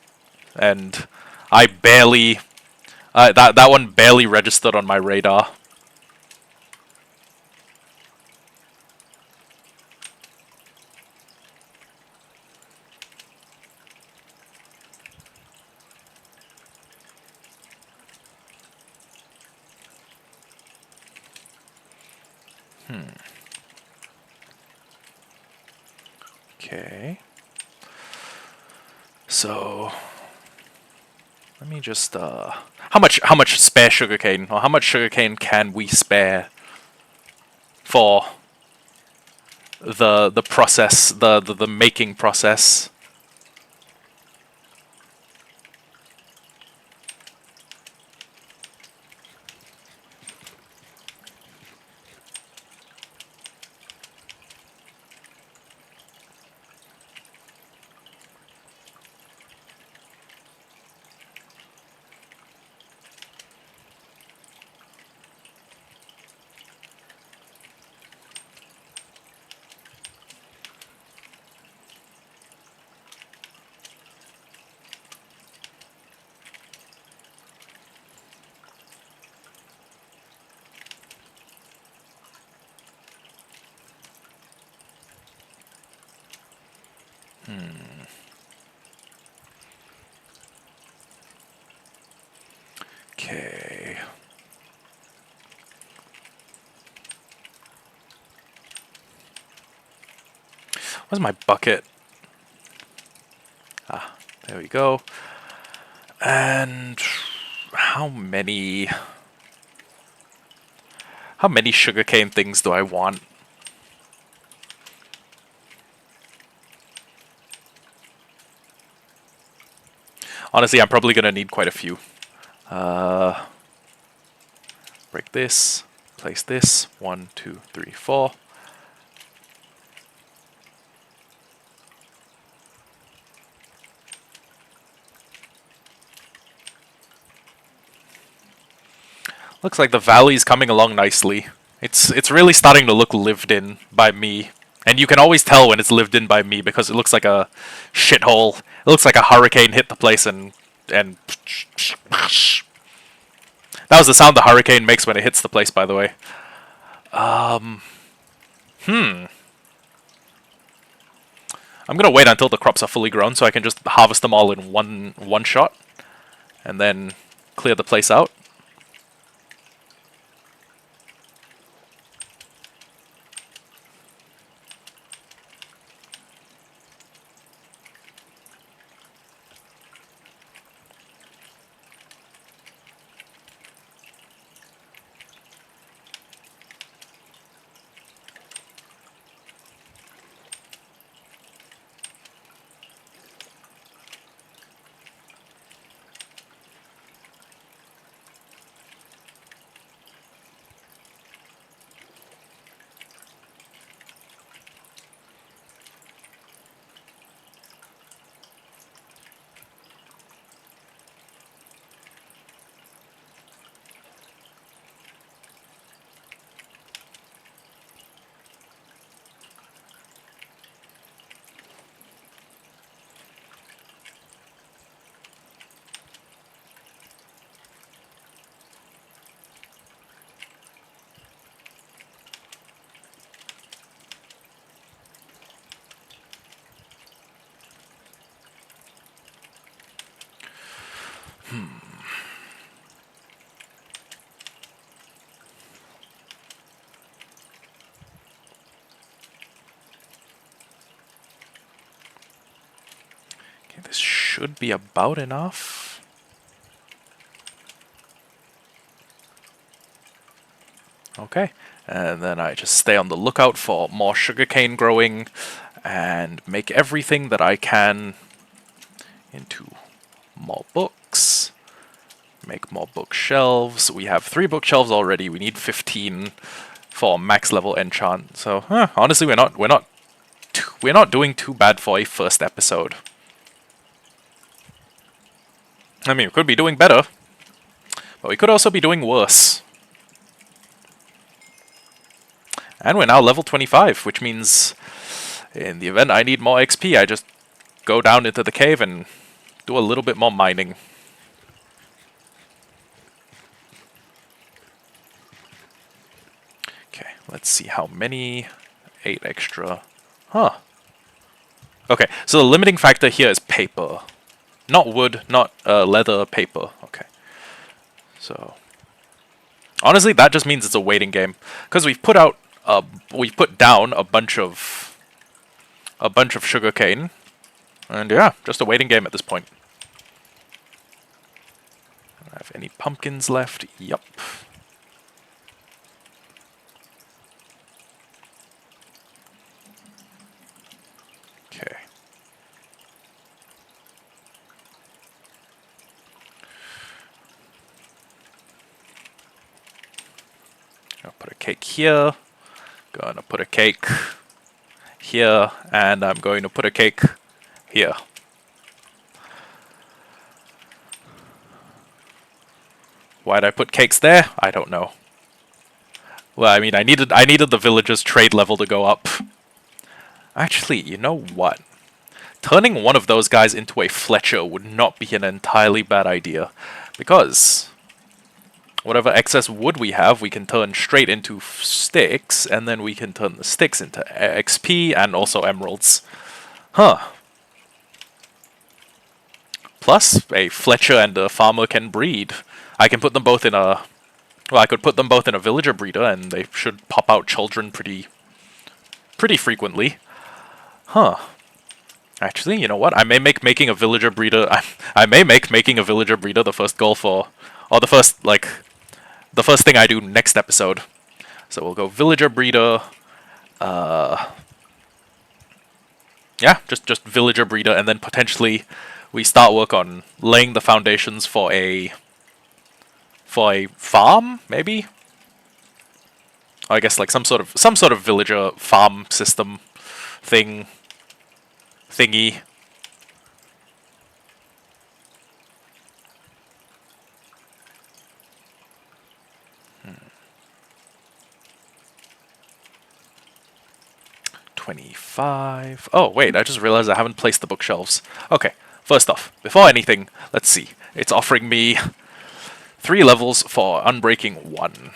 and I barely that one barely registered on my radar. Okay. So let me just how much spare sugarcane, or how much sugarcane can we spare for the process, the making process? Okay. Where's my bucket? Ah, there we go. And how many sugarcane things do I want? Honestly, I'm probably gonna need quite a few. Break this, place this, 1, 2, 3, 4. Looks like the valley's coming along nicely. It's really starting to look lived in by me. And you can always tell when it's lived in by me because it looks like a shithole. It looks like a hurricane hit the place and that was the sound the hurricane makes when it hits the place, by the way. I'm gonna wait until the crops are fully grown so I can just harvest them all in one shot and then clear the place out. This should be about enough. Okay, and then I just stay on the lookout for more sugarcane growing and make everything that I can into more books. Make more bookshelves. We have 3 bookshelves already. We need 15 for max level enchant. So honestly, we're not doing too bad for a first episode. I mean, we could be doing better, but we could also be doing worse. And we're now level 25, which means in the event I need more XP, I just go down into the cave and do a little bit more mining. Okay, let's see how many. 8 extra. Huh. Okay, so the limiting factor here is paper. Not wood, not leather, paper. Okay. So honestly, that just means it's a waiting game, because we've put down a bunch of sugarcane, and yeah, just a waiting game at this point. Do I have any pumpkins left? Yup. Okay. I'll put a cake here. Gonna put a cake here, and I'm going to put a cake here. Why'd I put cakes there? I don't know. Well, I mean, I needed the villagers' trade level to go up. Actually, you know what? Turning one of those guys into a Fletcher would not be an entirely bad idea, because whatever excess wood we have, we can turn straight into sticks, and then we can turn the sticks into XP and also emeralds. Huh. Plus, a Fletcher and a farmer can breed. I can put them both in a... Well, I could put them both in a villager breeder, and they should pop out children pretty frequently. Huh. Actually, you know what? I may make making a villager breeder... I may make making a villager breeder the first goal for... Or the first, like... The first thing I do next episode. So we'll go villager breeder... Yeah, just villager breeder, and then potentially we start work on laying the foundations for a farm, maybe? I guess like some sort of villager farm system thingy. 25. Oh, wait, I just realized I haven't placed the bookshelves. Okay, first off, before anything, let's see. It's offering me 3 levels for Unbreaking 1.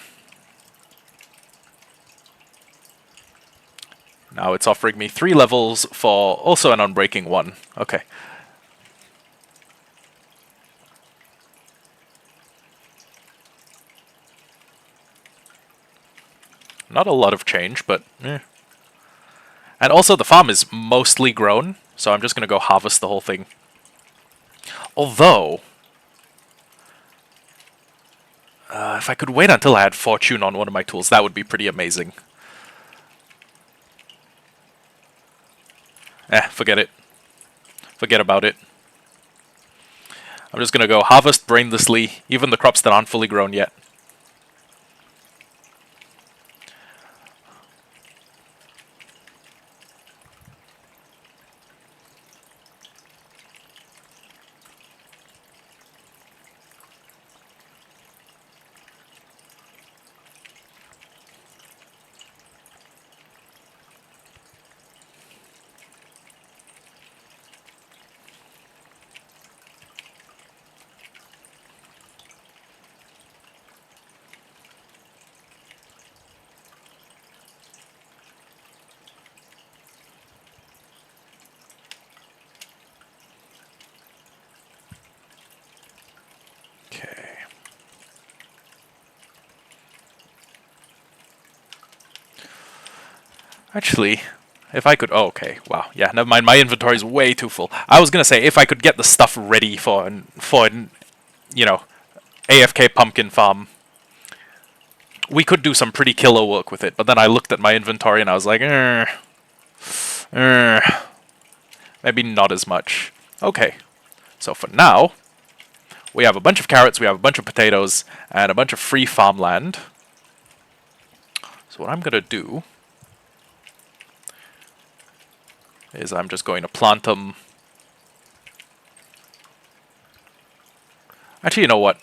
Now it's offering me 3 levels for also an Unbreaking 1. Okay. Not a lot of change, but eh. And also the farm is mostly grown, so I'm just going to go harvest the whole thing. Although, if I could wait until I had Fortune on one of my tools, that would be pretty amazing. Forget it. Forget about it. I'm just going to go harvest brainlessly, even the crops that aren't fully grown yet. Actually, If I could... Oh, okay, wow. Yeah, never mind. My inventory is way too full. I was gonna say, if I could get the stuff ready for an you know, AFK pumpkin farm, we could do some pretty killer work with it. But then I looked at my inventory and I was like, maybe not as much. Okay, so for now, we have a bunch of carrots, we have a bunch of potatoes, and a bunch of free farmland. So what I'm gonna do is I'm just going to plant them. Actually, you know what?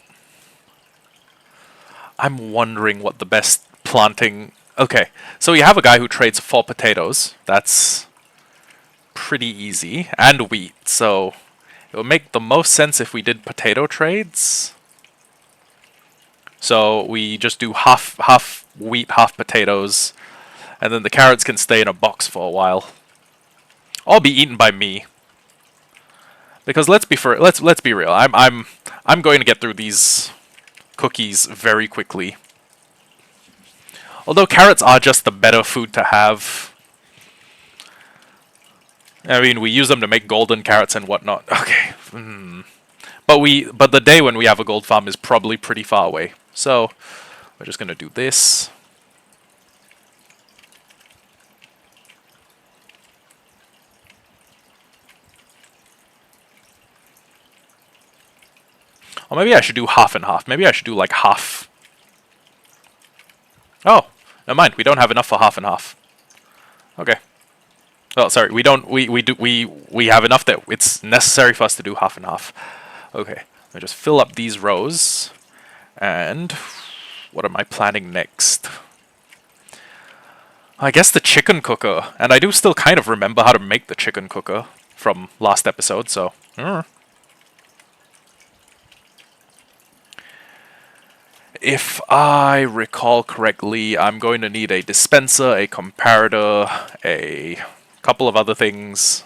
I'm wondering what the best planting... Okay, so you have a guy who trades 4 potatoes. That's pretty easy. And wheat, so it would make the most sense if we did potato trades. So we just do half wheat, half potatoes, and then the carrots can stay in a box for a while. Or be eaten by me. Because let's be real. I'm going to get through these cookies very quickly. Although carrots are just the better food to have. I mean, we use them to make golden carrots and whatnot. Okay. But the day when we have a gold farm is probably pretty far away. So we're just gonna do this. Or maybe I should do half and half. Maybe I should do like half. Oh, never mind. We don't have enough for half and half. Okay. Oh, sorry. We don't. We have enough that it's necessary for us to do half and half. Okay. I just fill up these rows. And what am I planning next? I guess the chicken cooker. And I do still kind of remember how to make the chicken cooker from last episode, so... If I recall correctly, I'm going to need a dispenser, a comparator, a couple of other things.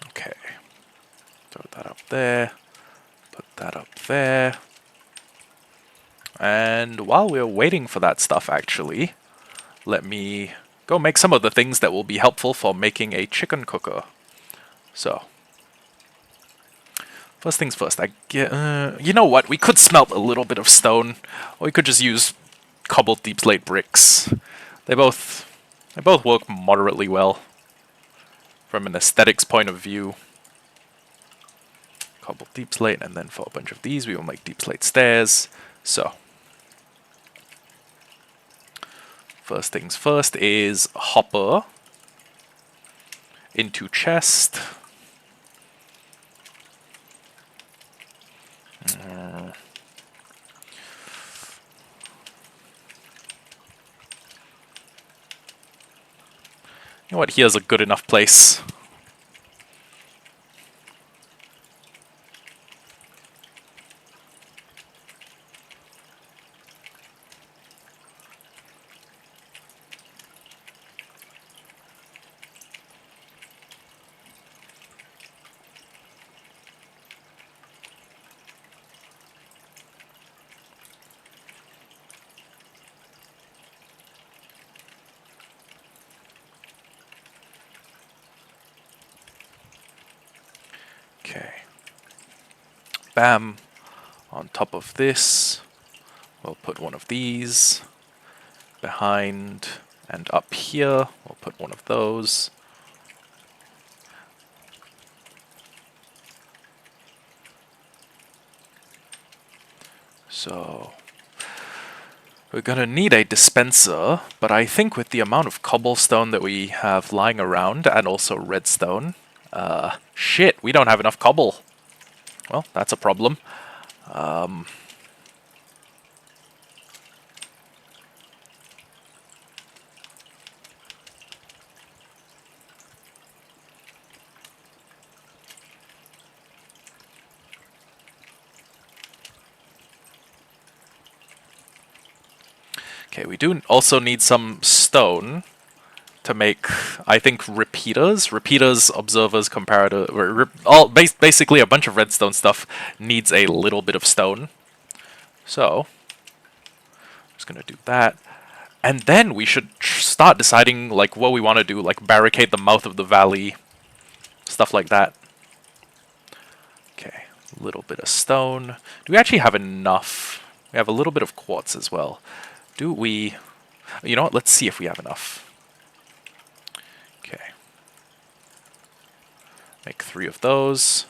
Okay, throw that up there, put that up there. And while we're waiting for that stuff, actually, let me go make some of the things that will be helpful for making a chicken cooker. So, first things first, I get, you know what, we could smelt a little bit of stone, or we could just use cobbled deep slate bricks. They both work moderately well from an aesthetics point of view. Cobbled deep slate, and then for a bunch of these we will make deep slate stairs. So, first things first is hopper into chest. You know what, here's a good enough place. Okay. Bam. On top of this, we'll put one of these. Behind and up here, we'll put one of those. So, we're gonna need a dispenser, but I think with the amount of cobblestone that we have lying around, and also redstone, shit, we don't have enough cobble. Well, that's a problem. Okay, we do also need some stone to make, I think, repeaters. Repeaters, observers, comparator, basically a bunch of redstone stuff needs a little bit of stone. So, just gonna do that. And then we should start deciding like what we want to do, like barricade the mouth of the valley, stuff like that. Okay, a little bit of stone. Do we actually have enough? We have a little bit of quartz as well. Do we... You know what? Let's see if we have enough. Okay. Make 3 of those.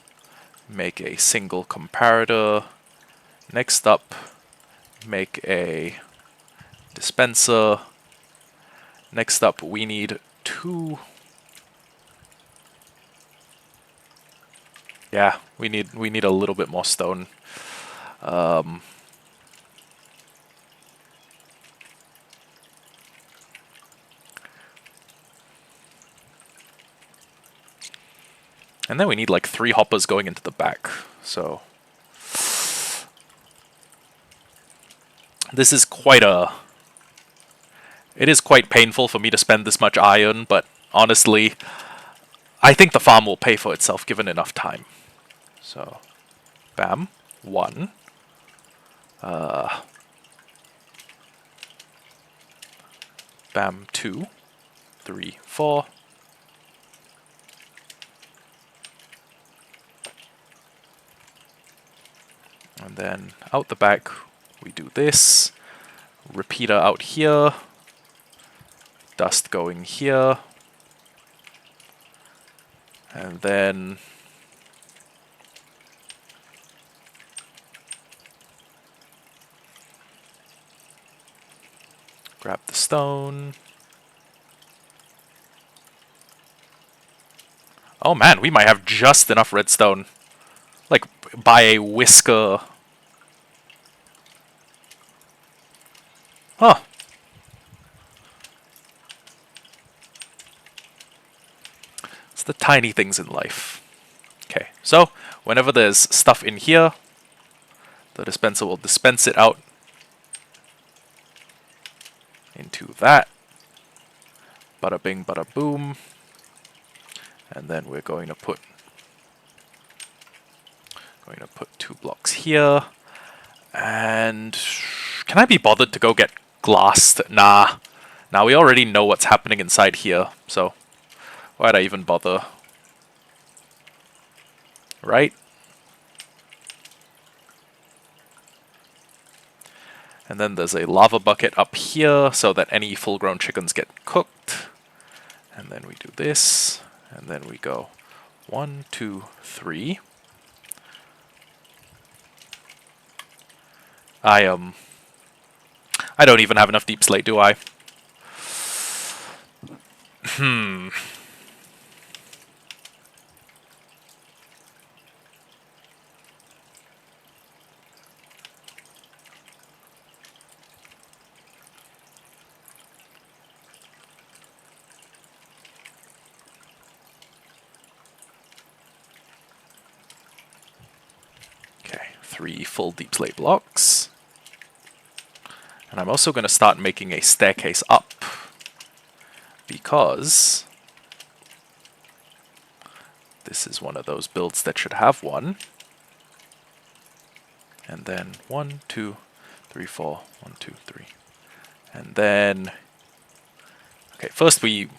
Make a single comparator. Next up, make a dispenser. Next up, we need 2... Yeah, we need a little bit more stone. And then we need like 3 hoppers going into the back. So this is quite a... It is quite painful for me to spend this much iron, but honestly, I think the farm will pay for itself given enough time. So, bam, 1. Bam, 2, 3, 4. And then out the back, we do this. Repeater out here. Dust going here. And then... grab the stone. Oh man, we might have just enough redstone. Like, by a whisker. Huh. It's the tiny things in life. Okay, so whenever there's stuff in here, the dispenser will dispense it out into that. Bada bing, bada boom. And then we're going to put 2 blocks here. And can I be bothered to go get glassed? Nah. Now we already know what's happening inside here, so why'd I even bother? Right? And then there's a lava bucket up here so that any full-grown chickens get cooked. And then we do this, and then we go 1, 2, 3. I don't even have enough deep slate, do I? Okay, 3 full deep slate blocks. And I'm also going to start making a staircase up, because this is one of those builds that should have one. And then 1, 2, 3, 4, 1, 2, 3. And then, okay, first we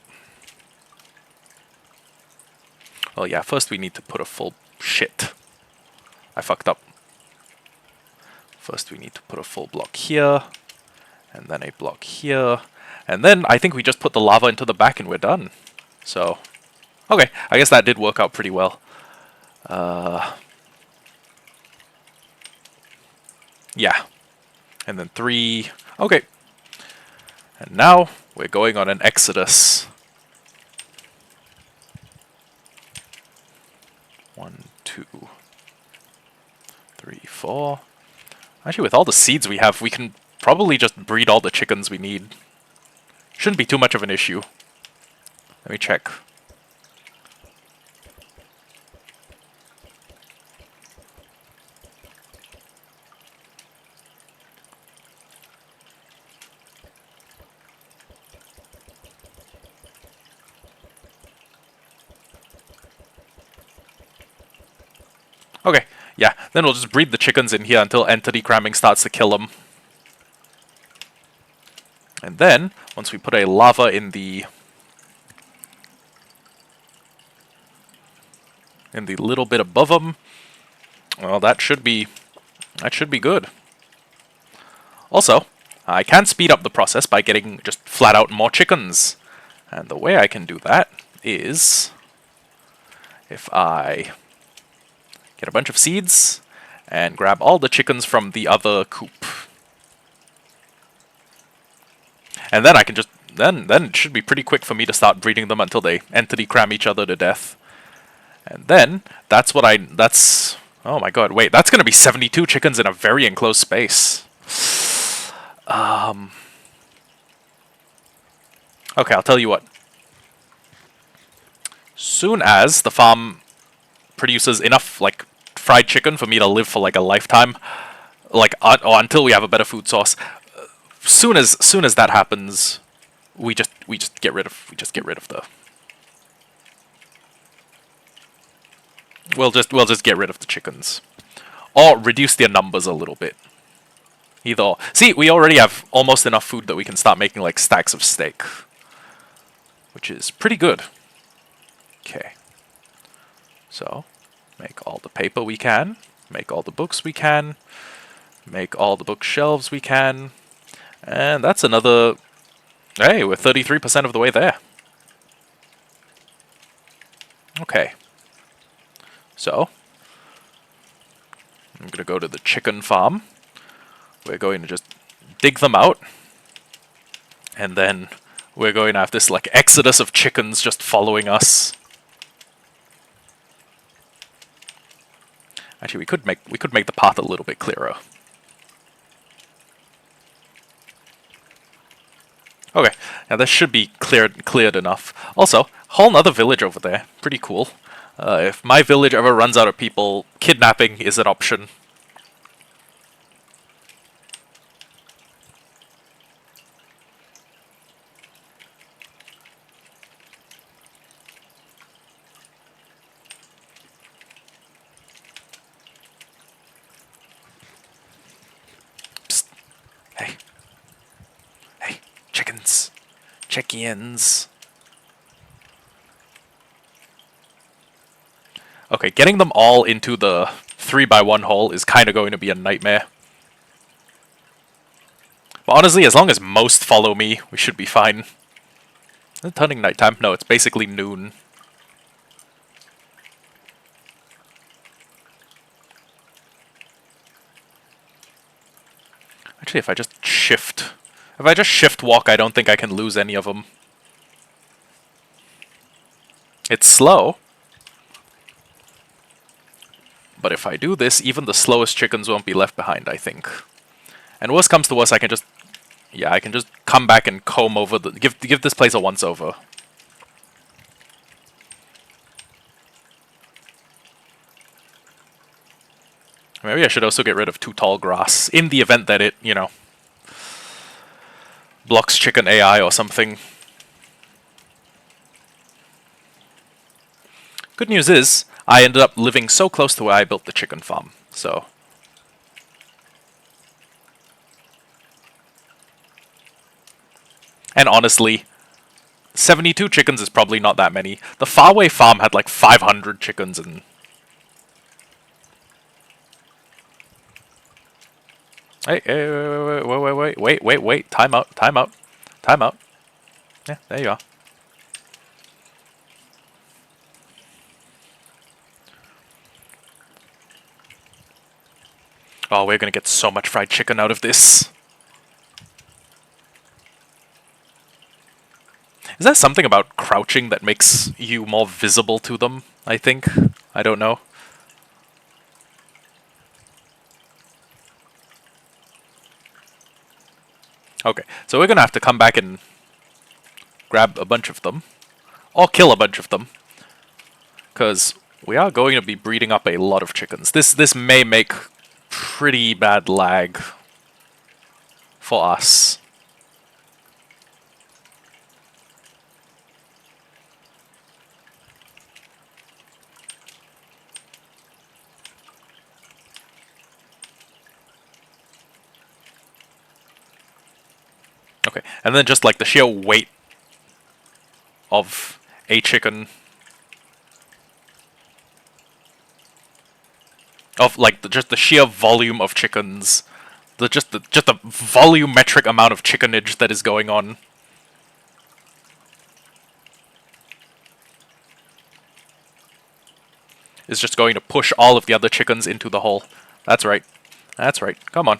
need to put a full... Shit. I fucked up. First we need to put a full block here, and then a block here, and then I think we just put the lava into the back and we're done. So, okay, I guess that did work out pretty well. Yeah. And then 3, okay. And now we're going on an exodus. 1, 2, 3, 4. Actually, with all the seeds we have, we can probably just breed all the chickens we need. Shouldn't be too much of an issue. Let me check. Yeah, then we'll just breed the chickens in here until entity cramming starts to kill them. And then, once we put a lava in the little bit above them, well, that should be good. Also, I can speed up the process by getting just flat out more chickens. And the way I can do that is if I get a bunch of seeds and grab all the chickens from the other coop. And then I can just then it should be pretty quick for me to start breeding them until they entity cram each other to death. And then that's oh my god, wait, that's going to be 72 chickens in a very enclosed space. Okay, I'll tell you what. Soon as the farm produces enough like fried chicken for me to live for like a lifetime, like or until we have a better food source, soon as that happens, we just get rid of the we'll just get rid of the chickens or reduce their numbers a little bit. Either or. See, we already have almost enough food that we can start making like stacks of steak, which is pretty good. Okay. So, make all the paper we can, make all the books we can, make all the bookshelves we can, and that's another... Hey, we're 33% of the way there. Okay. So, I'm going to go to the chicken farm. We're going to just dig them out, and then we're going to have this like exodus of chickens just following us. Actually, we could make the path a little bit clearer. Okay, now this should be cleared enough. Also, whole nother village over there. Pretty cool. If my village ever runs out of people, kidnapping is an option. Psst. Hey. Hey, chickens. Chickens. Okay, getting them all into the 3x1 hole is kind of going to be a nightmare. But honestly, as long as most follow me, we should be fine. Is it turning nighttime? No, it's basically noon. Actually, if I just shift walk, I don't think I can lose any of them. It's slow. But if I do this, even the slowest chickens won't be left behind, I think. And worst comes to worst, I can just... Yeah, I can just come back and comb over the... Give this place a once-over. Maybe I should also get rid of too tall grass, in the event that it, you know, blocks chicken AI or something. Good news is, I ended up living so close to where I built the chicken farm, so... And honestly, 72 chickens is probably not that many. The faraway farm had like 500 chickens and... Hey, wait, time out. Yeah, there you are. Oh, we're gonna get so much fried chicken out of this. Is there something about crouching that makes you more visible to them, I think? I don't know. Okay, so we're gonna have to come back and grab a bunch of them. Or kill a bunch of them. Because we are going to be breeding up a lot of chickens. This may make pretty bad lag for us. Okay, and then just like the sheer weight of a chicken, of like just the sheer volume of chickens, just the volumetric amount of chickenage that is going on. Is just going to push all of the other chickens into the hole. That's right. That's right. Come on.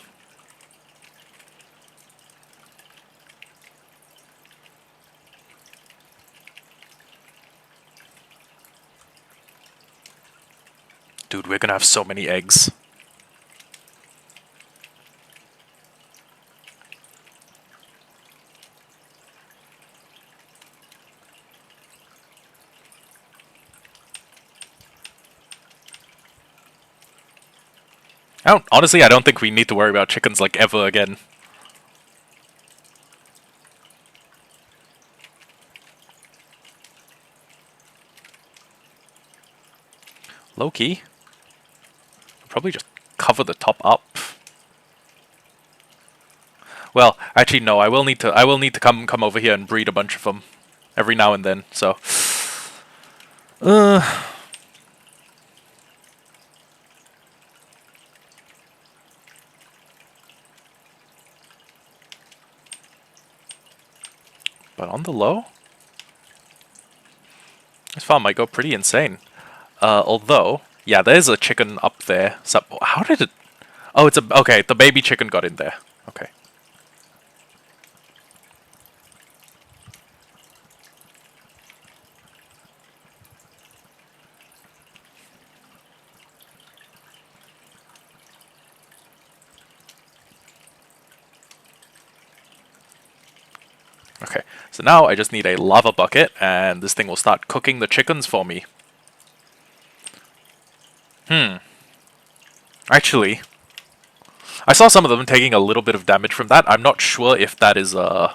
Dude, we're gonna have so many eggs. Honestly, I don't think we need to worry about chickens like ever again. Low-key. Probably just cover the top up. Well, actually no, I will need to come over here and breed a bunch of them every now and then. So but on the low, this farm might go pretty insane. Although, yeah, there's a chicken up there. So, how did it? Oh, it's a okay. The baby chicken got in there. Okay. Okay, so now I just need a lava bucket, and this thing will start cooking the chickens for me. Actually, I saw some of them taking a little bit of damage from that. I'm not sure if that is I'm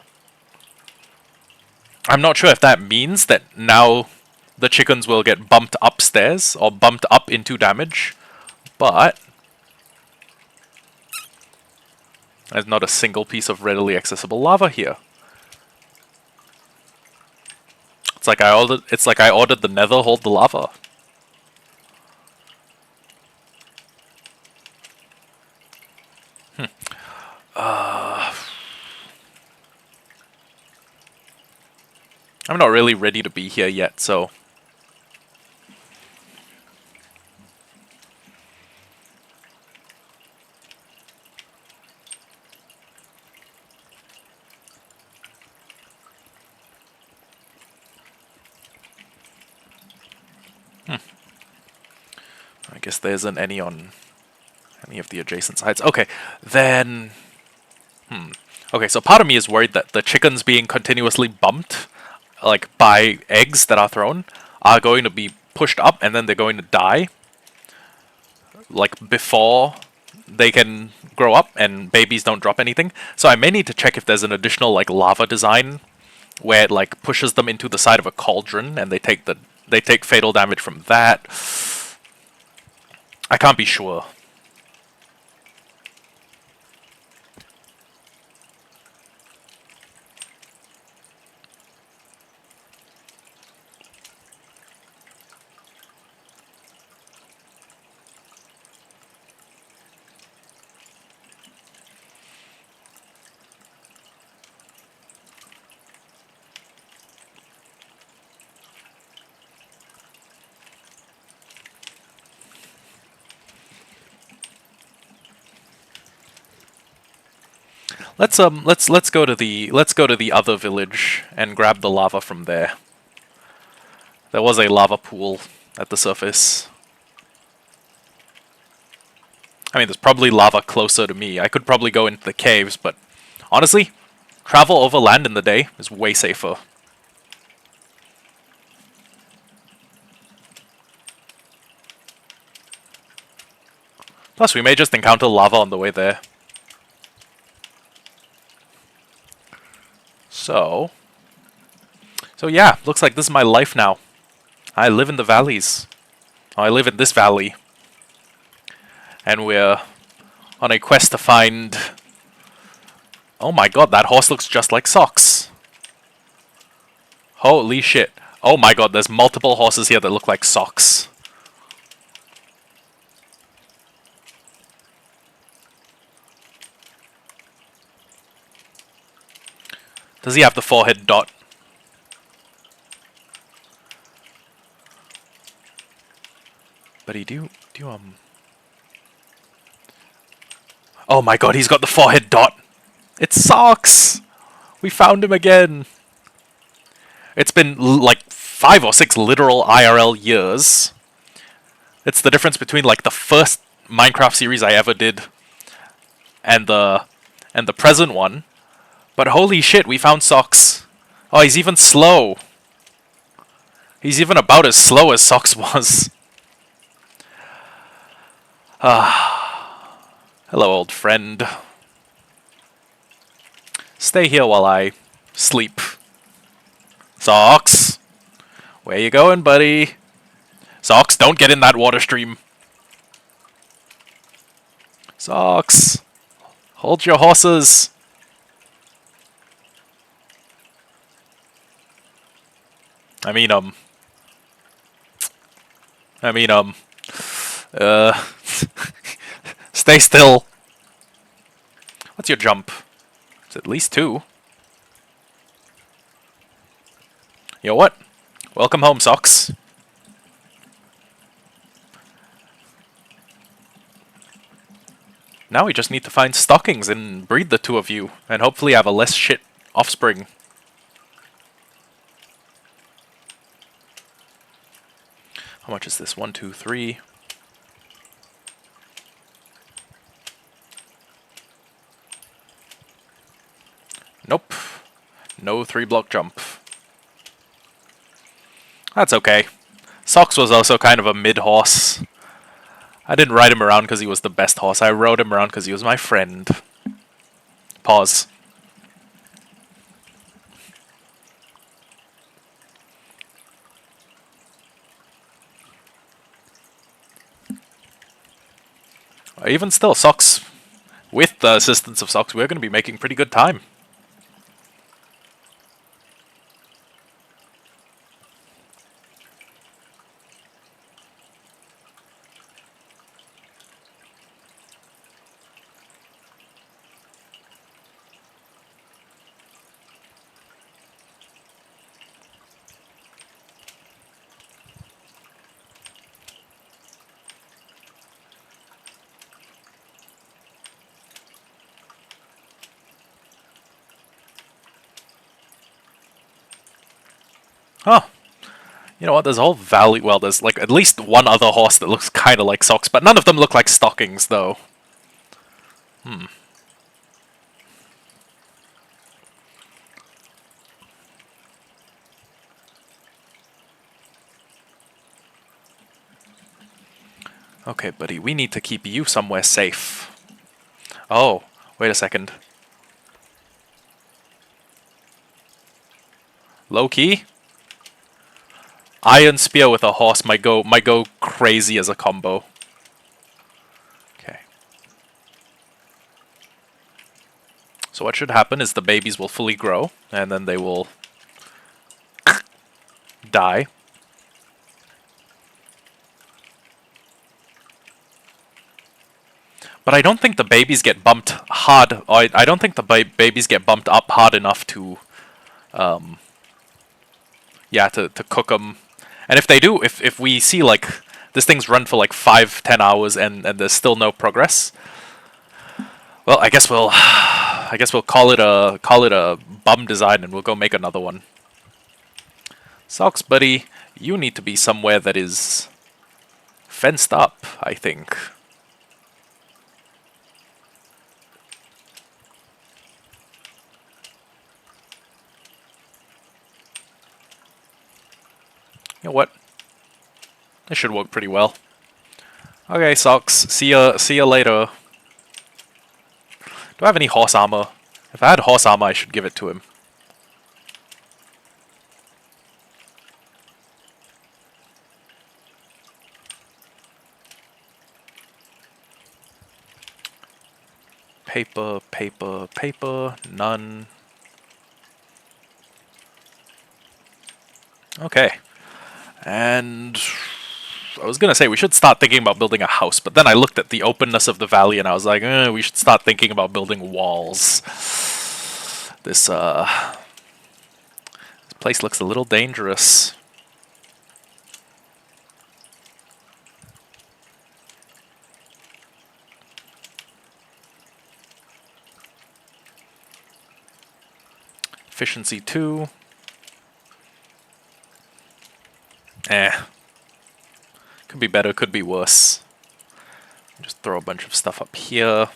not sure if that means that now the chickens will get bumped upstairs or bumped up into damage, but there's not a single piece of readily accessible lava here. It's like I ordered the nether hold the lava. I'm not really ready to be here yet, so I guess there isn't any on any of the adjacent sides. Okay, then okay, so part of me is worried that the chickens being continuously bumped, like by eggs that are thrown, are going to be pushed up and then they're going to die, like before they can grow up and babies don't drop anything. So I may need to check if there's an additional like lava design where it like pushes them into the side of a cauldron and they take fatal damage from that. I can't be sure. Let's go to the other village and grab the lava from there. There was a lava pool at the surface. I mean, there's probably lava closer to me. I could probably go into the caves, but honestly, travel overland in the day is way safer. Plus, we may just encounter lava on the way there. So yeah, looks like this is my life now. I live in the valleys. I live in this valley. And we're on a quest to find Oh my god, that horse looks just like Socks. Holy shit. Oh my god, there's multiple horses here that look like Socks. Does he have the forehead dot? But he do Oh my god, he's got the forehead dot! It's Socks! We found him again! It's been like 5 or 6 literal IRL years. It's the difference between like the first Minecraft series I ever did and the present one. But holy shit, we found Socks. Oh, he's even slow. He's even about as slow as Socks was. Hello, old friend. Stay here while I sleep. Socks! Where you going, buddy? Socks, don't get in that water stream. Socks! Hold your horses! I mean, stay still. What's your jump? It's at least 2. You know what? Welcome home, Socks. Now we just need to find stockings and breed the 2 of you, and hopefully have a less shit offspring. How much is this? 1, 2, 3. Nope. No 3-block jump. That's okay. Socks was also kind of a mid-horse. I didn't ride him around because he was the best horse. I rode him around because he was my friend. Pause. Even still, Socks, with the assistance of Socks, we're going to be making pretty good time. Huh. You know what, there's a whole valley, well, there's like at least one other horse that looks kind of like Socks, but none of them look like stockings, though. Okay, buddy, we need to keep you somewhere safe. Oh, wait a second. Low key? Iron Spear with a horse might go crazy as a combo. Okay. So what should happen is the babies will fully grow, and then they will die. But I don't think the babies get bumped hard. Or I don't think the babies get bumped up hard enough to, yeah, to cook them. And if they do, if we see like this thing's run for like 5-10 hours and there's still no progress, well, I guess we'll call it a bum design and we'll go make another one. Socks, buddy, you need to be somewhere that is fenced up, I think. You know what? This should work pretty well. Okay, Socks. See ya later. Do I have any horse armor? If I had horse armor, I should give it to him. paper, paper, paper, none. Okay. And I was gonna say we should start thinking about building a house, but then I looked at the openness of the valley and I was like, we should start thinking about building walls. This place looks a little dangerous. Efficiency 2. Could be better, could be worse. Just throw a bunch of stuff up here.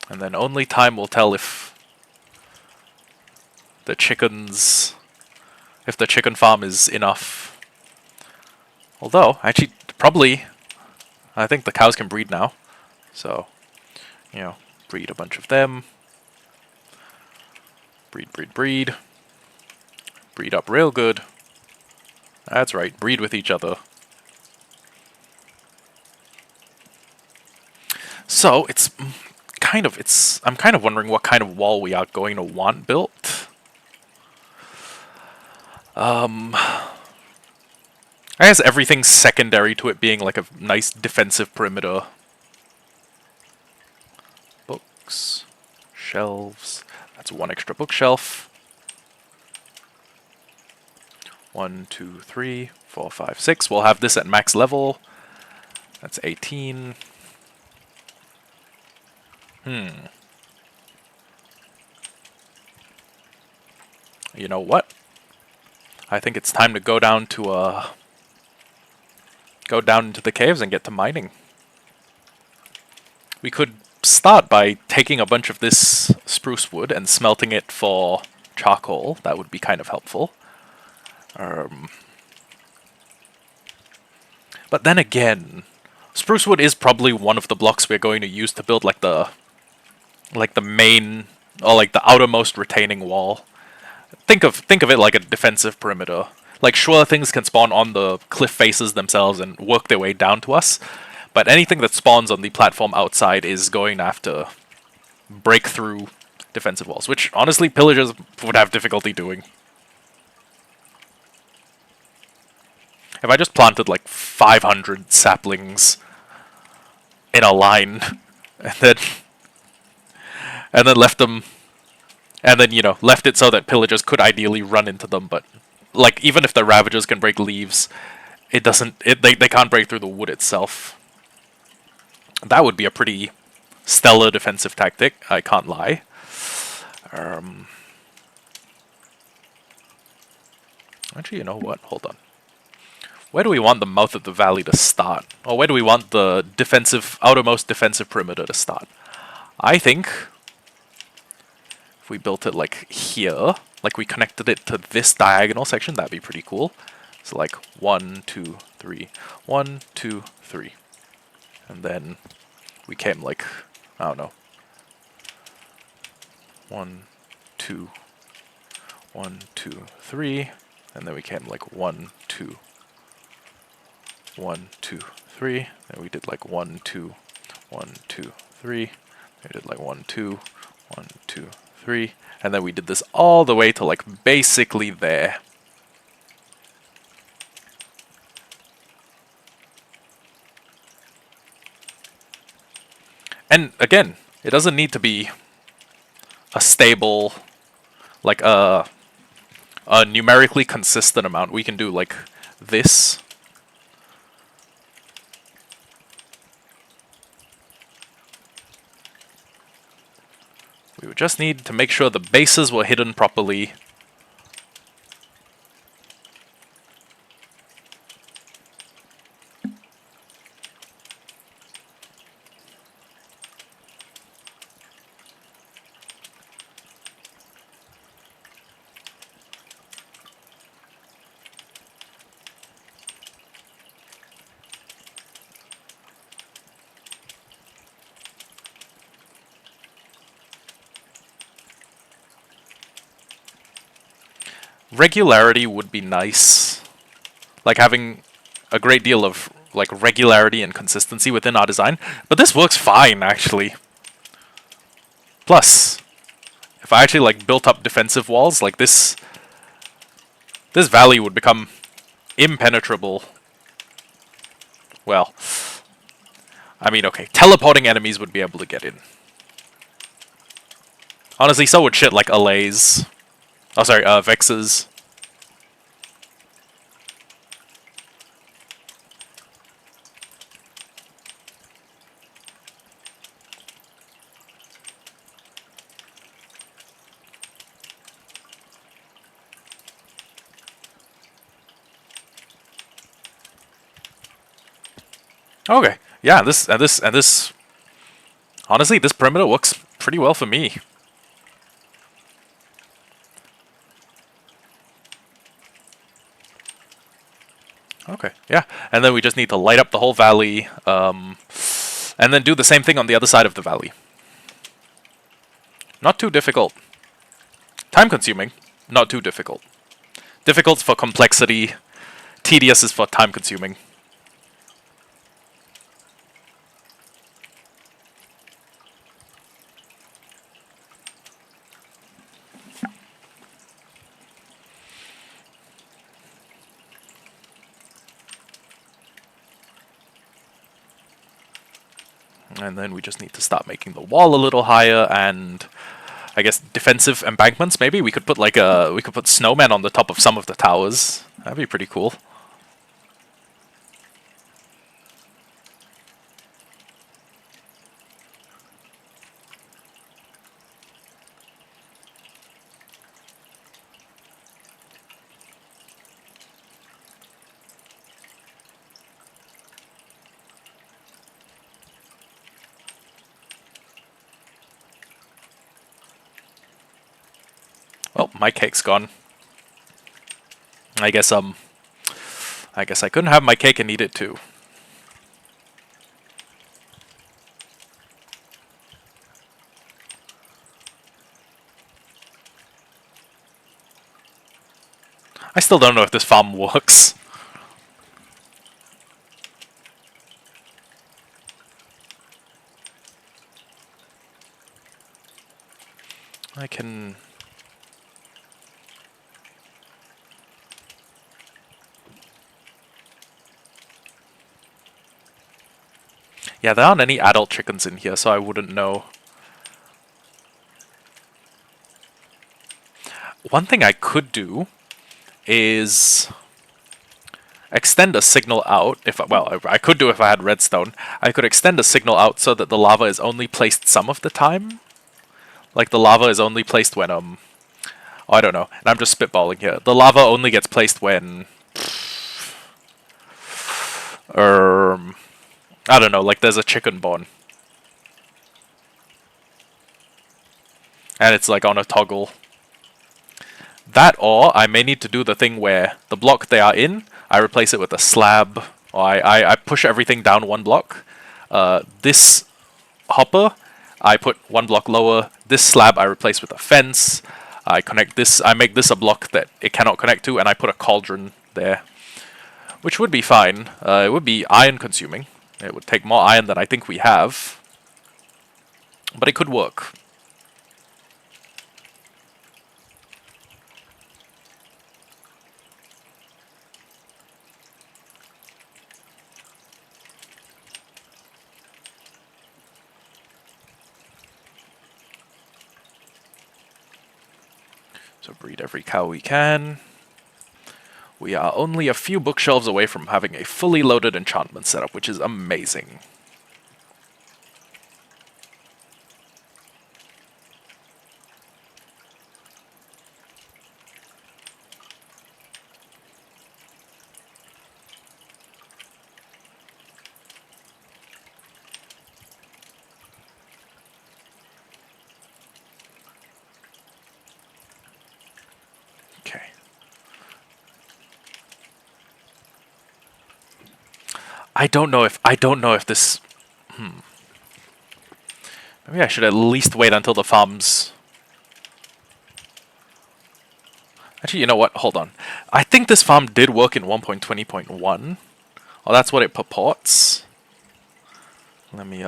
And then only time will tell if the chickens, if the chicken farm is enough. Although, actually, probably, I think the cows can breed now. So, breed a bunch of them. Breed, breed, breed. Breed up real good. That's right, breed with each other. So, I'm kind of wondering what kind of wall we are going to want built. I guess everything's secondary to it being like a nice defensive perimeter. Books, shelves, that's one extra bookshelf. 1, 2, 3, 4, 5, 6. We'll have this at max level. That's 18. You know what? I think it's time to go down into the caves and get to mining. We could start by taking a bunch of this spruce wood and smelting it for charcoal. That would be kind of helpful. But then again, spruce wood is probably one of the blocks we're going to use to build like the main, or like the outermost retaining wall. Think of it like a defensive perimeter. Like, sure, things can spawn on the cliff faces themselves and work their way down to us, but anything that spawns on the platform outside is going to have to break through defensive walls, which honestly pillagers would have difficulty doing. If I just planted like 500 saplings in a line and then left them, and then left it so that pillagers could ideally run into them, but like even if the ravagers can break leaves, they can't break through the wood itself. That would be a pretty stellar defensive tactic, I can't lie. Actually, you know what? Hold on. Where do we want the mouth of the valley to start? Or where do we want the outermost defensive perimeter to start? I think if we built it like here, like we connected it to this diagonal section, that'd be pretty cool. So like 1, 2, 3, 1, 2, 3. And then we came like, I don't know, 1, 2, 1, 2, 3, and then we came like 1, 2, 1, 2, 3, and we did like 1, 2, 1, 2, 3, we did like 1, 2, 1, 2, 3, and then we did this all the way to like basically there. And again, it doesn't need to be a stable, like a numerically consistent amount. We can do like this We would just need to make sure the bases were hidden properly. Regularity would be nice. Like having a great deal of like regularity and consistency within our design. But this works fine, actually. Plus, if I actually like built up defensive walls, like this valley would become impenetrable. Well, I mean, okay, teleporting enemies would be able to get in. Honestly, so would shit like Allays. Oh, sorry, Vexes. Okay, yeah, this. Honestly, this perimeter works pretty well for me. Okay, yeah, and then we just need to light up the whole valley, and then do the same thing on the other side of the valley. Not too difficult. Time-consuming, not too difficult. Difficult for complexity, tedious is for time-consuming. And then we just need to start making the wall a little higher, and I guess defensive embankments. Maybe we could put like we could put snowmen on the top of some of the towers. That'd be pretty cool. Oh, my cake's gone. I guess I couldn't have my cake and eat it too. I still don't know if this farm works. I can... Yeah, there aren't any adult chickens in here, so I wouldn't know. One thing I could do is extend a signal out. Well, I could do if I had redstone. I could extend a signal out so that the lava is only placed some of the time. Like the lava is only placed when oh, I don't know. And I'm just spitballing here. The lava only gets placed when I don't know, like there's a chicken born. And it's like on a toggle. That, or I may need to do the thing where the block they are in, I replace it with a slab, or I push everything down one block. This hopper, I put one block lower. This slab I replace with a fence. I connect this, I make this a block that it cannot connect to, and I put a cauldron there. Which would be fine. It would be iron consuming. It would take more iron than I think we have. But it could work. So breed every cow we can. We are only a few bookshelves away from having a fully loaded enchantment setup, which is amazing. I don't know if this. Maybe I should at least wait until the farms. Actually, you know what? Hold on. I think this farm did work in 1.20.1. Oh, that's what it purports. Let me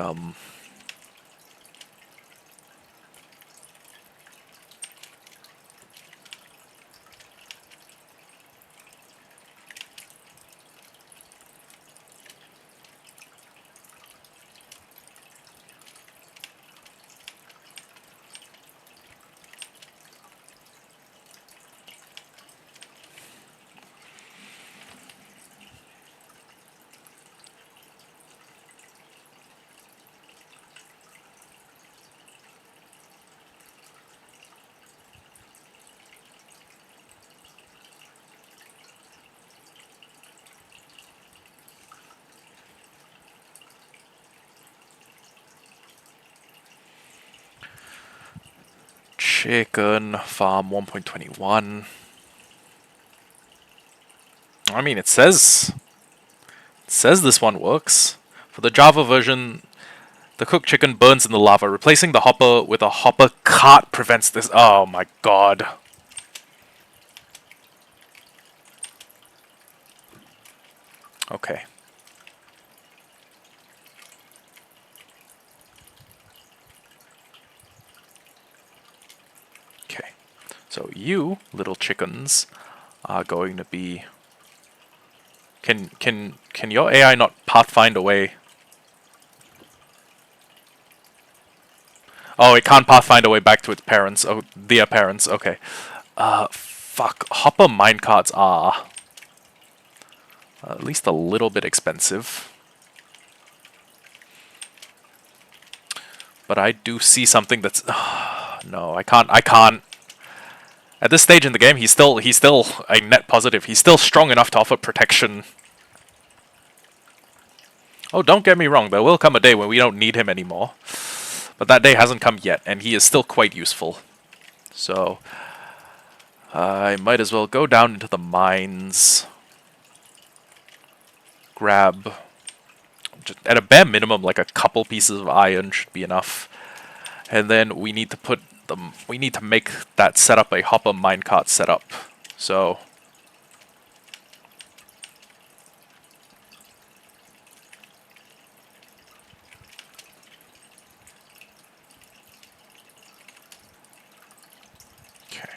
chicken farm 1.21. I mean, it says this one works. For the Java version, the cooked chicken burns in the lava. Replacing the hopper with a hopper cart prevents this. Oh my god. Okay. Okay. So you, little chickens, are going to be... Can your AI not pathfind away? Oh, it can't pathfind away back to its parents. Oh, their parents. Okay. Fuck. Hopper minecarts are at least a little bit expensive. But I do see something that's... no, I can't. At this stage in the game, he's still a net positive. He's still strong enough to offer protection. Oh, don't get me wrong, there will come a day when we don't need him anymore. But that day hasn't come yet, and he is still quite useful. So, I might as well go down into the mines. Grab, just at a bare minimum, like a couple pieces of iron should be enough. And then we need to put them, we need to make that setup a hopper minecart setup. So, okay.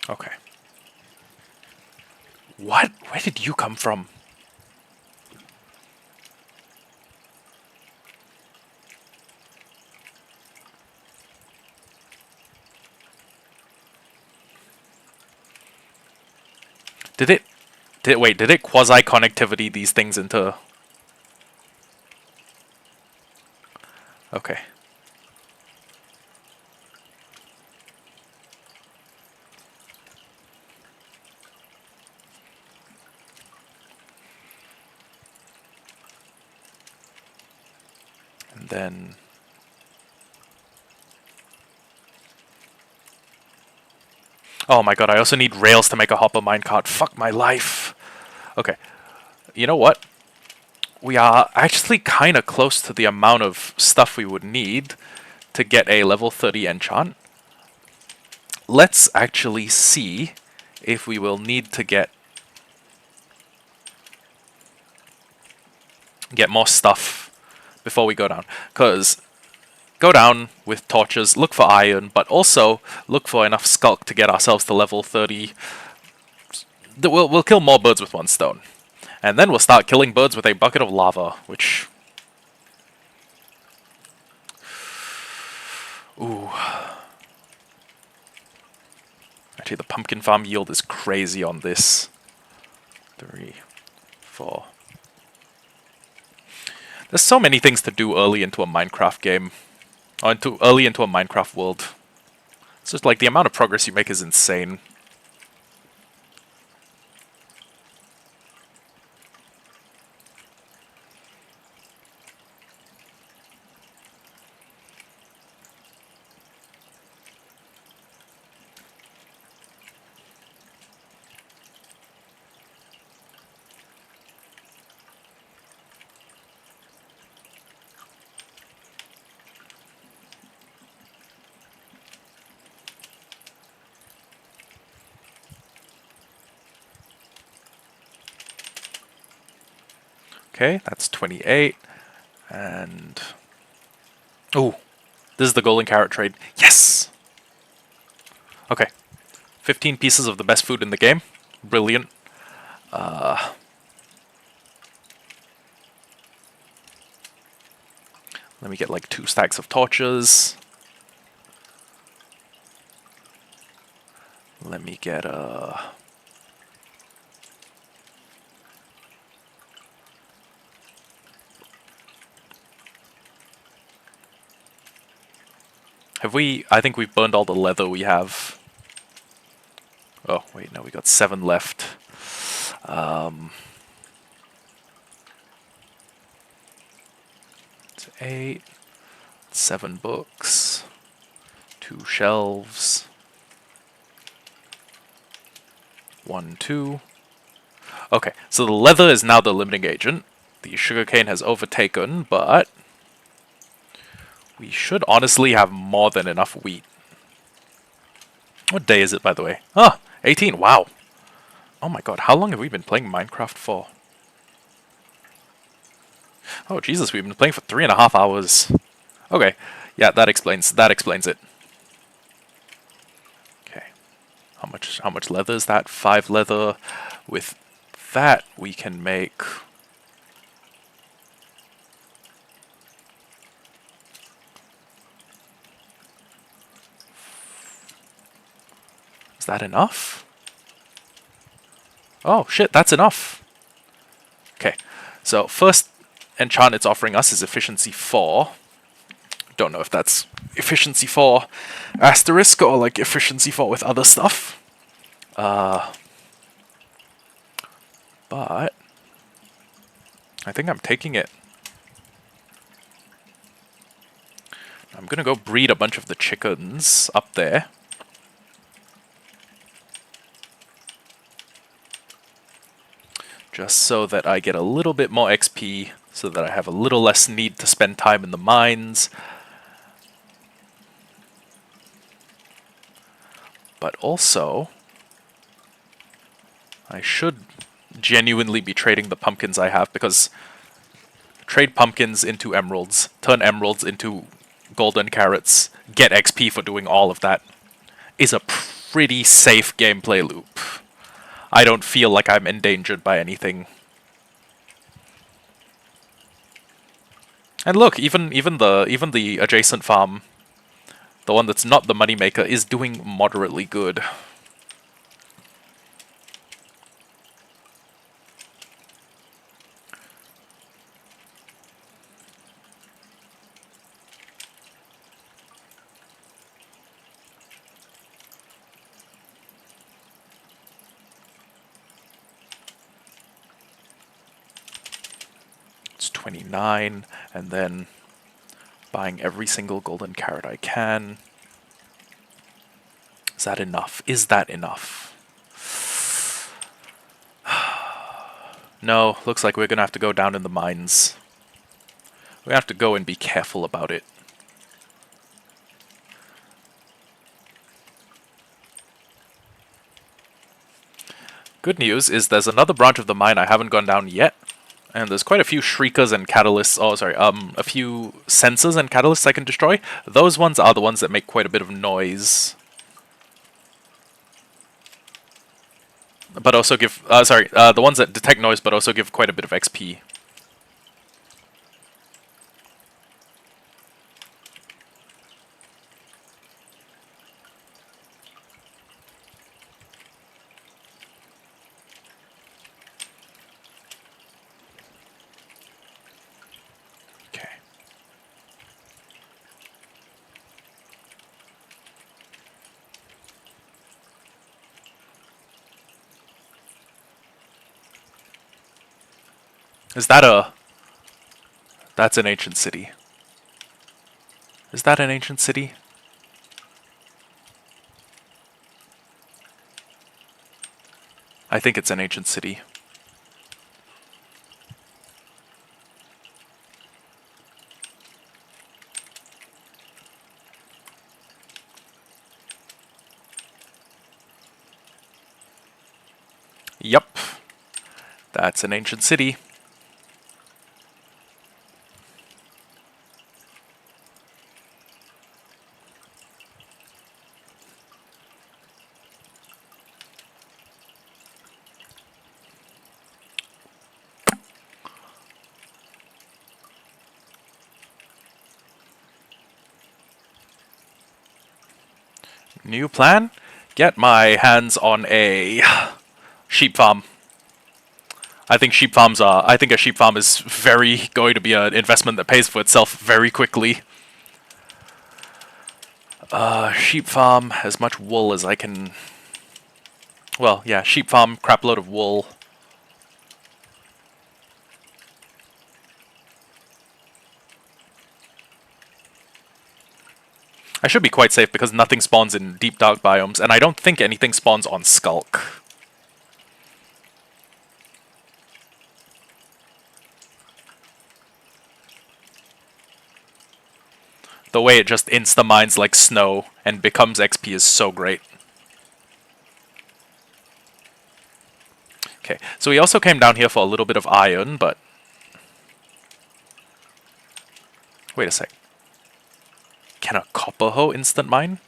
Okay. What? Where did you come from? Did it quasi-connectivity these things into... Okay. And then... Oh my god, I also need rails to make a hopper minecart. Fuck my life. Okay. You know what? We are actually kind of close to the amount of stuff we would need to get a level 30 enchant. Let's actually see if we will need to get more stuff before we go down. Because go down with torches, look for iron, but also look for enough skulk to get ourselves to level 30. We'll kill more birds with one stone. And then we'll start killing birds with a bucket of lava, which... Ooh. Actually, the pumpkin farm yield is crazy on this. 3, 4... There's so many things to do early into a Minecraft game. Or early into a Minecraft world. It's just like the amount of progress you make is insane. Okay, that's 28. And... oh, this is the golden carrot trade. Yes! Okay. 15 pieces of the best food in the game. Brilliant. Let me get like 2 stacks of torches. Let me get have we... I think we've burned all the leather we have. Oh, wait, no, we got 7 left. It's 8. 7 books. 2 shelves. 1, 2. Okay, so the leather is now the limiting agent. The sugarcane has overtaken, but we should honestly have more than enough wheat. What day is it, by the way? Ah, 18, wow. Oh my god, how long have we been playing Minecraft for? Oh Jesus, we've been playing for 3.5 hours. Okay, yeah, that explains it. Okay, how much leather is that? 5 leather. With that, we can make... is that enough? Oh shit, that's enough. Okay, so first enchant it's offering us is efficiency 4. Don't know if that's efficiency 4 asterisk or like efficiency 4 with other stuff. But I think I'm taking it. I'm gonna go breed a bunch of the chickens up there. Just so that I get a little bit more XP, so that I have a little less need to spend time in the mines. But also, I should genuinely be trading the pumpkins I have, because trade pumpkins into emeralds, turn emeralds into golden carrots, get XP for doing all of that, is a pretty safe gameplay loop. I don't feel like I'm endangered by anything. And look, even the adjacent farm, the one that's not the moneymaker, is doing moderately good. It's 29, and then buying every single golden carrot I can. Is that enough? Is that enough? No, looks like we're gonna have to go down in the mines. We have to go and be careful about it. Good news is there's another branch of the mine I haven't gone down yet, and there's quite a few shriekers and catalysts, oh sorry, a few sensors and catalysts I can destroy. Those ones are the ones that make quite a bit of noise. But also give, the ones that detect noise but also give quite a bit of XP. Okay. Is that a... that's an ancient city. Is that an ancient city? I think it's an ancient city. Yup. That's an ancient city. New plan? Get my hands on a sheep farm. I think sheep farms are. I think a sheep farm is very going to be an investment that pays for itself very quickly. Sheep farm, as much wool as I can. Well, yeah, sheep farm, crap load of wool. I should be quite safe because nothing spawns in deep dark biomes, and I don't think anything spawns on Skulk. The way it just insta-mines like snow and becomes XP is so great. Okay, so we also came down here for a little bit of iron, but... Wait a sec. Can a copper hoe instant mine?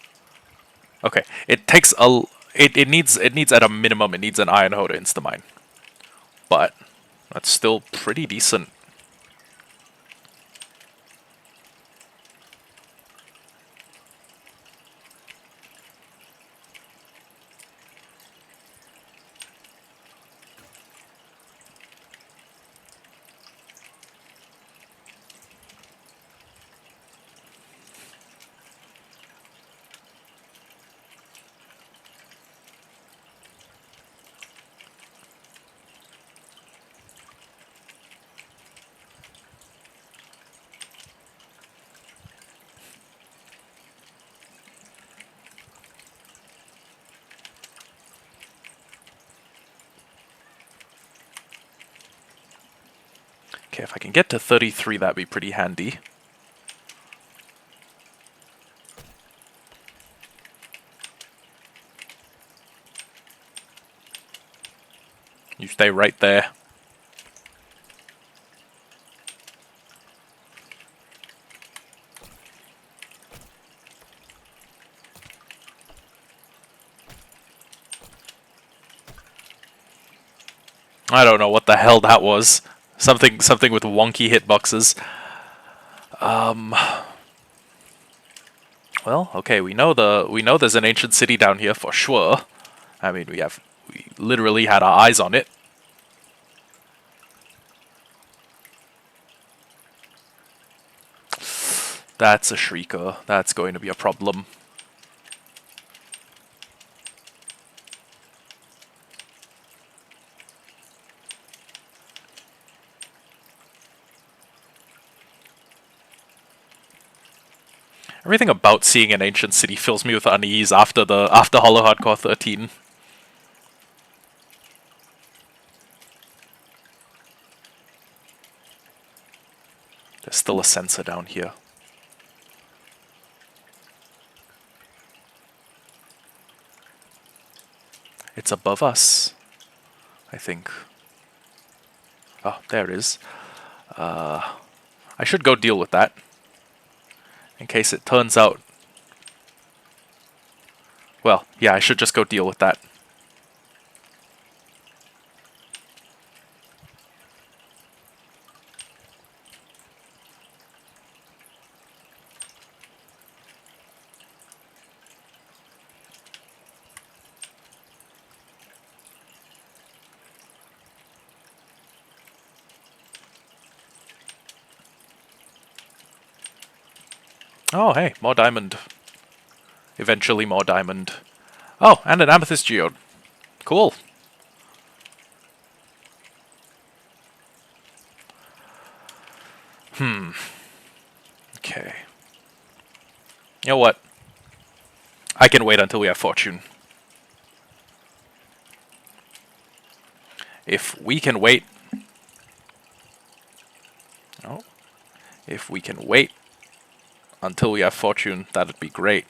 Okay, it takes a... It needs at a minimum, it needs an iron hoe to insta mine. But that's still pretty decent. Okay, if I can get to 33, that'd be pretty handy. You stay right there. I don't know what the hell that was. Something with wonky hitboxes. Well, okay, we know there's an ancient city down here for sure. I mean, we literally had our eyes on it. That's a shrieker. That's going to be a problem. Everything about seeing an ancient city fills me with unease after Hollowhardcore 13. There's still a sensor down here. It's above us, I think. Oh, there it is. I should go deal with that. In case it turns out... Well, yeah, I should just go deal with that. Oh, hey, more diamond. Eventually more diamond. Oh, and an amethyst geode. Cool. Okay. You know what? I can wait until we have fortune. If we can wait... Oh. If we can wait until we have fortune, that'd be great.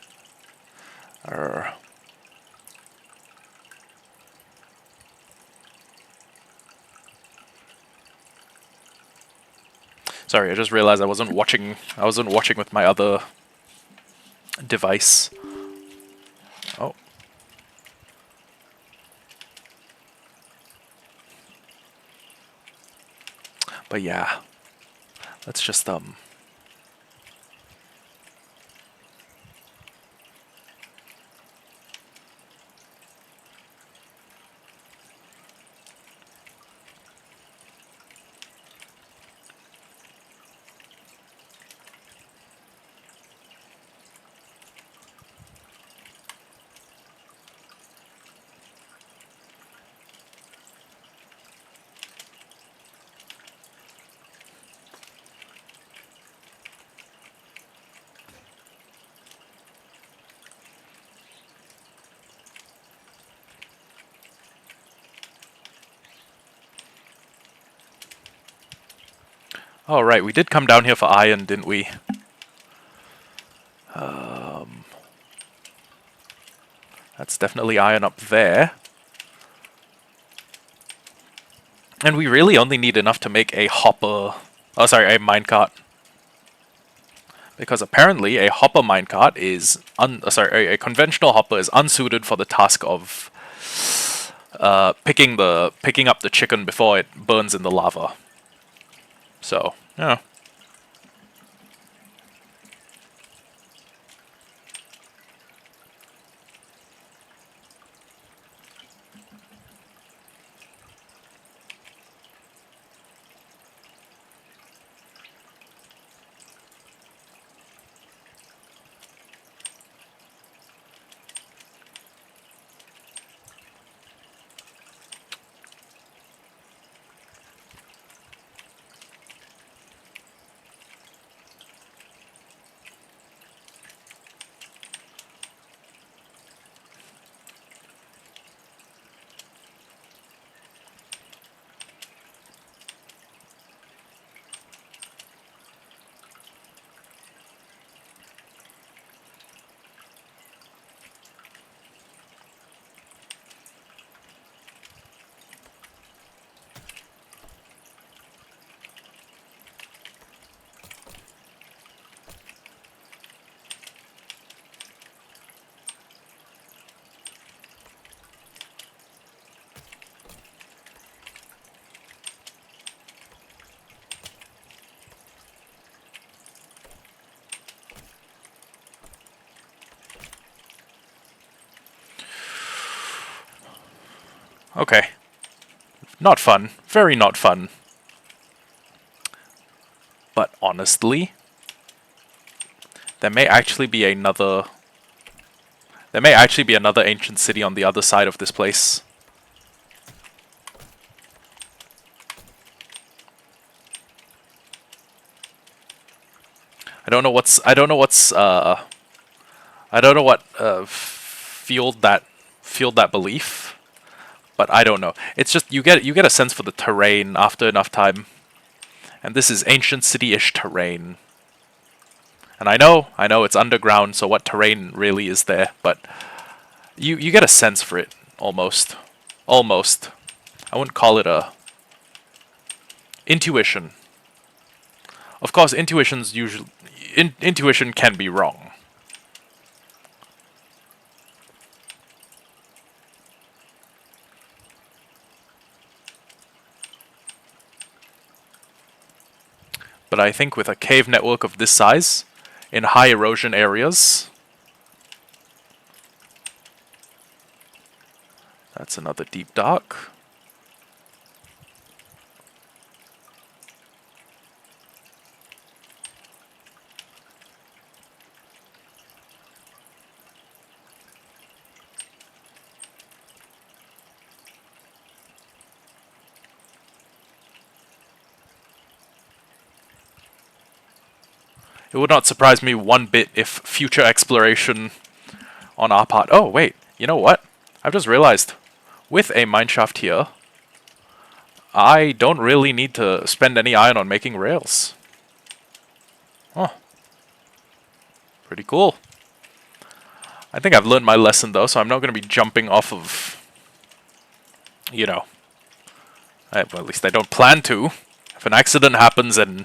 Sorry, I just realized I wasn't watching with my other device. Oh. But yeah. Let's just Oh, right, we did come down here for iron, didn't we? That's definitely iron up there. And we really only need enough to make a hopper... Oh, sorry, a minecart. Because apparently a hopper minecart is... a conventional hopper is unsuited for the task of picking up the chicken before it burns in the lava. So, yeah. Okay. Not fun. Very not fun. But honestly, there may actually be another... There may actually be another ancient city on the other side of this place. I don't know what fueled that belief, but I don't know. It's just you get a sense for the terrain after enough time. And this is ancient city-ish terrain. And I know it's underground, so what terrain really is there, but you get a sense for it, almost. Almost. I wouldn't call it a... Intuition. Of course, intuition can be wrong. But I think with a cave network of this size, in high erosion areas... That's another deep dark. It would not surprise me one bit if future exploration on our part... Oh, wait. You know what? I've just realized. With a mineshaft here, I don't really need to spend any iron on making rails. Oh. Pretty cool. I think I've learned my lesson, though, so I'm not going to be jumping off of... You know... well, at least I don't plan to. If an accident happens and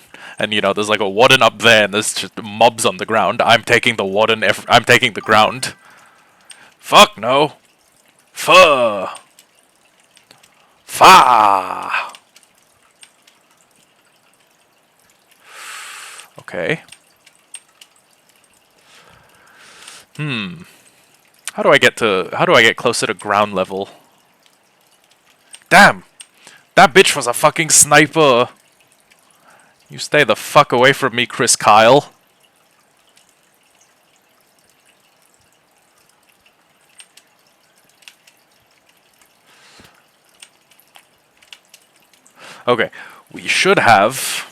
you know, there's like a warden up there and there's just mobs on the ground, I'm taking the warden, I'm taking the ground. Fuck no. Fuh. Fa. Okay. How do I get closer to ground level? Damn! That bitch was a fucking sniper! You stay the fuck away from me, Chris Kyle. Okay, we should have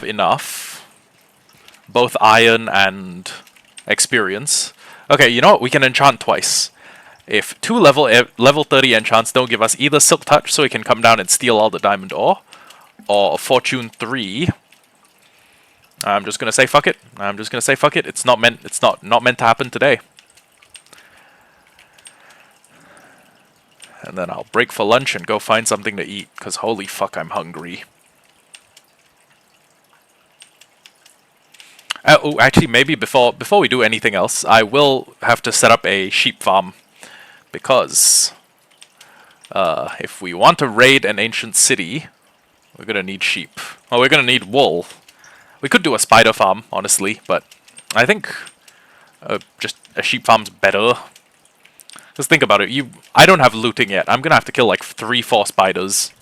enough, both iron and experience. Okay, you know what? We can enchant twice. if two level 30 enchants don't give us either Silk Touch, so we can come down and steal all the diamond ore, or Fortune 3, I'm just gonna say fuck it. I'm just gonna say fuck it. It's not meant. It's not meant to happen today. And then I'll break for lunch and go find something to eat, cause holy fuck, I'm hungry. Oh, actually, maybe before we do anything else, I will have to set up a sheep farm, because if we want to raid an ancient city, we're gonna need sheep. Well, we're gonna need wool. We could do a spider farm, honestly, but I think just a sheep farm's better. Just think about it. I don't have looting yet. I'm gonna have to kill like 3-4 spiders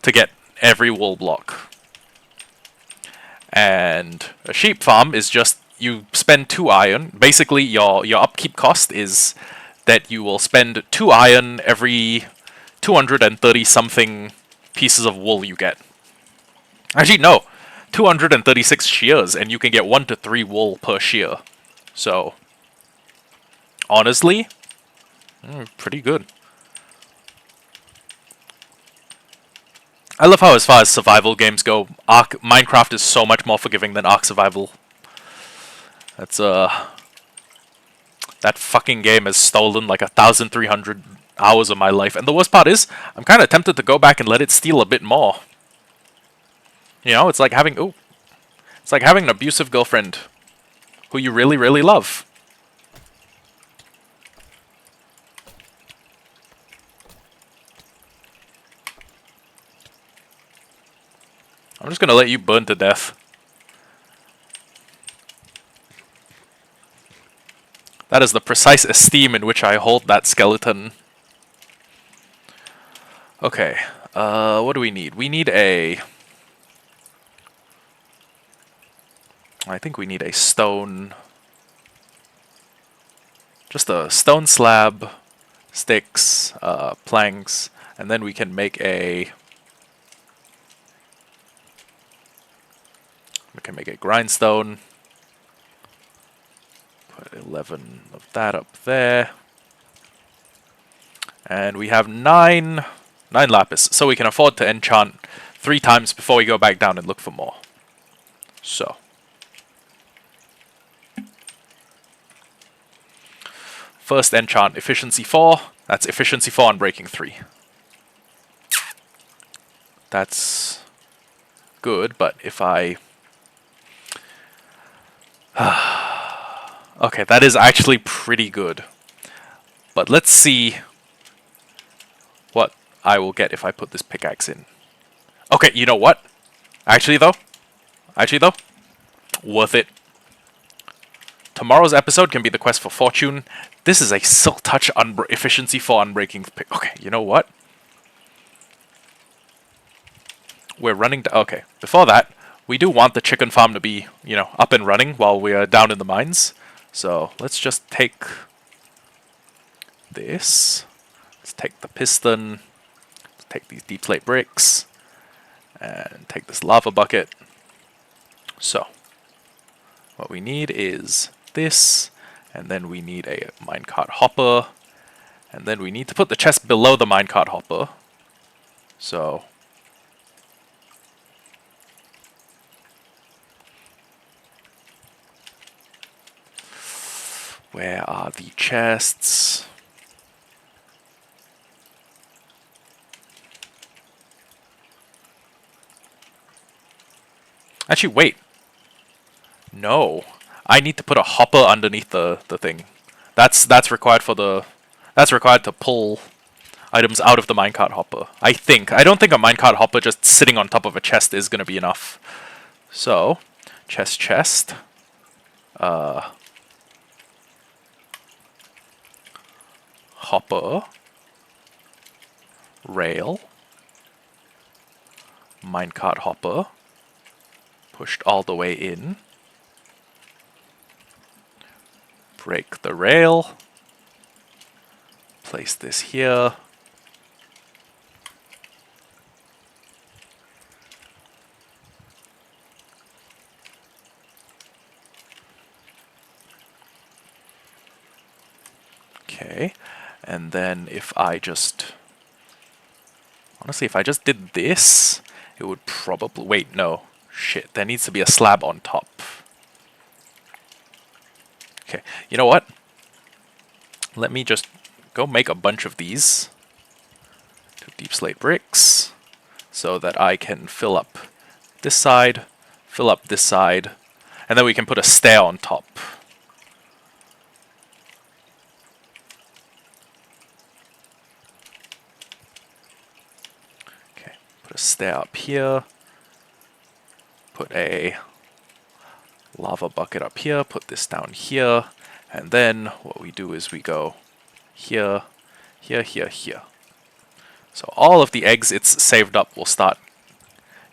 to get every wool block. And a sheep farm is just you spend 2 iron. Basically, your upkeep cost is that you will spend 2 iron every 230 something pieces of wool you get. Actually, no, 236 shears, and you can get 1 to 3 wool per shear. So, honestly, pretty good. I love how, as far as survival games go, Minecraft is so much more forgiving than Ark Survival. That's that fucking game has stolen like 1,300 hours of my life, and the worst part is, I'm kind of tempted to go back and let it steal a bit more. You know, it's like having it's like having an abusive girlfriend who you really, really love. I'm just gonna let you burn to death. That is the precise esteem in which I hold that skeleton. Okay, what do we need? We need a... I think we need a stone... Just a stone slab, sticks, planks, and then we can make a... We can make a grindstone. Put 11 of that up there. And we have 9 lapis, so we can afford to enchant 3 times before we go back down and look for more. So. First enchant, efficiency 4. That's efficiency 4 on breaking 3. That's good, but if I... Okay, that is actually pretty good. But let's see what I will get if I put this pickaxe in. Okay, you know what? Actually though, worth it. Tomorrow's episode can be the quest for fortune. This is a Silk Touch efficiency 4 unbreaking pick. Okay, you know what? We're running to... Okay, before that, we do want the chicken farm to be, you know, up and running while we are down in the mines. So, let's just take this. Let's take the piston. Let's take these deep slate bricks. And take this lava bucket. So, what we need is this. And then we need a minecart hopper. And then we need to put the chest below the minecart hopper. So... Where are the chests? Actually, wait. No. I need to put a hopper underneath the thing. That's required for the... That's required to pull items out of the minecart hopper. I think. I don't think a minecart hopper just sitting on top of a chest is going to be enough. So, chest. Hopper, rail, minecart hopper, pushed all the way in, break the rail, place this here, okay, And then if I just... Honestly, if I just did this, it would probably... Wait, no. Shit, there needs to be a slab on top. Okay, you know what? Let me just go make a bunch of these. 2 deep slate bricks. So that I can fill up this side, fill up this side, and then we can put a stair on top. Okay, put a stair up here. Put a lava bucket up here, put this down here, and then what we do is we go here, here, here, here. So all of the eggs it's saved up will start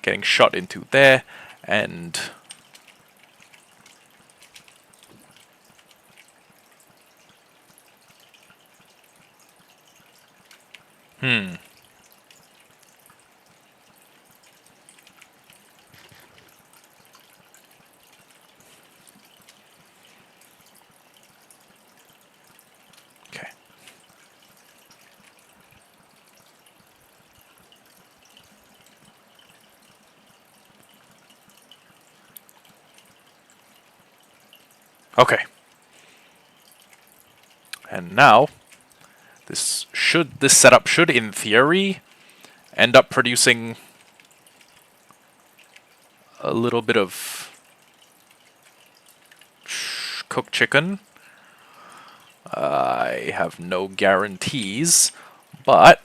getting shot into there, and okay. Okay. And now this setup should in theory end up producing a little bit of cooked chicken. I have no guarantees, but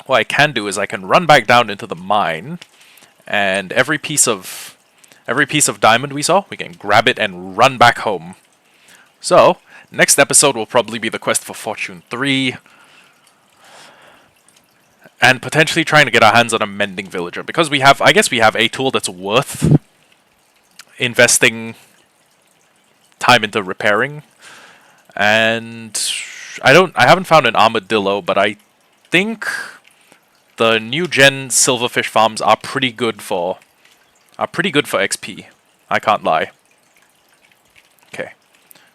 what I can do is I can run back down into the mine, and every piece of diamond we saw, we can grab it and run back home. So, next episode will probably be the quest for Fortune 3, and potentially trying to get our hands on a mending villager, because I guess we have a tool that's worth investing time into repairing. And I haven't found an armadillo, but I think the new gen silverfish farms are pretty good for XP. I can't lie. Okay.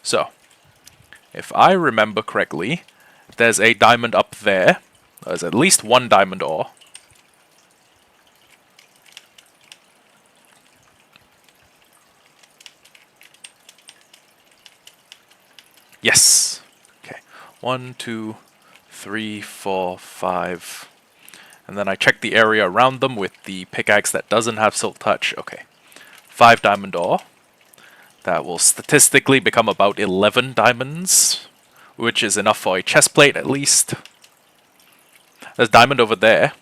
So, if I remember correctly, there's a diamond up there. There's at least 1 diamond ore. Yes. Okay. 1, 2, 3, 4, 5. And then I check the area around them with the pickaxe that doesn't have silk touch. Okay. 5 diamond ore. That will statistically become about 11 diamonds, which is enough for a chest plate at least. There's diamond over there.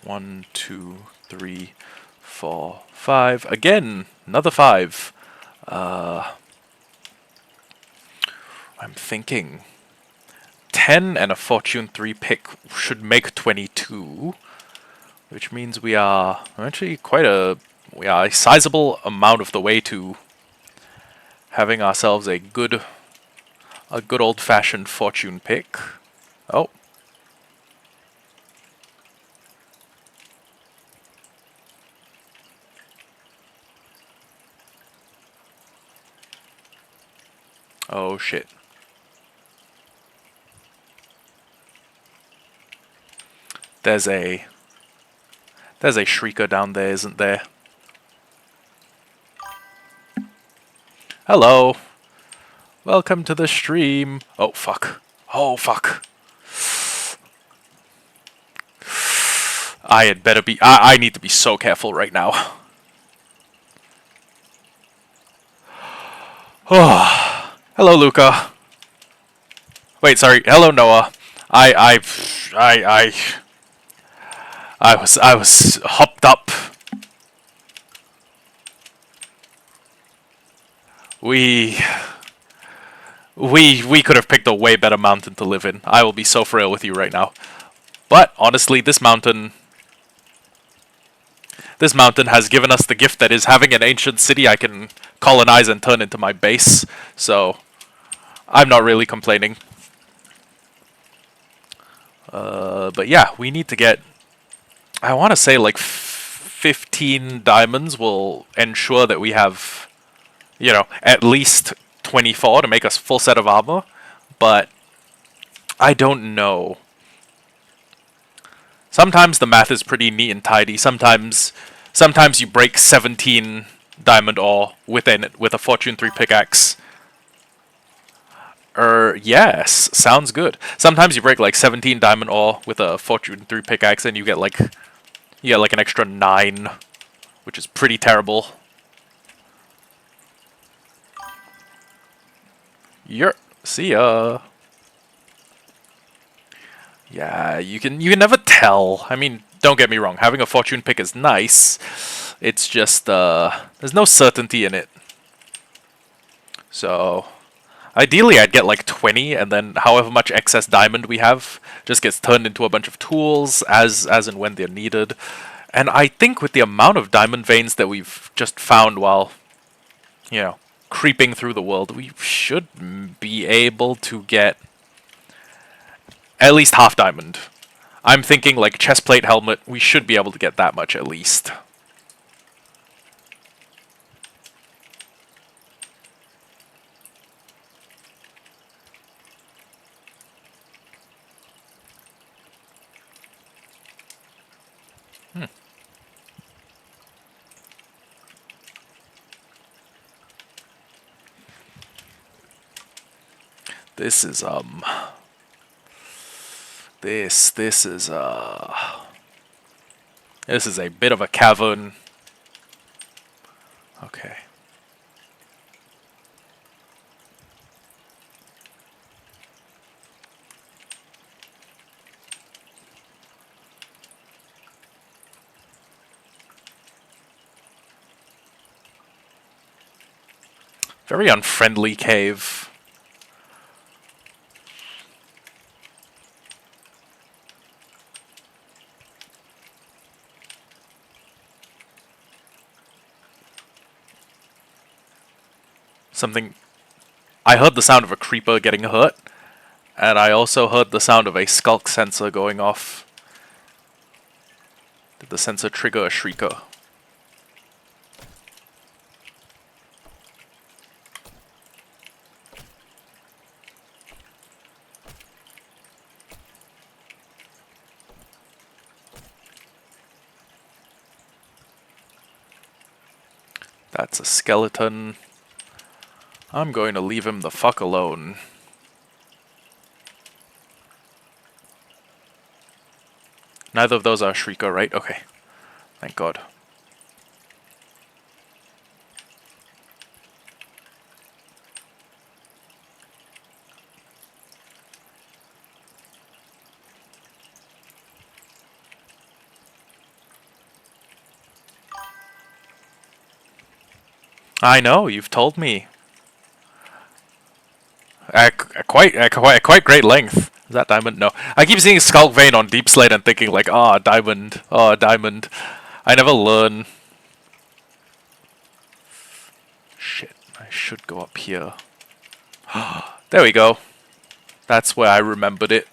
One, 2, 3, 4, 5. Again, another 5. I'm thinking 10 and a Fortune 3 pick should make 22, which means we are actually we are a sizable amount of the way to having ourselves a good old-fashioned fortune pick. Oh. Oh shit. There's a shrieker down there, isn't there? Hello. Welcome to the stream. Oh fuck. Oh fuck. I had better be I need to be so careful right now. Oh. Hello, Luca. Wait, sorry. Hello, Noah. I was hopped up. We could have picked a way better mountain to live in. I will be so frail with you right now. But honestly, this mountain this mountain has given us the gift that is having an ancient city I can colonize and turn into my base. So I'm not really complaining. But yeah, we need to get, I want to say like 15 diamonds will ensure that we have, you know, at least 24 to make us full set of armor. But I don't know. Sometimes the math is pretty neat and tidy. Sometimes you break 17 diamond ore with a Fortune 3 pickaxe. Yes, sounds good. Sometimes you break like 17 diamond ore with a Fortune 3 pickaxe and you get like an extra 9, which is pretty terrible. See ya. Yeah, you can never tell. I mean, don't get me wrong, having a fortune pick is nice. It's just there's no certainty in it. So ideally I'd get like 20 and then however much excess diamond we have just gets turned into a bunch of tools as and when they're needed. And I think with the amount of diamond veins that we've just found while, you know, creeping through the world, we should be able to get at least half diamond. I'm thinking like chestplate helmet, we should be able to get that much at least. This is this is a bit of a cavern. Okay. Very unfriendly cave. Something... I heard the sound of a creeper getting hurt, and I also heard the sound of a skulk sensor going off. Did the sensor trigger a shrieker? That's a skeleton. I'm going to leave him the fuck alone. Neither of those are Shrieker, right? Okay. Thank God. I know, you've told me. At quite great length. Is that diamond? No. I keep seeing Skulk Vein on Deep Slate and thinking like, ah, diamond. Oh, diamond. I never learn. Shit, I should go up here. There we go. That's where I remembered it.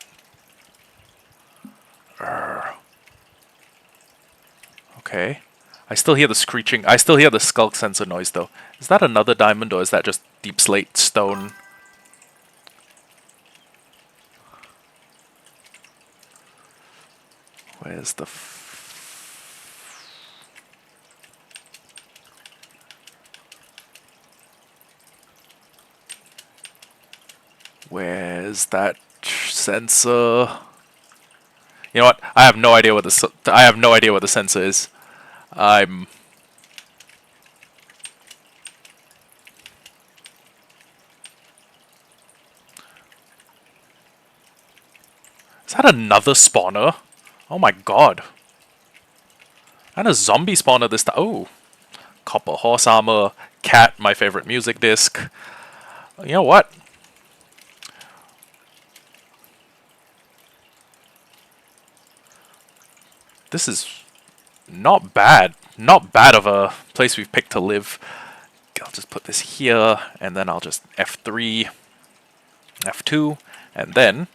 Okay. I still hear the screeching. I still hear the skulk sensor noise though. Is that another diamond or is that just Deep Slate stone? Where's the... Where's that sensor? You know what? I have no idea what the sensor is. I'm... Is that another spawner? Oh my god. And a zombie spawner this time. Oh. Copper horse armor. Cat, my favorite music disc. You know what? This is not bad. not bad of a place we've picked to live. I'll just put this here, and then I'll just F3, F2, and then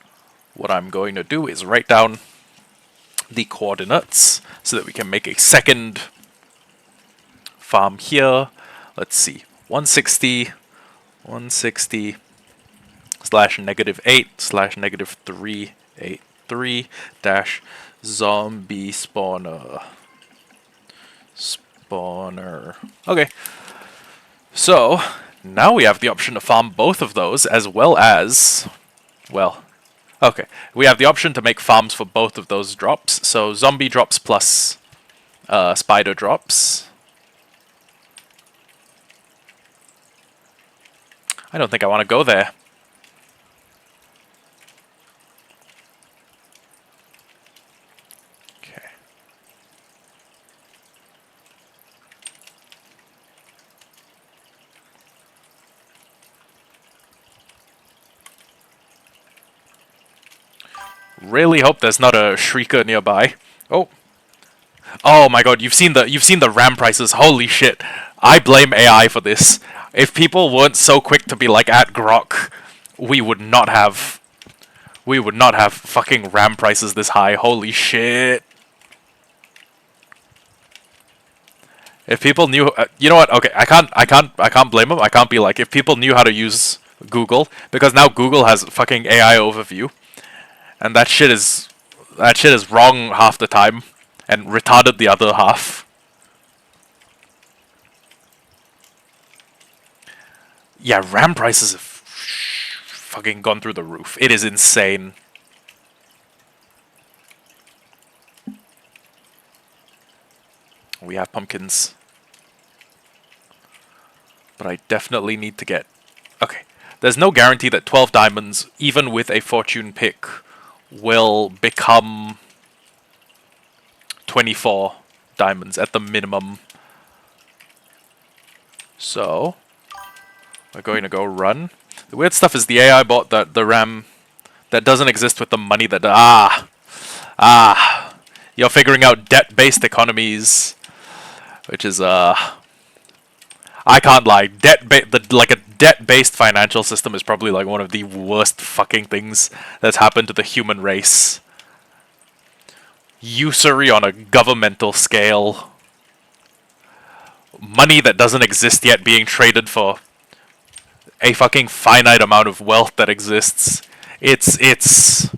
what I'm going to do is write down the coordinates so that we can make a second farm here. Let's see, 160 slash -8 slash -383 dash zombie spawner. Okay, so now we have the option to farm both of those, as well as, well, okay, we have the option to make farms for both of those drops. So zombie drops plus spider drops. I don't think I want to go there. Okay. Really hope there's not a shrieker nearby. Oh. Oh my god, you've seen the RAM prices. Holy shit. I blame AI for this. If people weren't so quick to be like at Grok, we would not have fucking RAM prices this high. Holy shit. If people knew, you know what? Okay, I can't blame them. I can't be like, if people knew how to use Google, because now Google has fucking AI overview, and that shit is wrong half the time and retarded the other half. Yeah, RAM prices have fucking gone through the roof. It is insane. We have pumpkins. But I definitely need to get... Okay. There's no guarantee that 12 diamonds, even with a fortune pick, will become 24 diamonds at the minimum. So, we're going to go run. The weird stuff is the AI bot that the RAM that doesn't exist with the money that... You're figuring out debt-based economies, which is, I can't lie. Like a debt-based financial system is probably like one of the worst fucking things that's happened to the human race. Usury on a governmental scale. Money that doesn't exist yet being traded for a fucking finite amount of wealth that exists. Shit's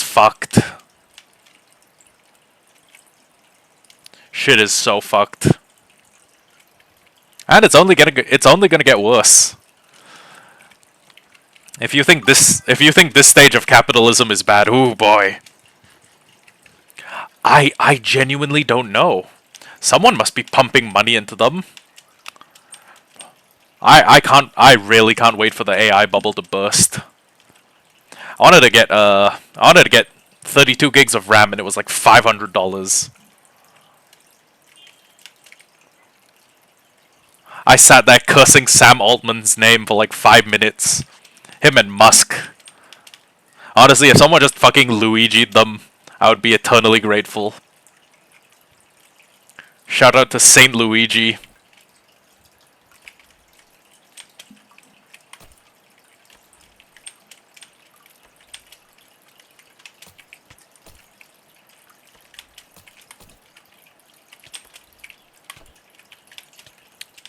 fucked. Shit is so fucked. And it's only gonna get worse. If you think this stage of capitalism is bad, ooh boy. I genuinely don't know. Someone must be pumping money into them. I really can't wait for the AI bubble to burst. I wanted to get 32 gigs of RAM and it was like $500. I sat there cursing Sam Altman's name for like 5 minutes. Him and Musk. Honestly, if someone just fucking Luigi'd them, I would be eternally grateful. Shout out to Saint Luigi.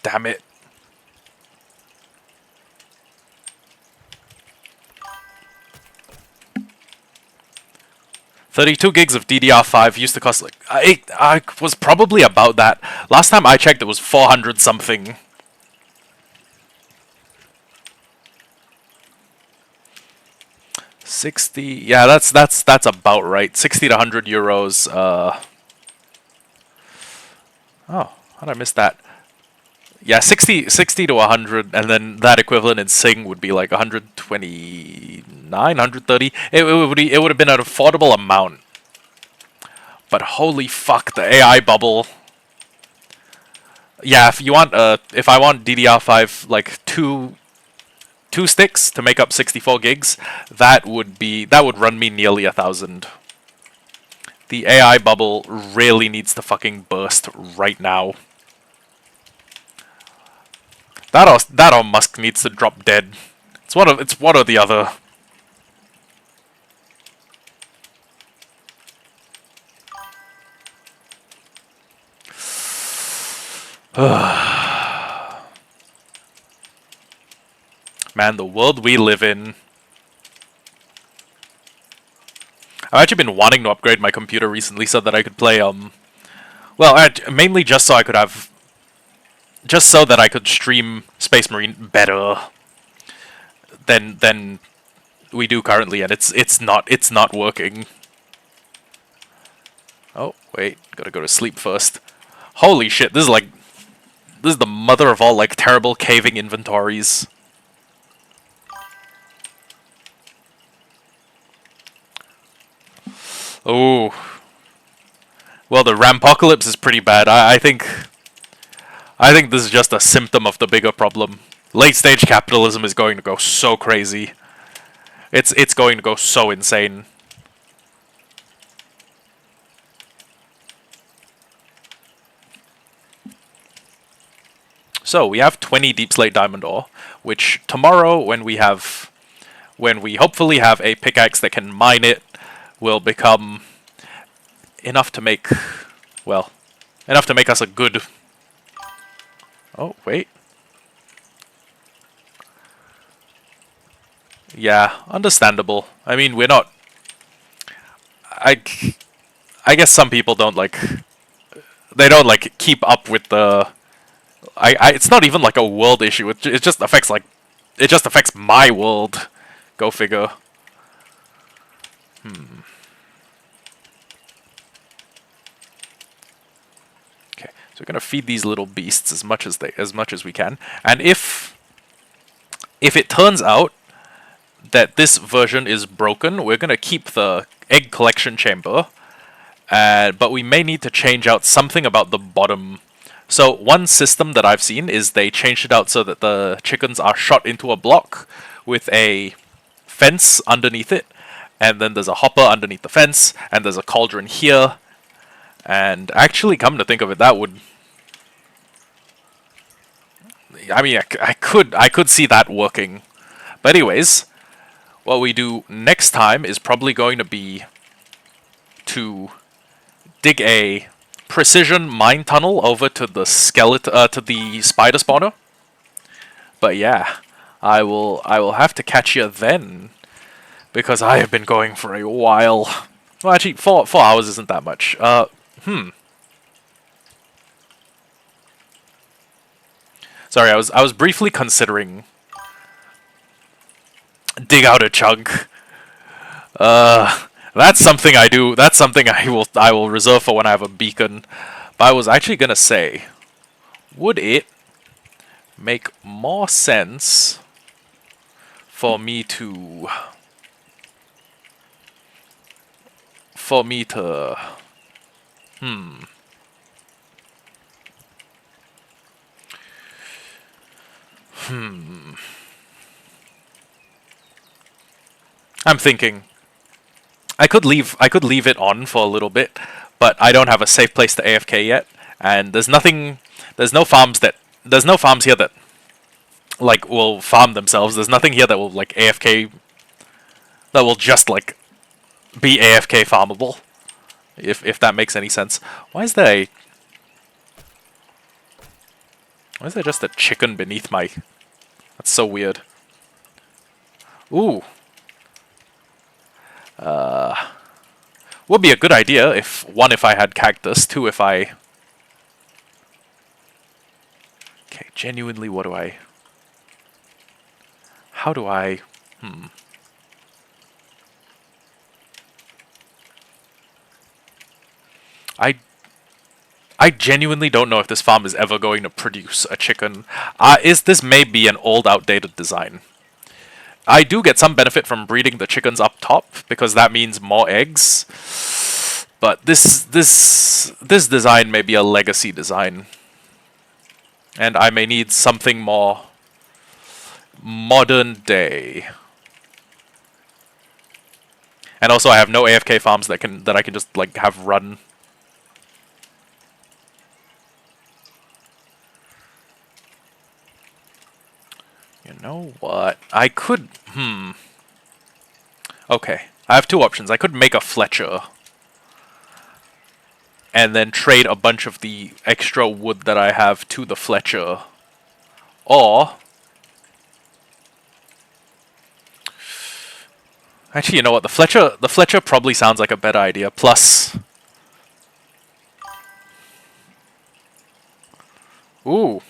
Damn it. $32 gigs of DDR5 used to cost like... I was probably about that. Last time I checked it was 400 something. $60... Yeah, that's about right. 60 to 100 euros. Oh, how did I miss that? Yeah, 60 to 100, and then that equivalent in Sing would be like 129, 130. It would have been an affordable amount. But holy fuck, the AI bubble. Yeah, if I want DDR5 like two sticks to make up 64 gigs, that would run me nearly 1,000. The AI bubble really needs to fucking burst right now. That or Musk needs to drop dead. It's one or the other. Man, the world we live in. I've actually been wanting to upgrade my computer recently so that I could play well, mainly just so I could have just so that I could stream Space Marine better than we do currently, and it's not working. Oh, wait, gotta go to sleep first. Holy shit, this is the mother of all like terrible caving inventories. Oh. Well, the Rampocalypse is pretty bad. I think this is just a symptom of the bigger problem. Late stage capitalism is going to go so crazy. It's going to go so insane. So we have 20 Deep Slate Diamond ore, which tomorrow, when we hopefully have a pickaxe that can mine it, will become enough to make, well, enough to make us a good. Oh wait. Yeah, understandable. I mean, we're not. I I guess some people don't like. They don't like keep up with the. It's not even like a world issue. It just affects like. It just affects my world. Go figure. Okay, so we're gonna feed these little beasts as much as we can, and if it turns out that this version is broken, we're gonna keep the egg collection chamber, but we may need to change out something about the bottom. So one system that I've seen is they changed it out so that the chickens are shot into a block with a fence underneath it, and then there's a hopper underneath the fence, and there's a cauldron here. And actually, come to think of it, that would. I mean, I could see that working. But anyways, what we do next time is probably going to be to dig a precision mine tunnel over to the to the spider spawner. But yeah, I will have to catch you then, because I have been going for a while. Well, actually, 4 hours isn't that much. Sorry, I was briefly considering dig out a chunk. That's something I do. That's something I will reserve for when I have a beacon. But I was actually gonna say, would it make more sense for me to I'm thinking I could leave it on for a little bit, but I don't have a safe place to AFK yet, and there's no farms here that like will farm themselves. There's nothing here that will like AFK that will just like be AFK farmable, if that makes any sense. Why is there just a chicken beneath my? That's so weird. Ooh. Would be a good idea if I had cactus, two if I. Okay, genuinely, what do I? How do I? I genuinely don't know if this farm is ever going to produce a chicken. This may be an old, outdated design. I do get some benefit from breeding the chickens up top, because that means more eggs. But this design may be a legacy design, and I may need something more modern day. And also, I have no AFK farms that I can just like have run. You know what? I could. Okay, I have two options. I could make a Fletcher and then trade a bunch of the extra wood that I have to the Fletcher, or actually, you know what? The Fletcher probably sounds like a better idea. Plus, ooh,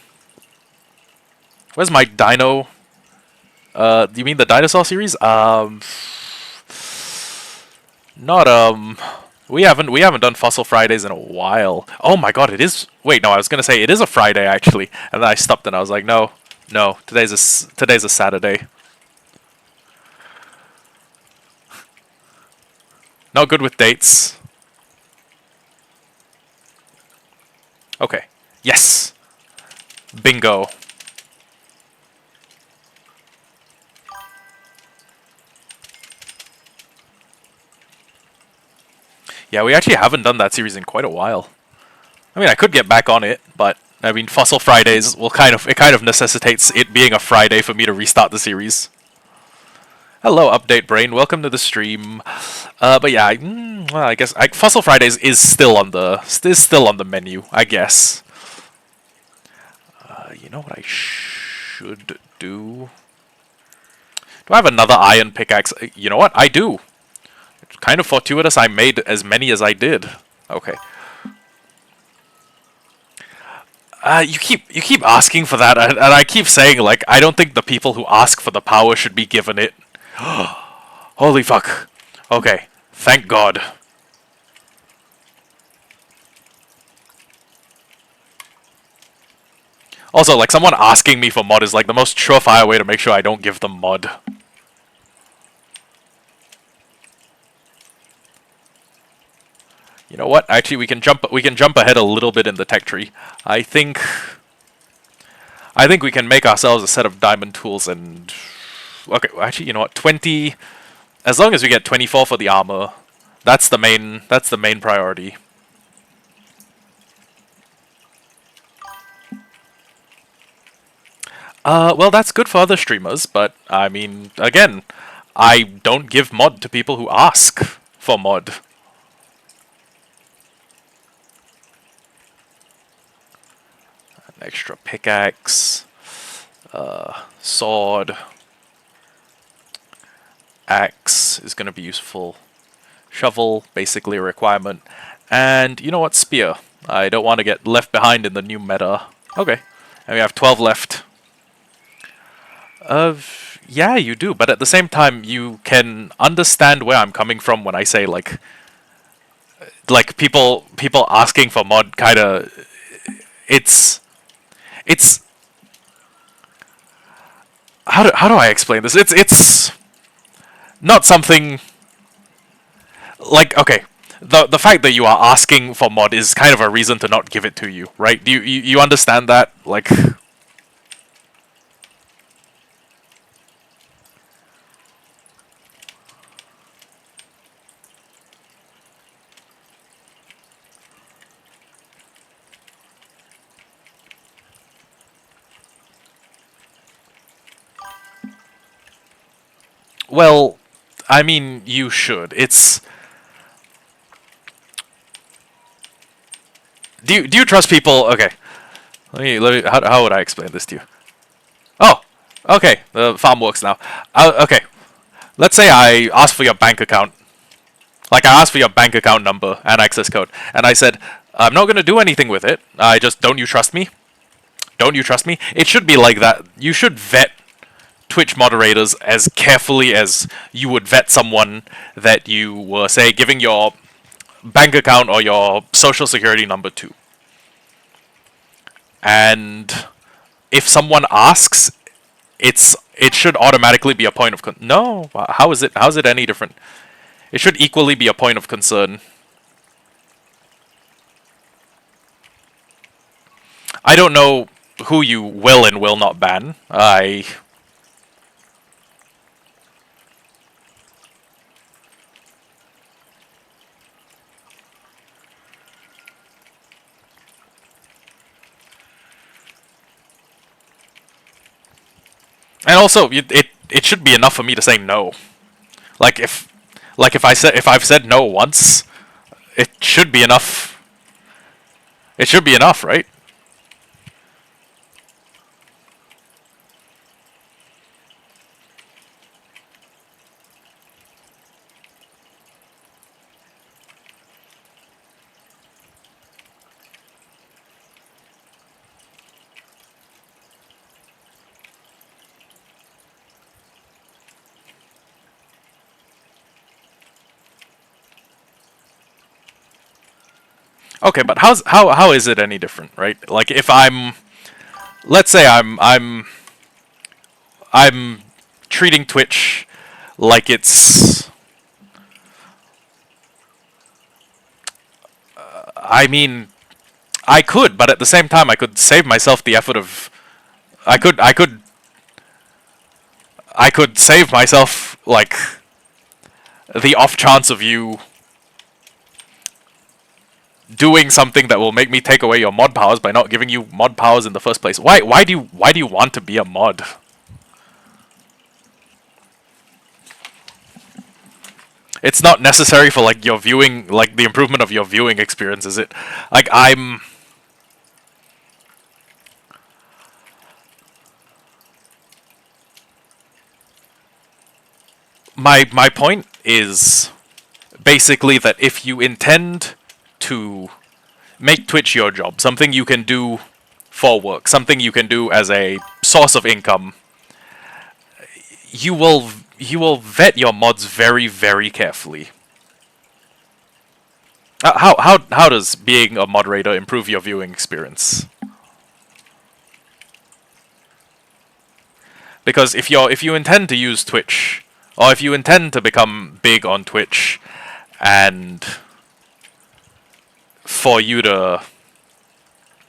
where's my Dino? Do you mean the dinosaur series? Not we haven't done Fossil Fridays in a while. Oh my god, it is. Wait, no, I was gonna say it is a Friday actually, and then I stopped and I was like, no, no, today's a Saturday. Not good with dates. Okay. Yes. Bingo. Yeah, we actually haven't done that series in quite a while. I mean, I could get back on it, but I mean, Fossil Fridays will kind of necessitates it being a Friday for me to restart the series. Hello, Update Brain. Welcome to the stream. But yeah, well, I guess Fossil Fridays is still on the menu. I guess. You know what I should do? Do I have another iron pickaxe? You know what? I do. It's kind of fortuitous I made as many as I did. Okay. You keep asking for that, and I keep saying like I don't think the people who ask for the power should be given it. Holy fuck. Okay. Thank God. Also, like someone asking me for mod is like the most surefire way to make sure I don't give them mod. You know what? Actually, we can jump ahead a little bit in the tech tree. I think we can make ourselves a set of diamond tools and okay, well, actually, you know what? 20 as long as we get 24 for the armor. That's the main priority. Well, that's good for other streamers, but I mean, again, I don't give mod to people who ask for mod. An extra pickaxe, sword, axe is going to be useful. Shovel, basically a requirement. And you know what? Spear. I don't want to get left behind in the new meta. Okay. And we have 12 left. Yeah, you do, but at the same time, you can understand where I'm coming from when I say like people asking for mod kind of it's how do I explain this? It's not something like okay. The fact that you are asking for mod is kind of a reason to not give it to you, right? Do you understand that? Like well, I mean, you should. It's do you trust people? Okay, let me how would I explain this to you? Oh, okay, the farm works now. Okay, let's say I ask for your bank account. Like I asked for your bank account number and access code, and I said I'm not gonna do anything with it. I just don't you trust me? Don't you trust me? It should be like that. You should vet Twitch moderators as carefully as you would vet someone that you were, say, giving your bank account or your social security number to. And if someone asks, it should automatically be a point of no. How is it any different? It should equally be a point of concern. I don't know who you will and will not ban. And also, it should be enough for me to say no. Like if I've said no once, it should be enough. It should be enough, right? Okay, but how is it any different, right? Like if I'm, let's say I'm treating Twitch like it's, I mean, I could, but at the same time, I could save myself the effort of, I could, I could, I could save myself like the off chance of you doing something that will make me take away your mod powers by not giving you mod powers in the first place. Why do you want to be a mod? It's not necessary for like your viewing, like the improvement of your viewing experience, is it? Like my point is basically that if you intend to make Twitch your job, something you can do for work, something you can do as a source of income, you will vet your mods very very carefully. How does being a moderator improve your viewing experience? Because if you intend to use Twitch, or if you intend to become big on Twitch, and for you to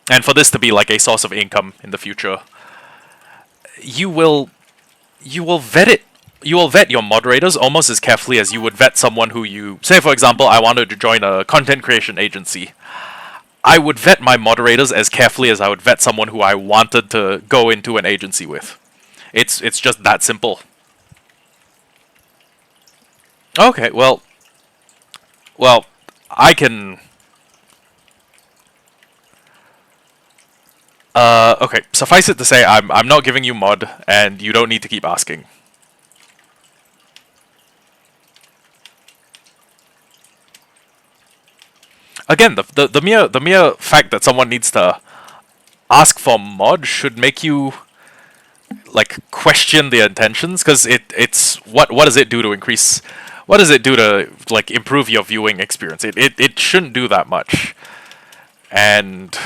and for this to be like a source of income in the future, you will vet it. You will vet your moderators almost as carefully as you would vet someone who you say. For example, I wanted to join a content creation agency. I would vet my moderators as carefully as I would vet someone who I wanted to go into an agency with. It's just that simple. Okay, well, I can. Okay. Suffice it to say, I'm not giving you mod, and you don't need to keep asking. Again, the mere fact that someone needs to ask for mod should make you like question the intentions, because it's what does it do to increase? What does it do to like improve your viewing experience? It shouldn't do that much. And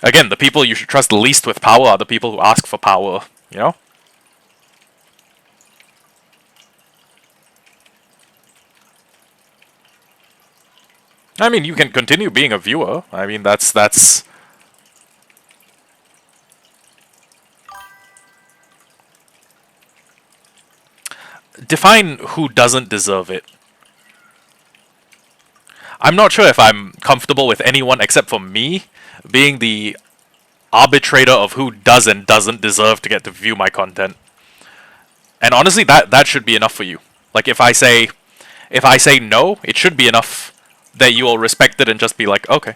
again, the people you should trust least with power are the people who ask for power. You know. I mean, you can continue being a viewer. I mean, that's. Define who doesn't deserve it. I'm not sure if I'm comfortable with anyone except for me being the arbitrator of who does and doesn't deserve to get to view my content. And honestly, that should be enough for you. Like if I say no, it should be enough that you will respect it and just be like, okay.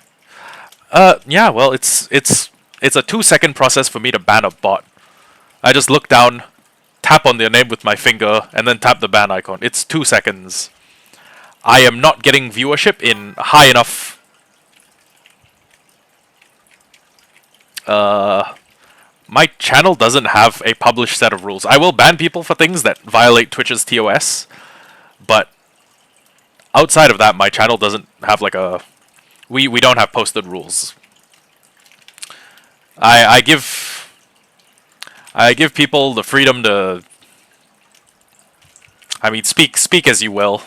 Yeah, well, it's a 2-second process for me to ban a bot. I just look down, tap on their name with my finger, and then tap the ban icon. It's 2 seconds. I am not getting viewership in high enough. My channel doesn't have a published set of rules. I will ban people for things that violate Twitch's TOS, but outside of that, my channel doesn't have like a. We don't have posted rules. I give people the freedom to. I mean, speak as you will.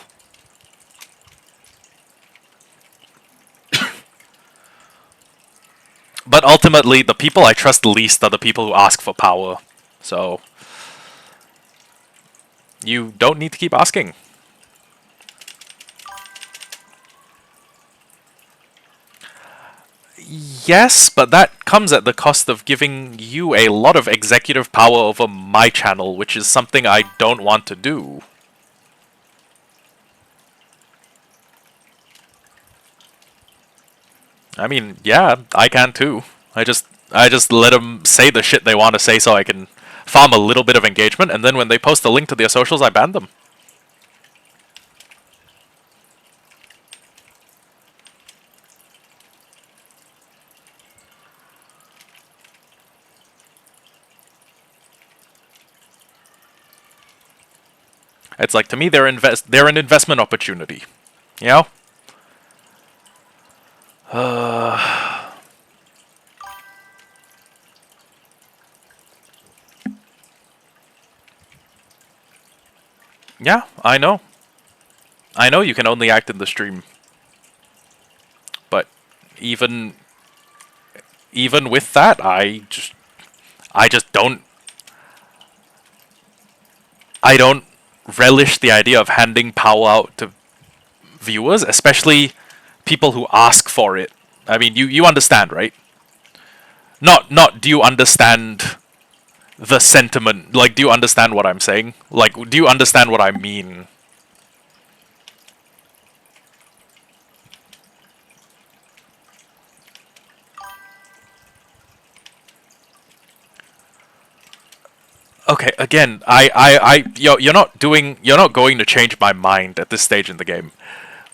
But ultimately, the people I trust least are the people who ask for power. So you don't need to keep asking. Yes, but that comes at the cost of giving you a lot of executive power over my channel, which is something I don't want to do. I mean, yeah, I can too. I just let them say the shit they want to say so I can farm a little bit of engagement, and then when they post a link to their socials, I ban them. It's like, to me, they're an investment opportunity. You know? Yeah, I know. I know you can only act in the stream, but even even with that, I just don't relish the idea of handing power out to viewers, especially people who ask for it. I mean, you understand, right? Not do you understand the sentiment? Like, do you understand what I'm saying? Like, do you understand what I mean? Okay, again, you're not going to change my mind at this stage in the game.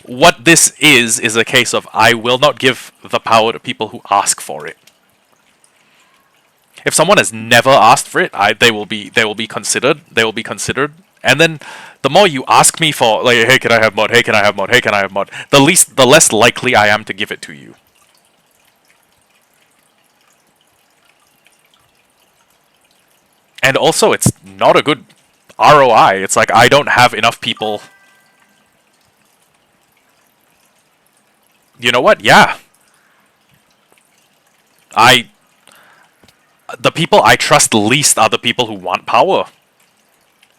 What this is a case of I will not give the power to people who ask for it. If someone has never asked for it, they will be considered. They will be considered. And then the more you ask me for, like, hey, can I have mod? Hey, can I have mod? Hey, can I have mod? The less likely I am to give it to you. And also, it's not a good ROI. It's like I don't have enough people. You know what? Yeah, I the people I trust least are the people who want power.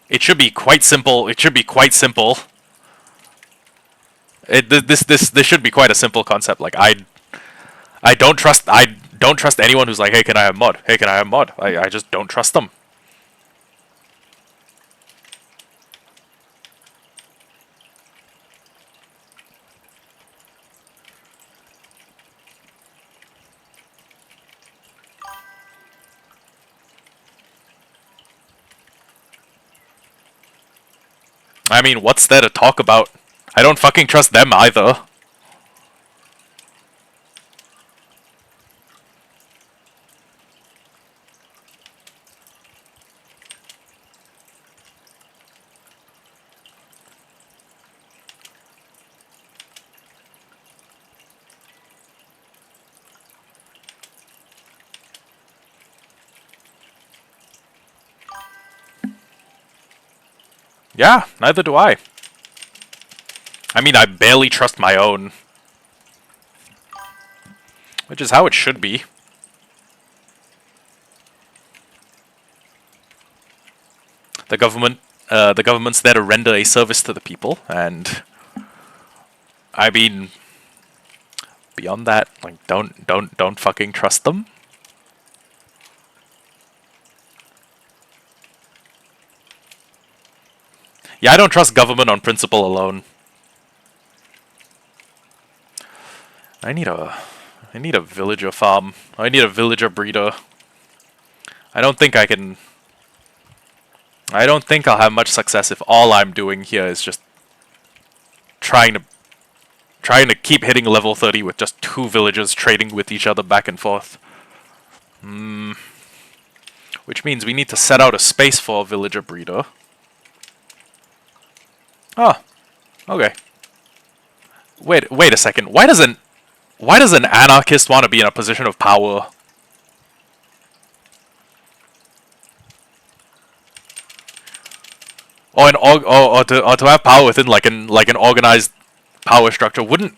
It should be quite simple. It should be quite simple. This should be quite a simple concept. Like, I don't trust anyone who's like, hey, can I have mod? Hey, can I have mod? I just don't trust them. I mean, what's there to talk about? I don't fucking trust them either. Yeah, neither do I. I mean, I barely trust my own. Which is how it should be. The government's there to render a service to the people, and I mean, beyond that, like, don't fucking trust them. Yeah, I don't trust government on principle alone. I need a, I need a villager farm. I need a villager breeder. I don't think I can. I don't think I'll have much success if all I'm doing here is just trying to keep hitting level 30 with just two villagers trading with each other back and forth. Which means we need to set out a space for a villager breeder. Oh, okay. Wait a second. Why does an anarchist want to be in a position of power? Or to have power within like an organized power structure? Wouldn't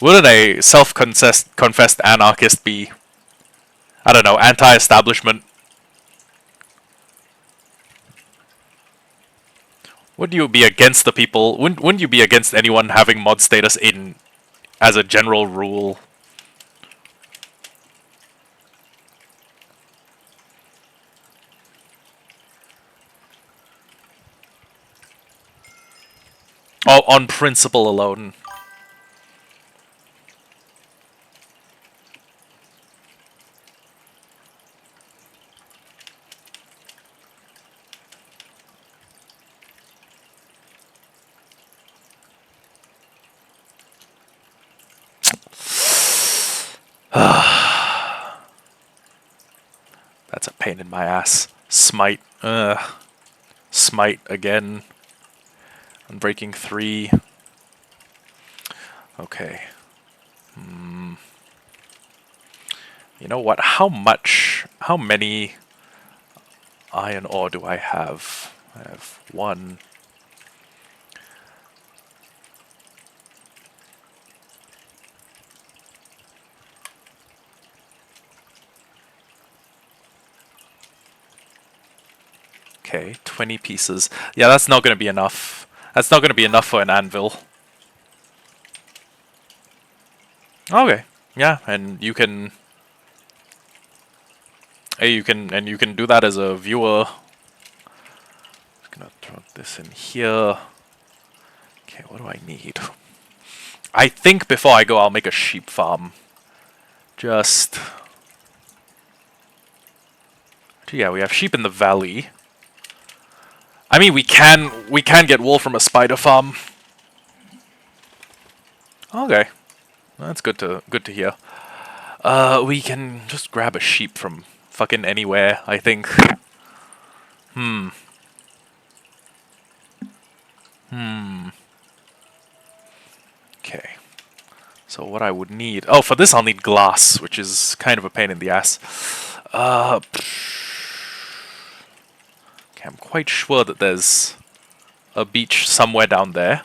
a confessed anarchist be, I don't know, anti-establishment? Wouldn't you be against the people? Wouldn't you be against anyone having mod status in as a general rule? Oh, on principle alone. That's a pain in my ass. Smite. Smite again. Unbreaking 3. Okay. You know what? How many iron ore do I have? I have 1. Okay, 20 pieces. Yeah, that's not going to be enough. That's not going to be enough for an anvil. Okay. Yeah, and you can you can do that as a viewer. Just gonna throw this in here. Okay, what do I need? I think before I go, I'll make a sheep farm. Just... Yeah, we have sheep in the valley. I mean, we can get wool from a spider farm. Okay, that's good to hear. We can just grab a sheep from fucking anywhere, I think. Okay. So what I would need... Oh, for this I'll need glass, which is kind of a pain in the ass. Okay, I'm quite sure that there's a beach somewhere down there.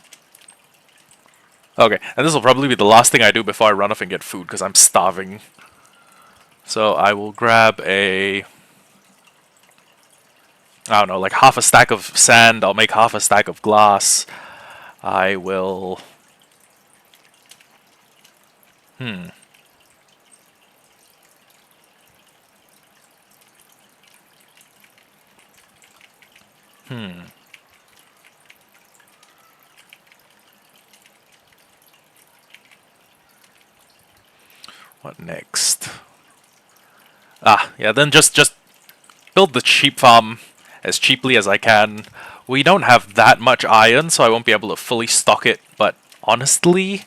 Okay, and this will probably be the last thing I do before I run off and get food, because I'm starving. So I will grab a... I don't know, like half a stack of sand. I'll make half a stack of glass. I will... What next? Ah, yeah, then just build the sheep farm as cheaply as I can. We don't have that much iron, so I won't be able to fully stock it, but honestly,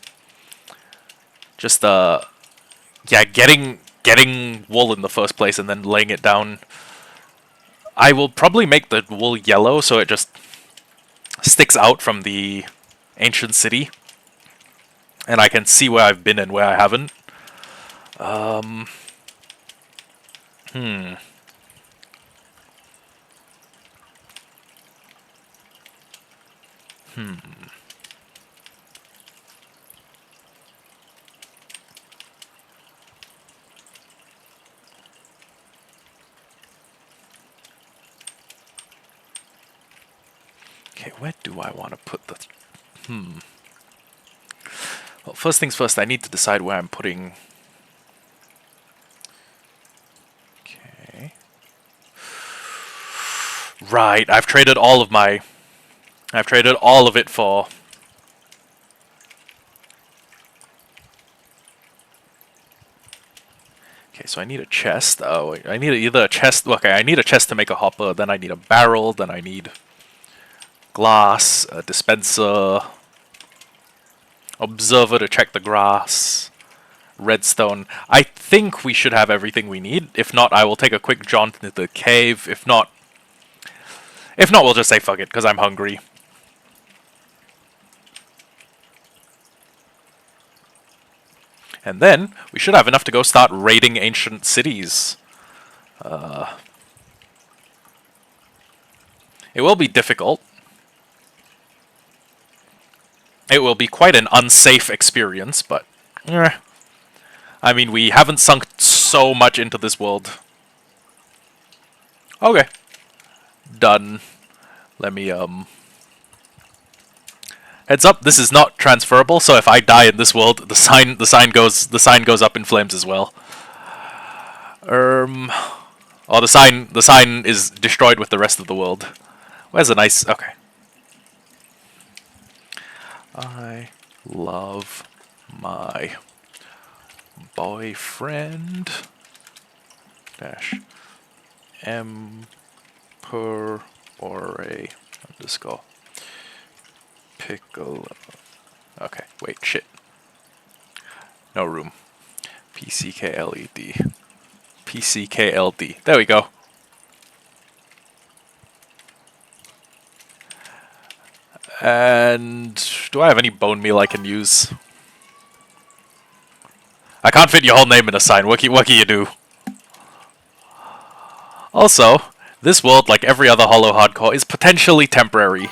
just yeah, getting wool in the first place and then laying it down. I will probably make the wool yellow so it just sticks out from the ancient city, and I can see where I've been and where I haven't. Okay, where do I want to put the... Well, first things first, I need to decide where I'm putting... Okay... Right, I've traded all of my... I've traded all of it for... Okay, so I need a chest. Oh, wait, I need either a chest... Okay, I need a chest to make a hopper, then I need a barrel, then I need... glass, a dispenser... observer to check the grass... redstone. I think we should have everything we need. If not, I will take a quick jaunt into the cave. If not, we'll just say fuck it, because I'm hungry. And then, we should have enough to go start raiding ancient cities. It will be difficult. It will be quite an unsafe experience, but... I mean, we haven't sunk so much into this world. Okay. Done. Let me, Heads up, this is not transferable, so if I die in this world, the sign goes up in flames as well. Oh, the sign is destroyed with the rest of the world. Where's the nice? Okay. I love my boyfriend dash emperor underscore piccolo. Okay, wait, shit. No room. PCKLED. PCKLD. There we go. And do I have any bone meal I can use? I can't fit your whole name in a sign. What can you do? Also, this world, like every other Hollowhardcore, is potentially temporary.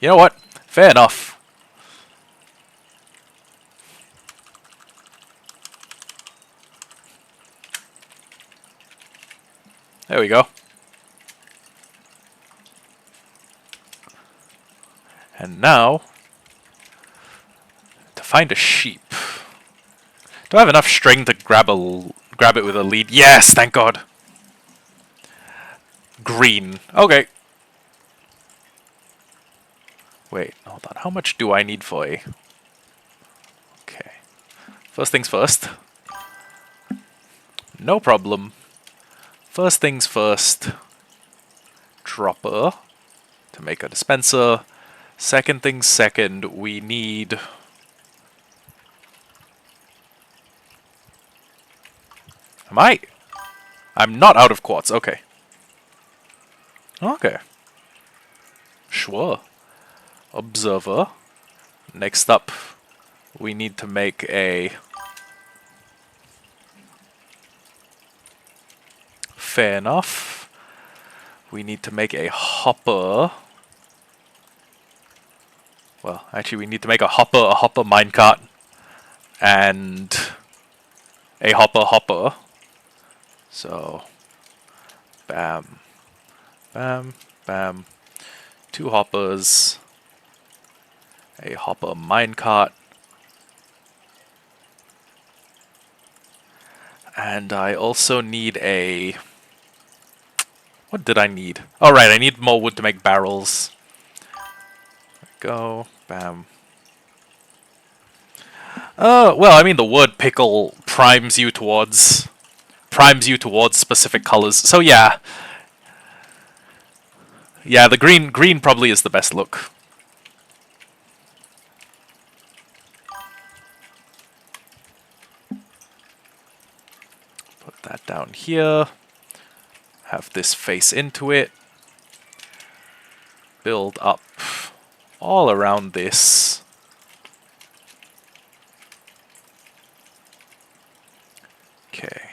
You know what? Fair enough. There we go. And now, to find a sheep. Do I have enough string to grab it with a lead? Yes, thank God. Green. Okay. Wait, hold on. How much do I need for a... Okay. First things first. No problem. First things first. Dropper to make a dispenser. Second things second, we need... I'm not out of quartz. Okay. Okay. Sure. Observer. Next up, we need to make a... Fair enough. We need to make a hopper. Well, actually we need to make a hopper minecart, and a hopper. So, bam, bam, bam. 2 hoppers, a hopper minecart, and I also need a... What did I need? Oh right, I need more wood to make barrels. Go, bam. Well, I mean the word pickle primes you towards specific colors. So yeah. Yeah, the green probably is the best look. Put that down here. Have this face into it. Build up all around this. Okay.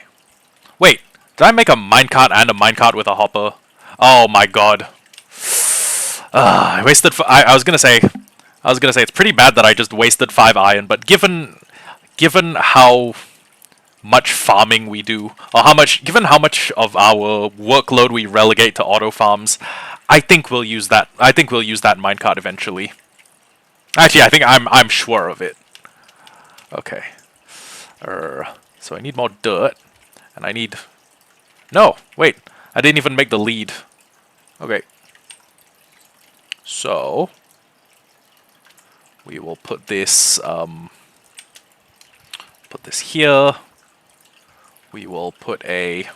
Wait, did I make a minecart and a minecart with a hopper? Oh my god. I wasted. I was gonna say it's pretty bad that I just wasted 5 iron, but given how much farming we do, or given how much of our workload we relegate to auto farms, I think we'll use that. I think we'll use that minecart eventually. Actually, I'm sure of it. Okay. So I need more dirt, and I need... No, wait. I didn't even make the lead. Okay. So we will put this here. We will put a...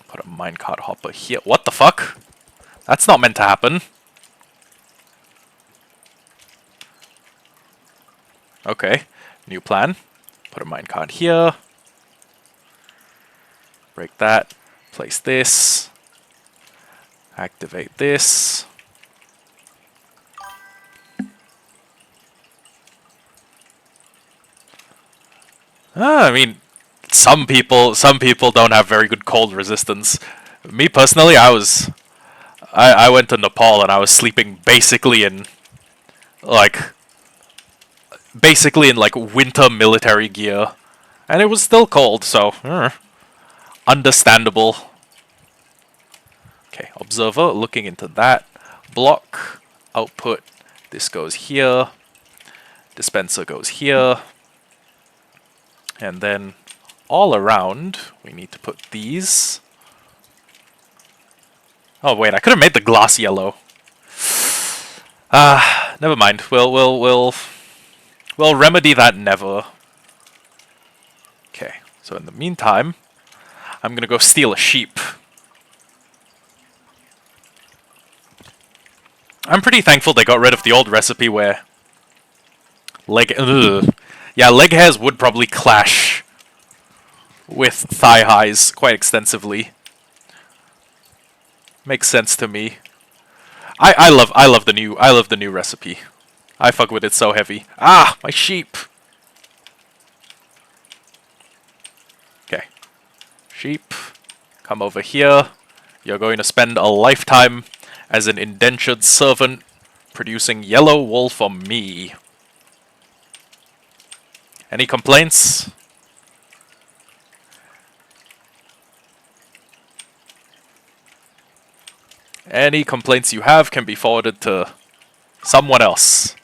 Put a minecart hopper here. What the fuck? That's not meant to happen. Okay, new plan. Put a minecart here. Break that. Place this. Activate this. I mean, some people don't have very good cold resistance. Me personally, I went to Nepal and I was sleeping basically in winter military gear, and it was still cold, so understandable. Okay, observer looking into that. Block, output, this goes here. Dispenser goes here. And then all around, we need to put these. Oh wait, I could have made the glass yellow. Never mind. We'll remedy that never. Okay, so in the meantime, I'm gonna go steal a sheep. I'm pretty thankful they got rid of the old recipe where yeah, leg hairs would probably clash with thigh highs quite extensively. Makes sense to me. I love the new recipe. I fuck with it so heavy. Ah, my sheep. Okay. Sheep, come over here. You're going to spend a lifetime as an indentured servant producing yellow wool for me. Any complaints? Any complaints you have can be forwarded to someone else.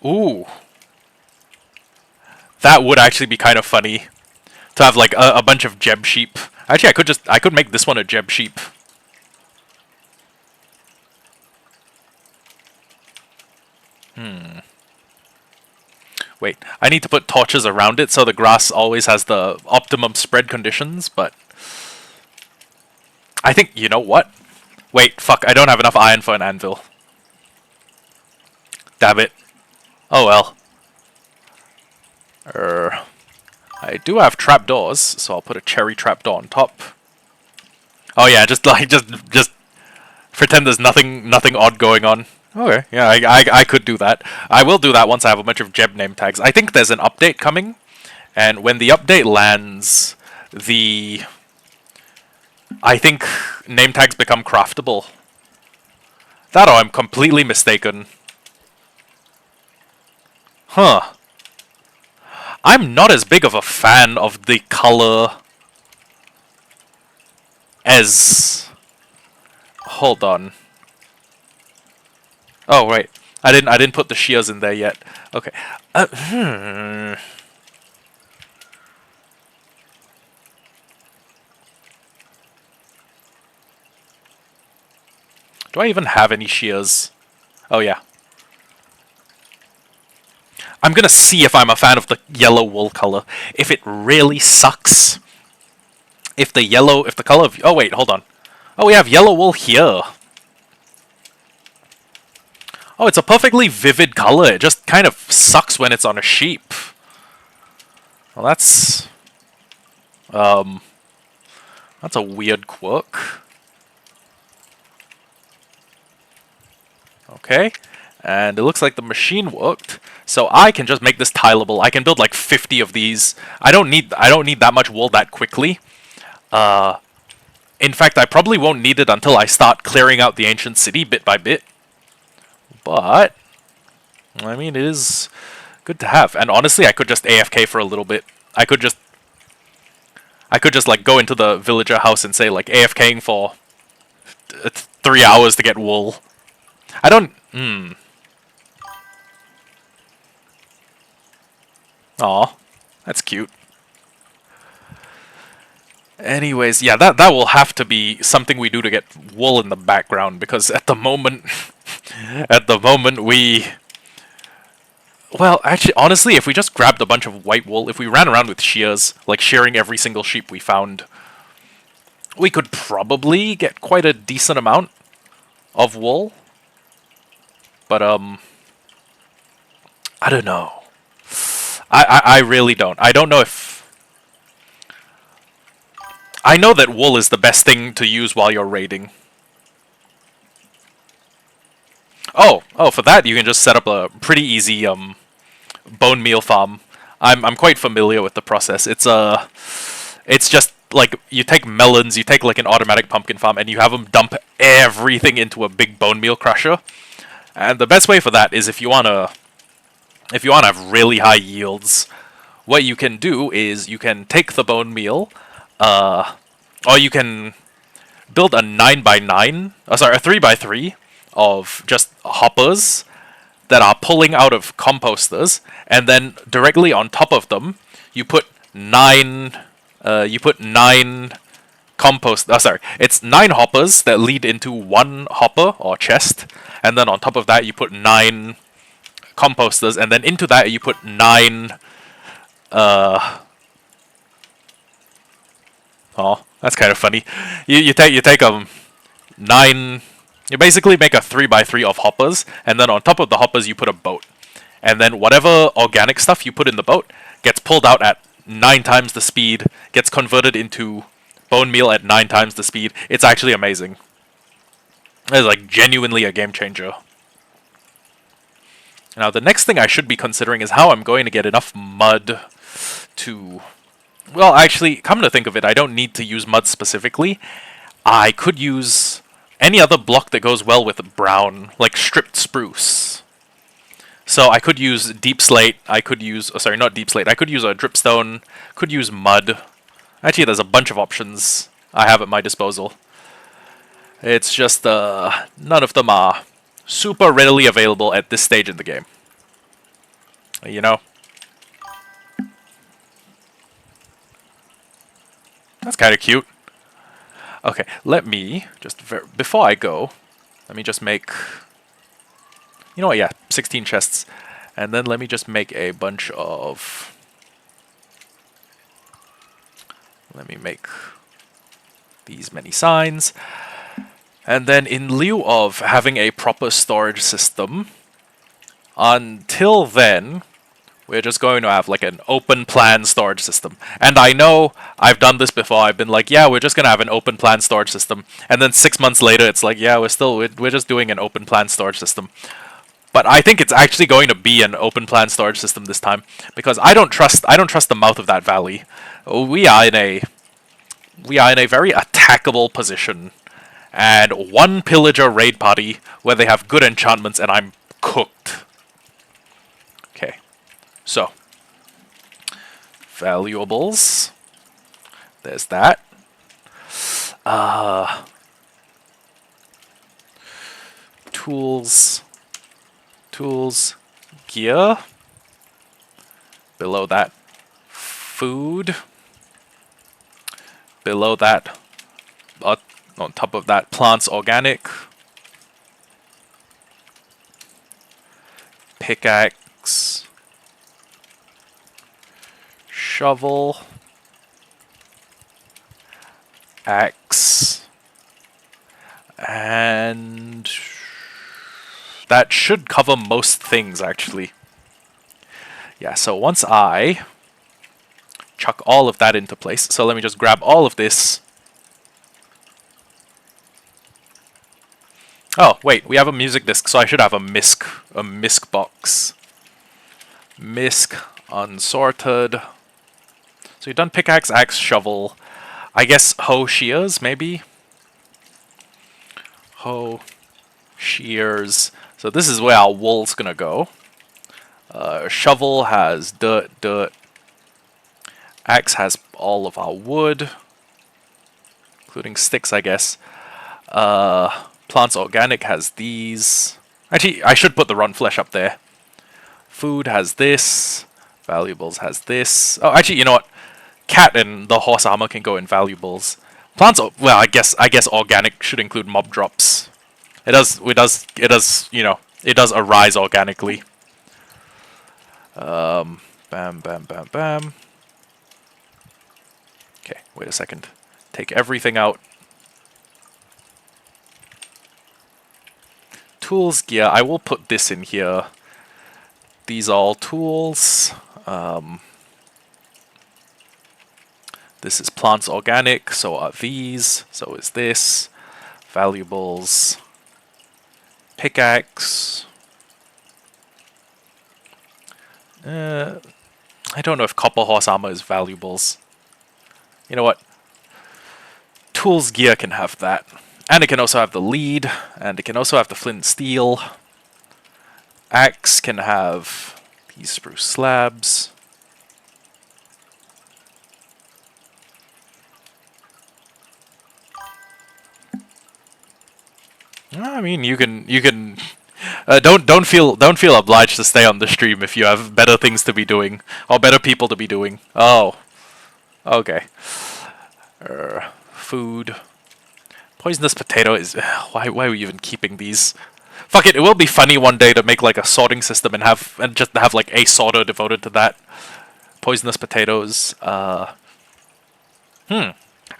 Ooh. That would actually be kind of funny. To have like a bunch of gem sheep. Actually, I could make this one a gem sheep. Wait, I need to put torches around it so the grass always has the optimum spread conditions, but I think, you know what? Wait, fuck, I don't have enough iron for an anvil. Damn it. Oh well. I do have trapdoors, so I'll put a cherry trapdoor on top. Oh yeah, just pretend there's nothing odd going on. Okay, yeah, I could do that. I will do that once I have a bunch of gem name tags. I think there's an update coming, and when the update lands, I think name tags become craftable. That or I'm completely mistaken. Huh. I'm not as big of a fan of the color as... Hold on. Oh wait, I didn't put the shears in there yet. Okay. Do I even have any shears? Oh yeah. I'm gonna see if I'm a fan of the yellow wool color. If it really sucks, if the color of... Oh wait, hold on. Oh, we have yellow wool here. Oh, it's a perfectly vivid color. It just kind of sucks when it's on a sheep. Well, that's a weird quirk. Okay. And it looks like the machine worked, so I can just make this tileable. I can build like 50 of these. I don't need that much wool that quickly. In fact, I probably won't need it until I start clearing out the ancient city bit by bit. But I mean, it is good to have. And honestly, I could just AFK for a little bit. I could just like go into the villager house and say like AFKing for 3 hours to get wool. I don't. Aw, that's cute. Anyways, yeah, that will have to be something we do to get wool in the background, because at the moment, well, actually, honestly, if we just grabbed a bunch of white wool, if we ran around with shears, like shearing every single sheep we found, we could probably get quite a decent amount of wool. But, I don't know. I really don't. I don't know if... I know that wool is the best thing to use while you're raiding. Oh, for that you can just set up a pretty easy bone meal farm. I'm quite familiar with the process. It's just like you take melons, you take like an automatic pumpkin farm, and you have them dump everything into a big bone meal crusher. And the best way for that is if you wanna have really high yields, what you can do is you can take the bone meal, or you can build a 9x9, sorry, a 3x3 of just hoppers that are pulling out of composters, and then directly on top of them, you put nine compost. Sorry, it's 9 hoppers that lead into 1 hopper or chest, and then on top of that, you put 9 composters, and then into that you put 9. Oh, that's kind of funny. You take 9. You basically make a 3x3 of hoppers, and then on top of the hoppers you put a boat, and then whatever organic stuff you put in the boat gets pulled out at 9 times the speed, gets converted into bone meal at 9 times the speed. It's actually amazing. It's like genuinely a game changer. Now the next thing I should be considering is how I'm going to get enough mud to... Well, actually, come to think of it, I don't need to use mud specifically. I could use any other block that goes well with brown, like stripped spruce. So I could use deep slate, I could use... Oh, sorry, not deep slate. I could use a dripstone, could use mud. Actually, there's a bunch of options I have at my disposal. It's just, none of them are super readily available at this stage in the game. You know? That's kind of cute. Okay, let me just... Before I go, let me just make... You know what, yeah, 16 chests. And then let me just make a bunch of... Let me make these many signs. And then in lieu of having a proper storage system, until then, we're just going to have like an open plan storage system. And I know I've done this before. I've been like, yeah, we're just going to have an open plan storage system. And then 6 months later, it's like, yeah, we're just doing an open plan storage system. But I think it's actually going to be an open plan storage system this time, because I don't trust the mouth of that valley. We are in a very attackable position, and one pillager raid party where they have good enchantments, and I'm cooked. Okay, so valuables. There's that. Tools, gear. Below that, food. Below that, on top of that, plants organic. Pickaxe. Shovel. Axe. And that should cover most things, actually. Yeah, so once I chuck all of that into place, so let me just grab all of this. Oh, wait, we have a music disc, so I should have a misc box. Misc, unsorted. So you've done pickaxe, axe, shovel. I guess hoe, shears, maybe? Hoe, shears. So this is where our wool's gonna go. Shovel has dirt. Axe has all of our wood, including sticks, I guess. Plants organic has these. Actually, I should put the run flesh up there. Food has this. Valuables has this. Oh, actually, you know what? Cat and the horse armor can go in valuables. Plants, well, I guess organic should include mob drops. It does, you know, it does arise organically. Bam, bam, bam, bam. Okay, wait a second. Take everything out. Tools, gear. I will put this in here. These are all tools. This is plants organic, so are these. So is this. Valuables. Pickaxe. I don't know if copper horse armor is valuables. You know what? Tools gear can have that. And it can also have the lead, and it can also have the flint and steel. Axe can have these spruce slabs. I mean, you can. Don't feel obliged to stay on the stream if you have better things to be doing or better people to be doing. Oh, okay. Food. Poisonous potato is why are we even keeping these? Fuck it. It will be funny one day to make like a sorting system and just have like a sorter devoted to that. Poisonous potatoes.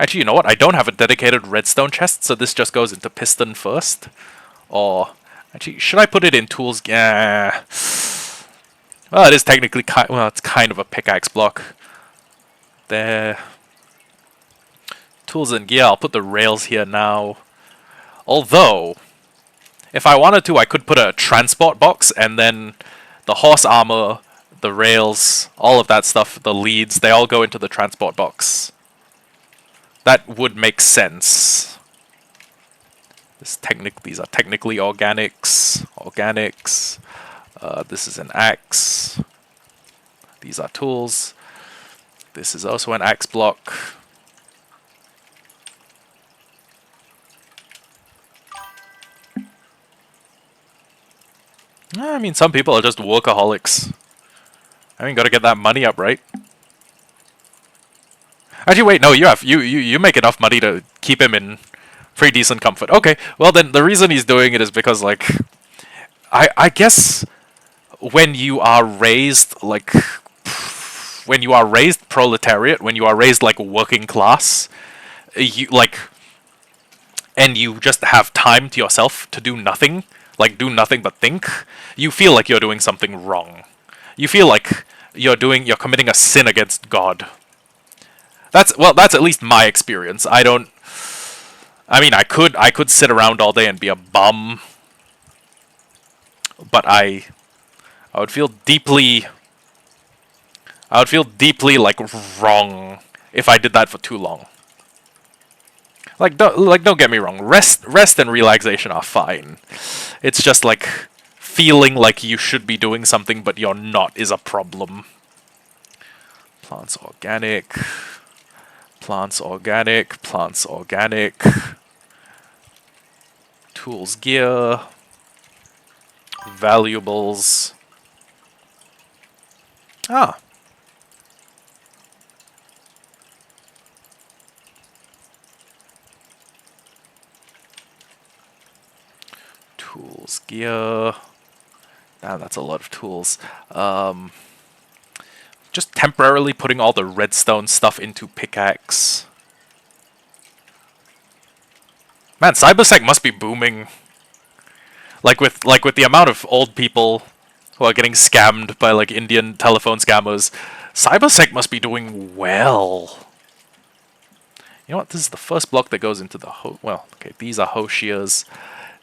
Actually, you know what? I don't have a dedicated redstone chest, so this just goes into piston first. Or actually, should I put it in tools? Yeah. Well, it is technically it's kind of a pickaxe block. There. Tools and gear. I'll put the rails here now. Although, if I wanted to, I could put a transport box and then the horse armor, the rails, all of that stuff, the leads, they all go into the transport box. That would make sense. These are technically organics. Organics. This is an axe. These are tools. This is also an axe block. I mean, some people are just workaholics. I mean, gotta get that money up, right? Actually, wait, no, you make enough money to keep him in pretty decent comfort. Okay, well then the reason he's doing it is because like I guess when you are raised like when you are raised proletariat, when you are raised like working class, you like and you just have time to yourself to do nothing, like do nothing but think, you feel like you're doing something wrong. You feel like you're committing a sin against God. That's at least my experience. I mean, I could sit around all day and be a bum, but I would feel deeply like wrong if I did that for too long. Don't get me wrong. Rest and relaxation are fine. It's just like feeling like you should be doing something but you're not is a problem. Plants organic. Plants organic. Plants organic. Tools, gear. Valuables. Ah. Tools, gear. Damn, that's a lot of tools. Just temporarily putting all the redstone stuff into pickaxe. Man, cybersec must be booming. Like with the amount of old people who are getting scammed by like Indian telephone scammers, cybersec must be doing well. You know what? This is the first block that goes into the well, okay, these are Hoshias.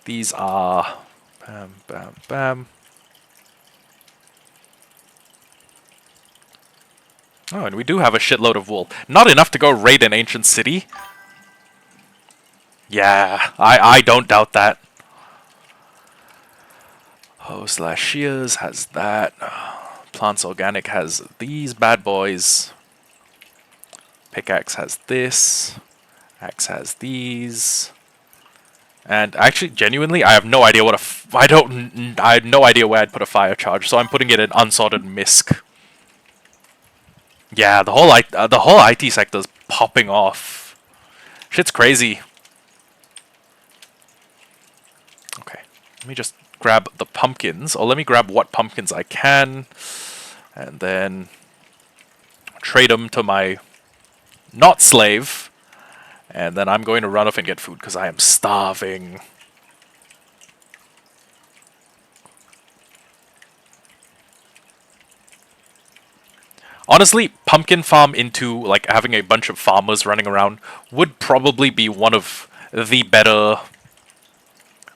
These are bam, bam, bam. Oh, and we do have a shitload of wool. Not enough to go raid an ancient city. Yeah, I don't doubt that. Ho/shears has that. Plants Organic has these bad boys. Pickaxe has this. Axe has these. And actually, genuinely, I have no idea what I had no idea where I'd put a fire charge, so I'm putting it in unsorted misc. Yeah, the whole IT sector's popping off. Shit's crazy. Okay, let me just grab the pumpkins, or let me grab what pumpkins I can, and then trade them to my not slave, and then I'm going to run off and get food because I am starving. Honestly, pumpkin farm into like having a bunch of farmers running around would probably be one of the better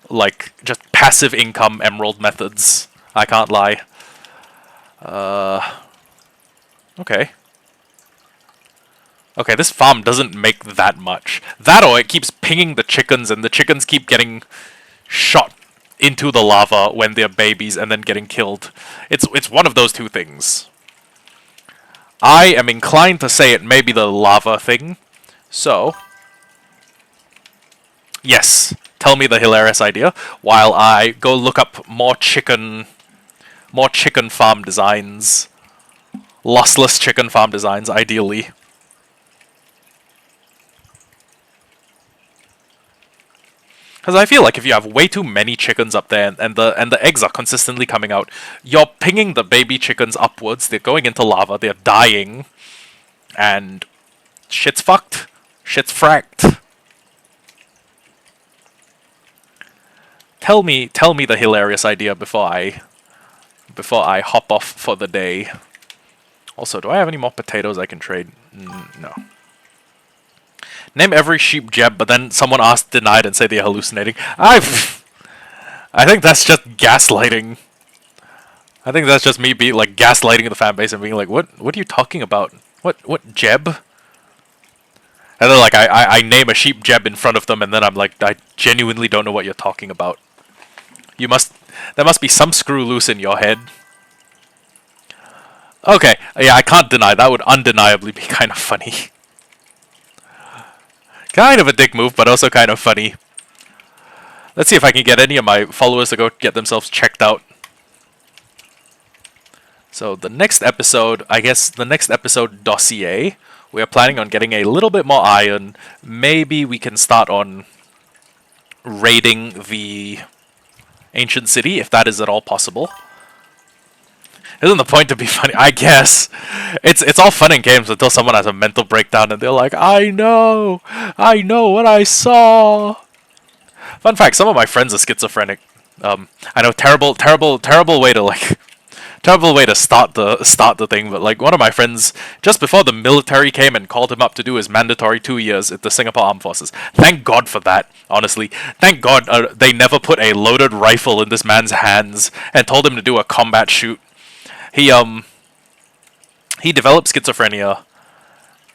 like just passive income emerald methods. I can't lie. Okay. Okay, this farm doesn't make that much. That or it keeps pinging the chickens and the chickens keep getting shot into the lava when they're babies and then getting killed. It's one of those two things. I am inclined to say it may be the lava thing. So, yes. tell me the hilarious idea while I go look up more chicken farm designs. Lossless chicken farm designs, ideally. Because I feel like if you have way too many chickens up there and the eggs are consistently coming out, you're pinging the baby chickens upwards. They're going into lava. They're dying, and shit's fucked. Shit's fracked. Tell me the hilarious idea before I hop off for the day. Also, do I have any more potatoes I can trade? No. Name every sheep Jeb, but then someone asked denied and say they're hallucinating. I think that's just gaslighting. I think that's just me being like gaslighting the fan base and being like, what are you talking about? What Jeb? And then like I name a sheep Jeb in front of them and then I'm like, I genuinely don't know what you're talking about. There must be some screw loose in your head. Okay, yeah, I can't deny that would undeniably be kind of funny. Kind of a dick move, but also kind of funny. Let's see if I can get any of my followers to go get themselves checked out. So the next episode, I guess the next episode dossier, we are planning on getting a little bit more iron. Maybe we can start on raiding the ancient city, if that is at all possible. Isn't the point to be funny? I guess. It's all fun and games until someone has a mental breakdown and they're like, I know what I saw. Fun fact, some of my friends are schizophrenic. I know, terrible way to terrible way to start the thing, but like one of my friends, just before the military came and called him up to do his mandatory 2 years at the Singapore Armed Forces. Thank God for that, honestly. Thank God they never put a loaded rifle in this man's hands and told him to do a combat shoot. He developed schizophrenia,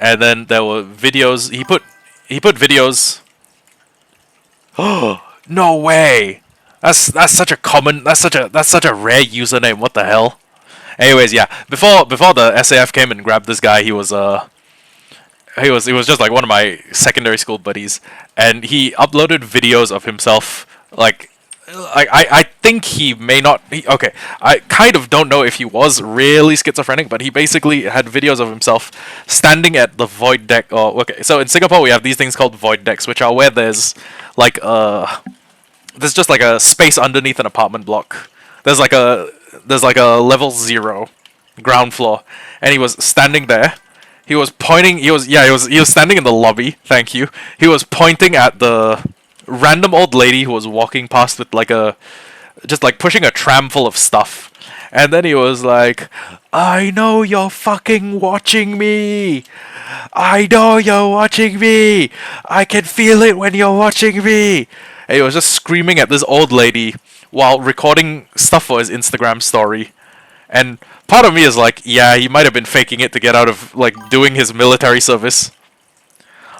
and then there were videos. He put videos. Oh no way! That's such a common. That's such a rare username. What the hell? Anyways, yeah. Before the SAF came and grabbed this guy, he was just like one of my secondary school buddies, and he uploaded videos of himself like. I think he may not. Okay, I kind of don't know if he was really schizophrenic, but he basically had videos of himself standing at the void deck. Oh, okay. So in Singapore, we have these things called void decks, which are where there's like there's just like a space underneath an apartment block. There's like a level 0, ground floor, and he was standing there. He was pointing. He was standing in the lobby. Thank you. He was pointing at the random old lady who was walking past with like just like pushing a tram full of stuff, and then he was like, I know you're fucking watching me. I know you're watching me. I can feel it when you're watching me. And he was just screaming at this old lady while recording stuff for his Instagram story. And part of me is like, yeah, he might have been faking it to get out of like doing his military service.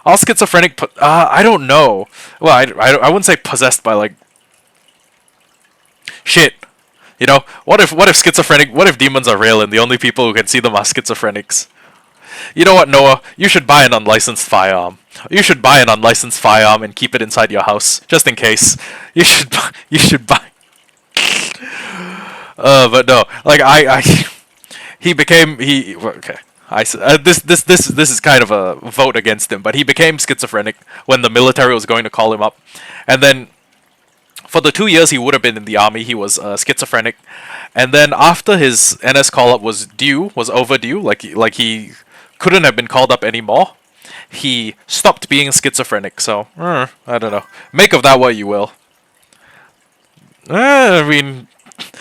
All schizophrenic, I don't know. Well, I wouldn't say possessed by like shit. You know, what if demons are real and the only people who can see them are schizophrenics? You know what, Noah? You should buy an unlicensed firearm. You should buy an unlicensed firearm and keep it inside your house, just in case. You should buy. But no, like okay. This is kind of a vote against him, but he became schizophrenic when the military was going to call him up, and then for the 2 years he would have been in the army, he was schizophrenic, and then after his NS call up was overdue, like he couldn't have been called up anymore, he stopped being schizophrenic. So I don't know. Make of that what you will. I mean,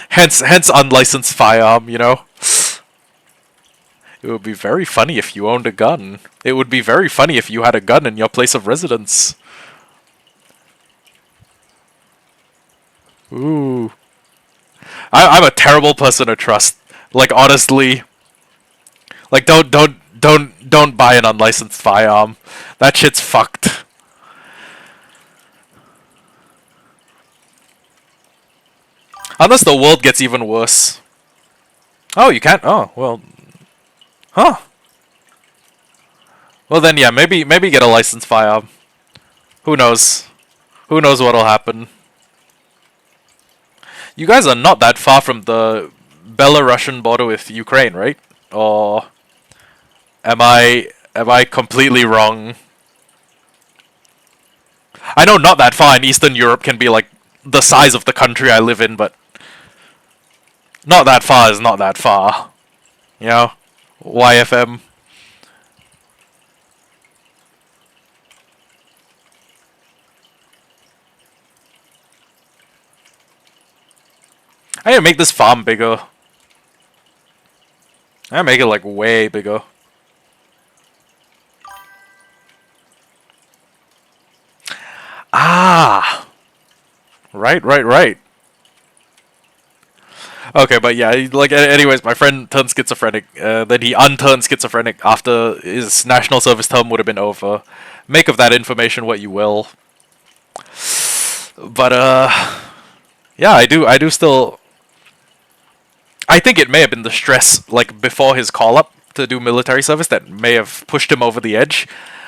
hence unlicensed firearm, you know. It would be very funny if you owned a gun. It would be very funny if you had a gun in your place of residence. Ooh. I'm a terrible person to trust. Like, honestly. Like, don't buy an unlicensed firearm. That shit's fucked. Unless the world gets even worse. Oh, you can't? Oh, well. Huh. Well then, yeah, maybe get a licensed firearm. Who knows? Who knows what'll happen? You guys are not that far from the Belarusian border with Ukraine, right? Or am I completely wrong? I know not that far in Eastern Europe can be like the size of the country I live in, but not that far is not that far. You know? YFM. I need to make this farm bigger. I make it like way bigger. Ah! Right. Okay, but yeah, like, anyways, my friend turned schizophrenic. Then he unturned schizophrenic after his national service term would have been over. Make of that information what you will. But, yeah, I do still... I think it may have been the stress, like, before his call-up to do military service that may have pushed him over the edge.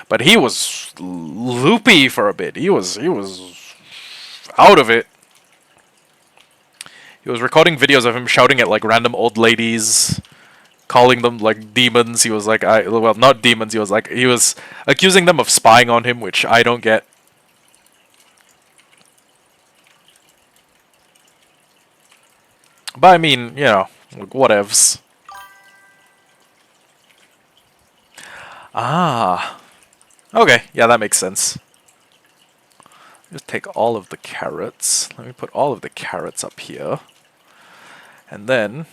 But he was loopy for a bit. He was out of it. He was recording videos of him shouting at like random old ladies, calling them like demons. He was like, well, not demons. He was accusing them of spying on him, which I don't get. But I mean, like, whatevs. Ah, okay, yeah, that makes sense. Just take all of the carrots. Let me put all of the carrots up here. And then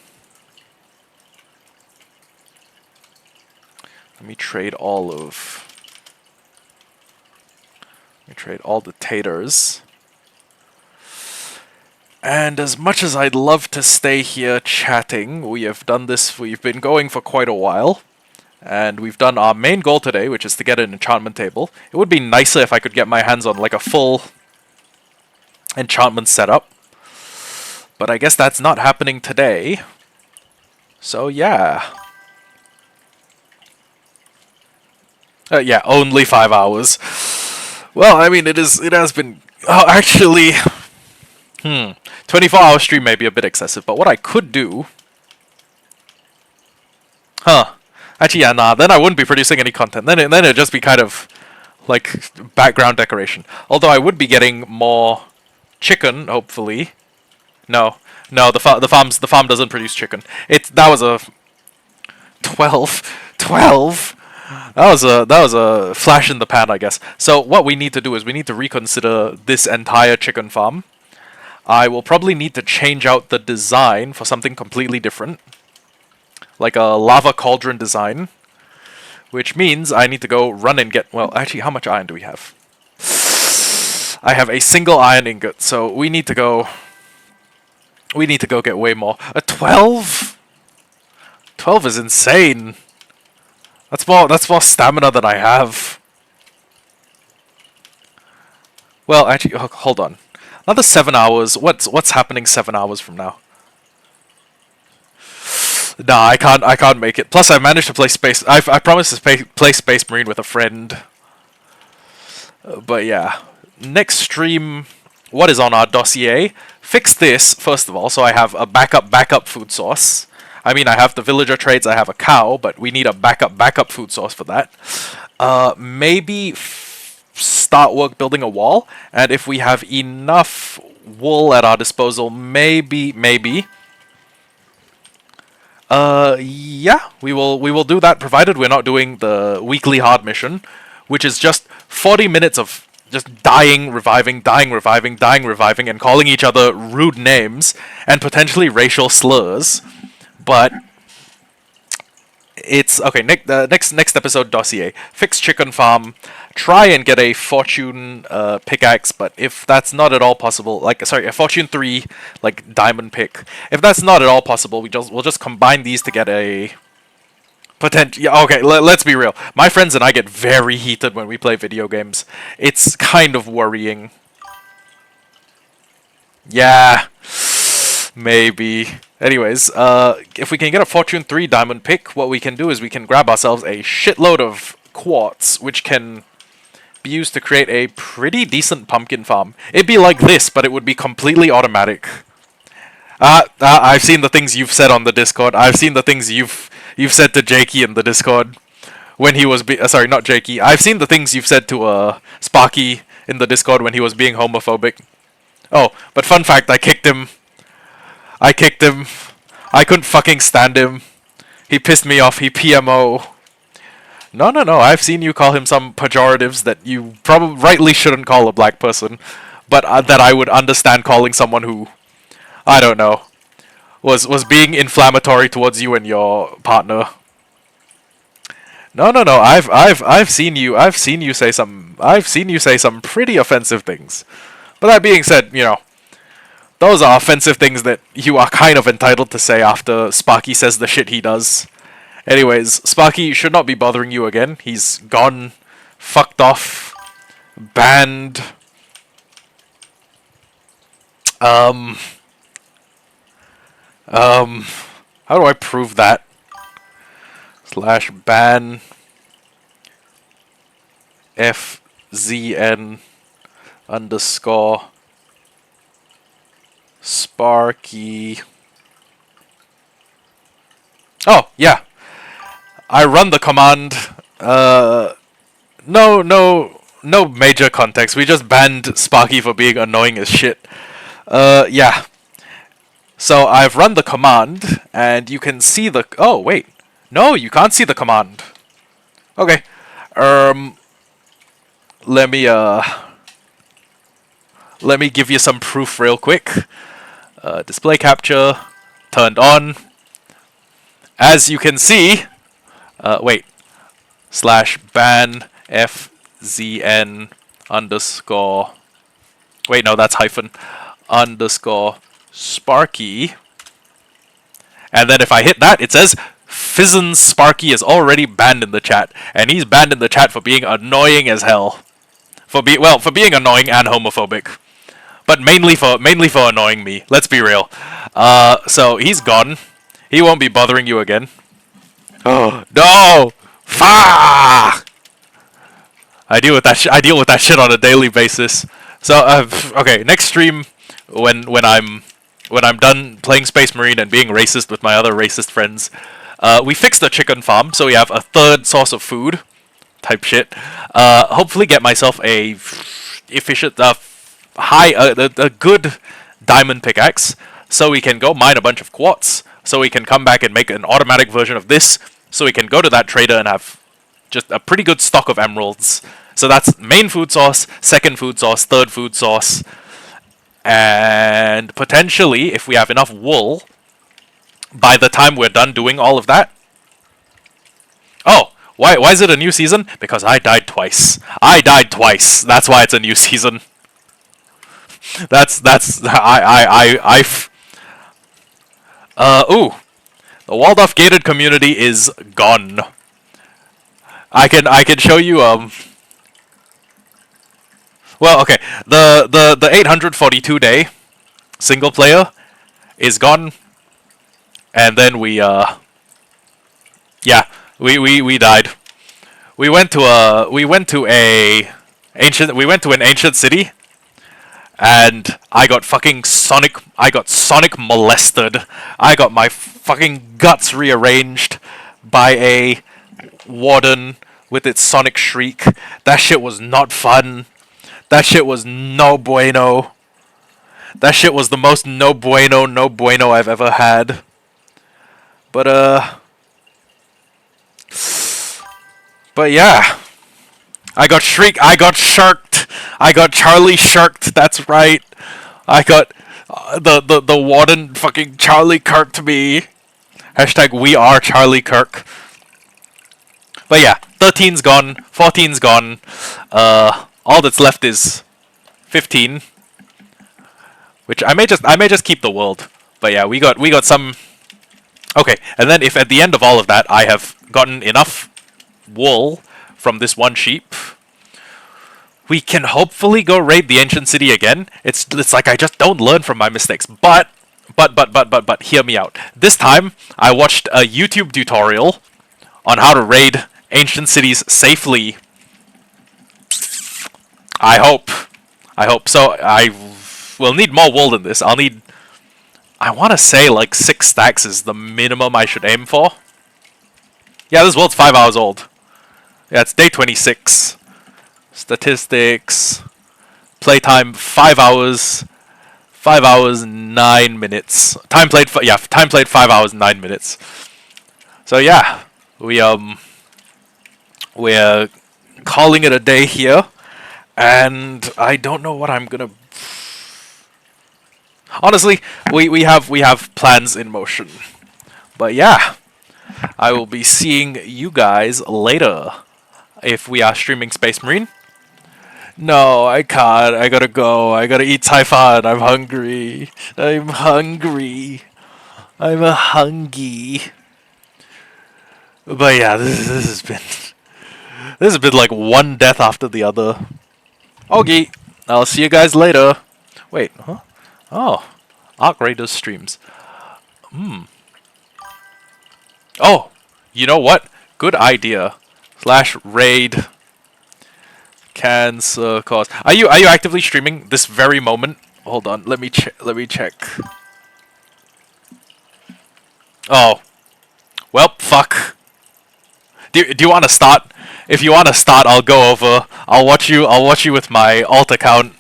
let me trade all the taters. And as much as I'd love to stay here chatting, we've been going for quite a while. And we've done our main goal today, which is to get an enchantment table. It would be nicer if I could get my hands on like a full enchantment setup. But I guess that's not happening today. So yeah. Yeah, only 5 hours. Well, I mean, it has been... Oh, actually... 24-hour stream may be a bit excessive, but what I could do... Huh. Actually, yeah, nah, then I wouldn't be producing any content. Then it'd just be kind of like background decoration. Although I would be getting more chicken, hopefully. No, the farm doesn't produce chicken. That was a 12. That was a flash in the pan, I guess. So what we need to do is we need to reconsider this entire chicken farm. I will probably need to change out the design for something completely different. Like a lava cauldron design. Which means I need to go run and get... Well, actually, how much iron do we have? I have a single iron ingot, so we need to go... We need to go get way more. A 12? 12 is insane. That's more stamina than I have. Well, actually, hold on. Another 7 hours. What's happening 7 hours from now? Nah, I can't make it. Plus, I managed to play Space... I promised to play Space Marine with a friend. But yeah. Next stream, what is on our dossier? Fix this, first of all, so I have a backup food source. I mean, I have the villager trades, I have a cow, but we need a backup food source for that. Maybe start work building a wall, and if we have enough wool at our disposal, maybe... yeah, we will do that, provided we're not doing the weekly hard mission, which is just 40 minutes of just dying, reviving, and calling each other rude names, and potentially racial slurs. But it's okay. Next episode dossier: fix chicken farm. Try and get a fortune pickaxe, but if that's not at all possible, a fortune 3 like diamond pick. If that's not at all possible, we'll just combine these to get a potential. Yeah, okay, let's be real. My friends and I get very heated when we play video games. It's kind of worrying. Yeah, maybe. Anyways, if we can get a Fortune 3 diamond pick, what we can do is we can grab ourselves a shitload of quartz, which can be used to create a pretty decent pumpkin farm. It'd be like this, but it would be completely automatic. I've seen the things you've said on the Discord. I've seen the things you've said to Jakey in the Discord when he was sorry, not Jakey. I've seen the things you've said to Sparky in the Discord when he was being homophobic. Oh, but fun fact, I kicked him. I couldn't fucking stand him. He pissed me off. He PMO. No. I've seen you call him some pejoratives that you probably rightly shouldn't call a black person, but that I would understand calling someone who, I don't know, was being inflammatory towards you and your partner. No. I've seen you say some pretty offensive things. But that being said, those are offensive things that you are kind of entitled to say after Sparky says the shit he does. Anyways, Sparky should not be bothering you again. He's gone, fucked off, banned. How do I prove that? /ban FZN _ Sparky. Oh, yeah. I run the command. No major context. We just banned Sparky for being annoying as shit. Yeah. So I've run the command, and you can see the... Oh, wait. No, you can't see the command. Okay. Let me give you some proof real quick. Display capture turned on. As you can see, wait. /ban FZN _ wait, no, that's hyphen _ Sparky. And then if I hit that, it says Fizzin Sparky is already banned in the chat, and he's banned in the chat for being annoying as hell. For being annoying and homophobic. But mainly for annoying me. Let's be real. So he's gone. He won't be bothering you again. Oh no! Fuck! I deal with that shit on a daily basis. So okay, next stream when I'm done playing Space Marine and being racist with my other racist friends, we fixed the chicken farm, so we have a third source of food. Type shit. Hopefully get myself a efficient, a good diamond pickaxe, so we can go mine a bunch of quartz, so we can come back and make an automatic version of this, so we can go to that trader and have just a pretty good stock of emeralds. So that's main food source, second food source, third food source, and potentially, if we have enough wool, by the time we're done doing all of that... Oh! Why is it a new season? Because I died twice. I died twice. That's why it's a new season. Ooh. The walled off gated community is gone. I can show you well, okay. The 842 day single player is gone. And then we yeah, we died. We went to an ancient city, and I got sonic molested. I got my fucking guts rearranged by a warden with its sonic shriek. That shit was not fun. That shit was no bueno. That shit was the most no bueno I've ever had. But yeah. I got sharked. I got Charlie sharked, that's right. I got the warden fucking Charlie Kirked me. Hashtag we are Charlie Kirk. But yeah, 13's gone, 14's gone. All that's left is 15. Which I may just keep the world. But yeah, we got some. Okay, and then if at the end of all of that I have gotten enough wool from this one sheep, we can hopefully go raid the ancient city again. It's like I just don't learn from my mistakes. But hear me out. This time I watched a YouTube tutorial on how to raid ancient cities safely. I hope. I hope. So I will need more wool than this. I'll need... I want to say like 6 stacks is the minimum I should aim for. Yeah, this world's 5 hours old. Yeah, it's day 26. Statistics. Playtime 5 hours. 5 hours 9 minutes. Time played. Time played 5 hours 9 minutes. So yeah, we're calling it a day here, and I don't know what I'm gonna. Honestly, we have plans in motion, but yeah, I will be seeing you guys later if we are streaming Space Marine. No, I can't. I gotta go. I gotta eat Typhon. I'm hungry. I'm hungry. I'm a hungry. But yeah, this has been like one death after the other. Okay, I'll see you guys later. Wait, huh? Oh, Arc Raiders streams. Oh, you know what? Good idea. / raid cancer cause. Are you actively streaming this very moment? Hold on, let me check. Oh, well, fuck. Do you want to start? If you want to start, I'll go over. I'll watch you. I'll watch you with my alt account.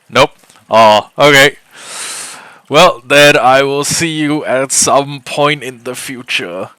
Nope. Oh, okay. Well, then I will see you at some point in the future.